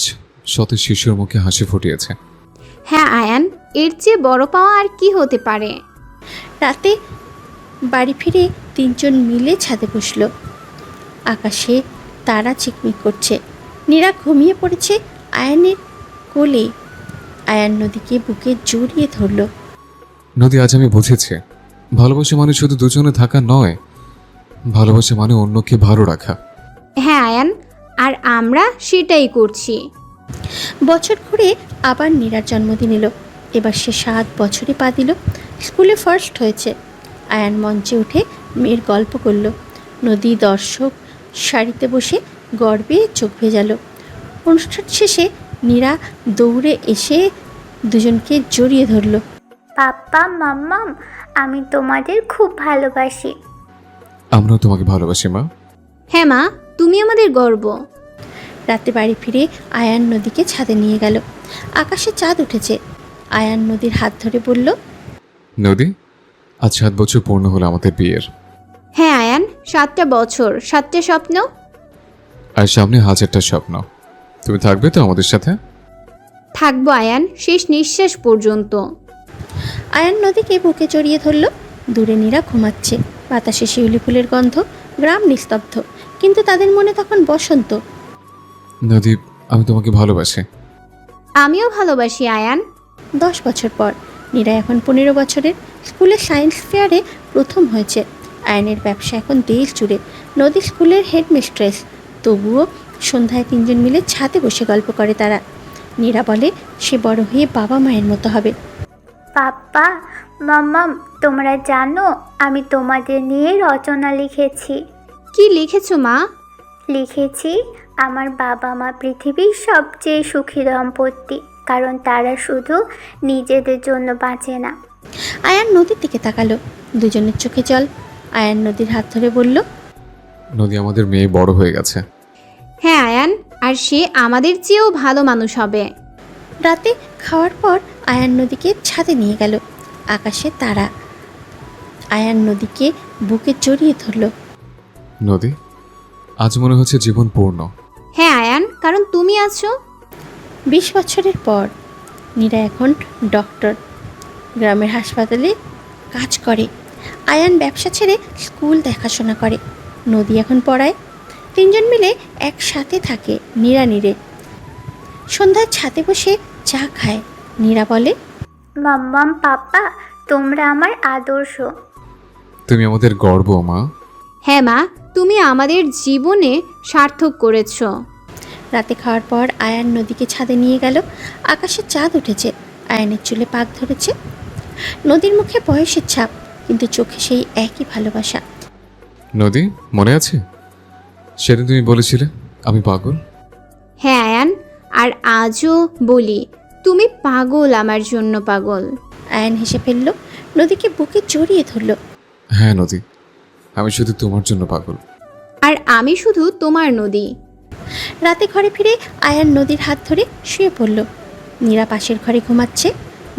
S1: শত শিশুর মুখে হাসি ফুটিয়েছে।
S2: হ্যাঁ আয়ান, এর চেয়ে বড় পাওয়া আর কি হতে পারে।
S3: রাতে বাড়ি ফিরে তিনজন মিলে ছাদে বসলো। আকাশে তারা চিকমিক করছে। নীরা ঘুমিয়ে পড়েছে আয়ানের কোলে। আয়ান নদীকে বুকে জড়িয়ে ধরল।
S1: নদী, আজ আমি বুঝেছি, ভালোবাসা মানে শুধু দুজনে থাকা নয়, ভালোবাসা মানে অন্যকে ভালো রাখা।
S2: হ্যাঁ আয়ান, আর আমরা সেটাই করছি।
S3: বছর ঘুরে আবার নীরার জন্মদিন এলো। এবার সে 7 বছরে পা দিল। স্কুলে ফার্স্ট হয়েছে। আয়ান মঞ্চে উঠে মেয়ের গল্প করল। নদী দর্শক সারিতে বসে গর্বে চোখ ভেজালো। অনুষ্ঠান শেষে নীরা দৌড়ে এসে দুজনকে জড়িয়ে ধরল।
S9: পাপা, মাম্মাম, আমি তোমাদের খুব ভালোবাসি।
S1: আমরাও তোমাকে ভালোবাসি মা।
S2: হ্যাঁ মা, তুমি আমাদের গর্ব।
S3: রাতে বাড়ি ফিরে আয়ান নদীকে ছাদে নিয়ে গেল। আকাশে চাঁদ উঠেছে। আয়ান নদীর হাত ধরে বলল,
S1: নদী, আজ 7 বছর পূর্ণ হলো আমাদের বিয়ের।
S2: হ্যাঁ আয়ান, 7টা বছর, 7টা স্বপ্ন।
S1: আর সামনে 1000টা স্বপ্ন। তুমি থাকবে তো আমাদের সাথে?
S2: থাকবো আয়ান, শেষ নিঃশ্বাস পর্যন্ত।
S3: আয়ান নদীকে বুকে জড়িয়ে ধরল। দূরে নীরা ঘুমাচ্ছে। বাতাসে শিউলি ফুলের গন্ধ। গ্রাম নিস্তব্ধ, কিন্তু তাদের মনে তখন বসন্ত।
S1: নদী, আমি তোমাকে ভালোবাসি।
S2: আমিও ভালোবাসি আয়ান।
S3: 10 বছর পর নীরা এখন 15 বছরের। স্কুলে সায়েন্স ফেয়ারে প্রথম হয়েছে। আয়নের ব্যবসা এখন দেশ জুড়ে। নদী স্কুলের হেডমিস্ট্রেস। তবুও সন্ধ্যায় তিনজন মিলে ছাদে বসে গল্প করে তারা। নীরা বলে সে বড় হয়ে বাবা মায়ের মতো হবে।
S9: পাপা, মাম্মাম, তোমরা জানো আমি তোমাদের নিয়ে রচনা লিখেছি।
S2: কি লিখেছো মা?
S9: লিখেছি আমার বাবা মা পৃথিবীর সবচেয়ে সুখী দম্পতি, কারণ তারা শুধু নিজেদের জন্য বাঁচে না।
S3: আয়ান নদীর দিকে তাকালো। দুজনের চোখে জল। আয়ান নদীর হাত ধরে বলল,
S1: নদী, আমাদের মেয়ে বড় হয়ে গেছে।
S2: হ্যাঁ আয়ান, আর সে আমাদের চেয়েও ভালো মানুষ হবে।
S3: রাতে খাওয়ার পর আয়ান নদীকে ছাদে নিয়ে গেল। আকাশে তারা। আয়ান নদীকে বুকে জড়িয়ে ধরল।
S1: নদী, আজ মনে হচ্ছে জীবন পূর্ণ।
S2: হ্যাঁ আয়ান, কারণ তুমি আছো।
S3: 20 বছরের পর নীরা এখন ডক্টর। গ্রামের হাসপাতালে কাজ করে। আয়ান ব্যবসা ছেড়ে স্কুল দেখাশোনা করে। নদী এখন পড়ায়। তিনজন মিলে একসাথে থাকে নিড়ানিড়ে। সন্ধ্যায় ছাদে বসে চা খায়। নীরা বলে,
S9: মাম্মাম, পাপা, তোমরা আমার আদর্শ।
S1: তুমি আমাদের গর্ব মা।
S2: হ্যাঁ মা, তুমি আমাদের জীবনে সার্থক করেছো।
S3: রাতে খাওয়ার পর আয়ান নদীকে ছাদে নিয়ে গেল। আকাশে চাঁদ উঠেছে। আয়ানের চুলে পাক ধরেছে। নদীর মুখে বয়সের ছাপ, কিন্তু চোখে সেই একই ভালোবাসা।
S1: নদী, মনে আছে সেদিন তুমি বলেছিলে আমি পাগল?
S2: হ্যাঁ আয়ান, আর আজও বলি তুমি পাগল, আমার জন্য পাগল।
S3: আয়ান হেসে ফেলল। নদীকে বুকে জড়িয়ে ধরল।
S1: হ্যাঁ নদী, আমি শুধু তোমার জন্য পাগল।
S2: আর আমি শুধু তোমার নদী।
S3: রাতে ঘরে ফিরে আয়ান নদীর হাত ধরে শুয়ে পড়ল। নীরা পাশের ঘরে ঘুমাচ্ছে।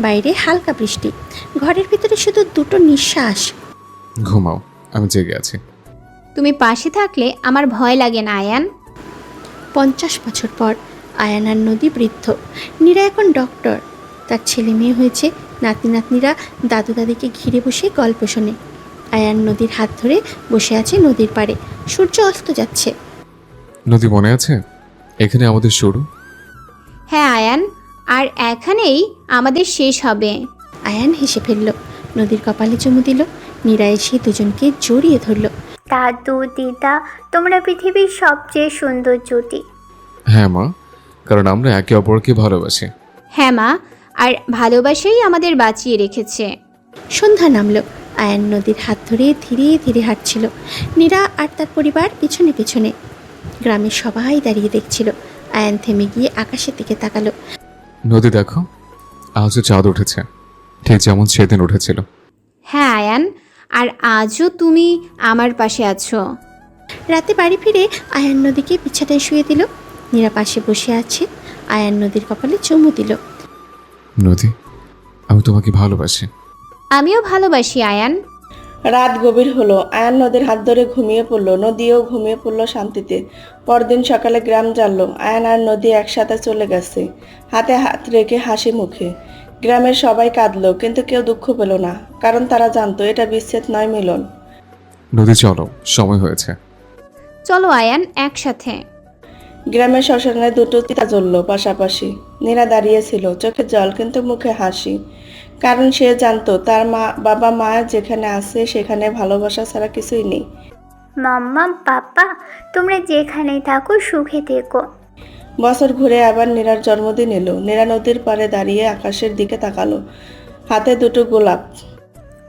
S3: বাইরে হালকা বৃষ্টি, ঘরের ভিতরে শুধু দুটো নিঃশ্বাস।
S1: ঘুমাও, আমি জেগে আছি।
S2: তুমি পাশে থাকলে আমার ভয় লাগে না আয়ান।
S3: 50 বছর পর আয়ান আর নদী বৃদ্ধ। নীরা এখন ডক্টর। তার ছেলে মেয়ে হয়েছে। নাতি নাতনিরা দাদু দাদিকে ঘিরে বসে গল্প শোনে। আয়ান নদীর হাত ধরে বসে আছে নদীর পাড়ে। সূর্য অস্ত যাচ্ছে।
S1: নদী, মনে আছে এখানে আমাদের শুরু?
S2: হ্যাঁ আয়ান, আর এখানেই আমাদের শেষ হবে।
S3: আয়ান হেসে ফেলল, নদীর কপালে চুমু দিল। নীরা এসে দুজনকে জড়িয়ে ধরল।
S9: দাদু দিদা, তোমরা পৃথিবীর সবচেয়ে সুন্দর জুটি।
S1: হ্যাঁ মা, কারণ আমরা একে অপরকে ভালোবাসি।
S2: হ্যাঁ মা, আর ভালোবাসাই আমাদের বাঁচিয়ে রেখেছে।
S3: সন্ধ্যা নামলো। আয়ান নদীর হাত ধরে ধীরে ধীরে হাঁটছিল। নীরা আর তার পরিবার পিছনে পিছনে। গ্রামের সবাই দাঁড়িয়ে দেখছিল। আয়ান থেমে গিয়ে আকাশের দিকে তাকালো।
S1: নদী দেখো, আজও চাঁদ উঠেছে, ঠিক যেমন সেদিন উঠেছিল।
S2: হ্যাঁ আয়ান, আর আজও তুমি আমার পাশে আছো।
S3: রাতে বাড়ি ফিরে আয়ান নদীকে বিছানায় শুয়ে দিল। নীরা পাশে বসে আছে। আয়ান নদীর কপালে চুমু দিল।
S1: নদী, আমি তোমাকে ভালোবাসি।
S2: আমিও ভালোবাসি আয়ান।
S8: রাত গভীর হলো। আয়ান নদীর হাত ধরে ঘুমিয়ে পড়লো। নদীও ঘুমিয়ে পড়লো শান্তিতে। পরদিন সকালে গ্রাম জানলো আয়ান আর নদী একসাথে চলে গেছে, হাতে হাত রেখে হাসি মুখে। গ্রামের সবাই কাঁদলো, কিন্তু কেউ দুঃখ পেল না, কারণ তারা জানতো এটা বিচ্ছেদ নয়, মিলন।
S1: নদী চলো, সময় হয়েছে।
S2: চলো আয়ান, একসাথে।
S8: গ্রামের শ্মশানে দুটো চিতা জ্বলল পাশাপাশি। নীরা দাঁড়িয়েছিল, চোখে জল কিন্তু মুখে হাসি, কারণ সে জানতো তার বাবা মা যেখানে আছে সেখানে ভালোবাসা ছাড়া কিছুই নেই।
S9: মাম্মা পাপা, তোমরা যেখানেই থাকো সুখে থেকো।
S8: বছর ঘুরে আবার নীরার জন্মদিন এলো। নীরা নদীর পাড়ে দাঁড়িয়ে আকাশের দিকে তাকালো, হাতে দুটো গোলাপ।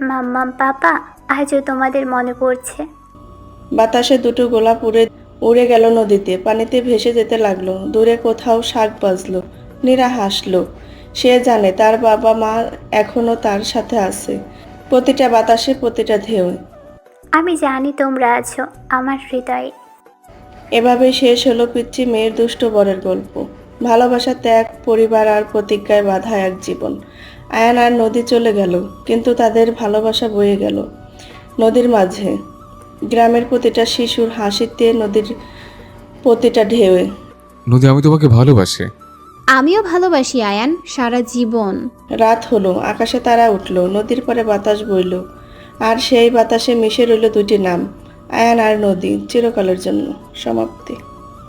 S9: মাম্মা পাপা, আজও তোমাদের মনে পড়ছে।
S8: বাতাসে দুটো গোলাপ উড়ে গেল নদীতে, পানিতে ভেসে যেতে লাগলো। দূরে কোথাও শাক বাজলো। নীরা হাসলো। সে জানে তার বাবা মা এখনো তার সাথে আছে, প্রতিটা বাতাসে, প্রতিটা ঢেউ।
S9: আমি জানি তোমরা আছো আমার হৃদয়ে।
S8: এভাবেই শেষ হলো পিচ্চি মেয়ের দুষ্ট বরের গল্প। ভালোবাসা, ত্যাগ, পরিবার আর প্রতিজ্ঞায় বাঁধা এক জীবন। আয়ান আর নদী চলে গেল, কিন্তু তাদের ভালোবাসা বয়ে গেল নদীর মাঝে। গ্রামের প্রতিটা শিশুর হাসিতে, নদীর প্রতিটা ঢেউয়ে।
S1: নদী, আমি তোমাকে ভালোবাসি।
S2: আমিও ভালোবাসি আয়ান, সারা জীবন।
S8: রাত হলো, আকাশে তারা উঠলো, নদীর পরে বাতাস বইল, আর সেই বাতাসে মিশে রইল দুটি নাম, আয়ান আর নদী, চিরকালের জন্য। সমাপ্তি।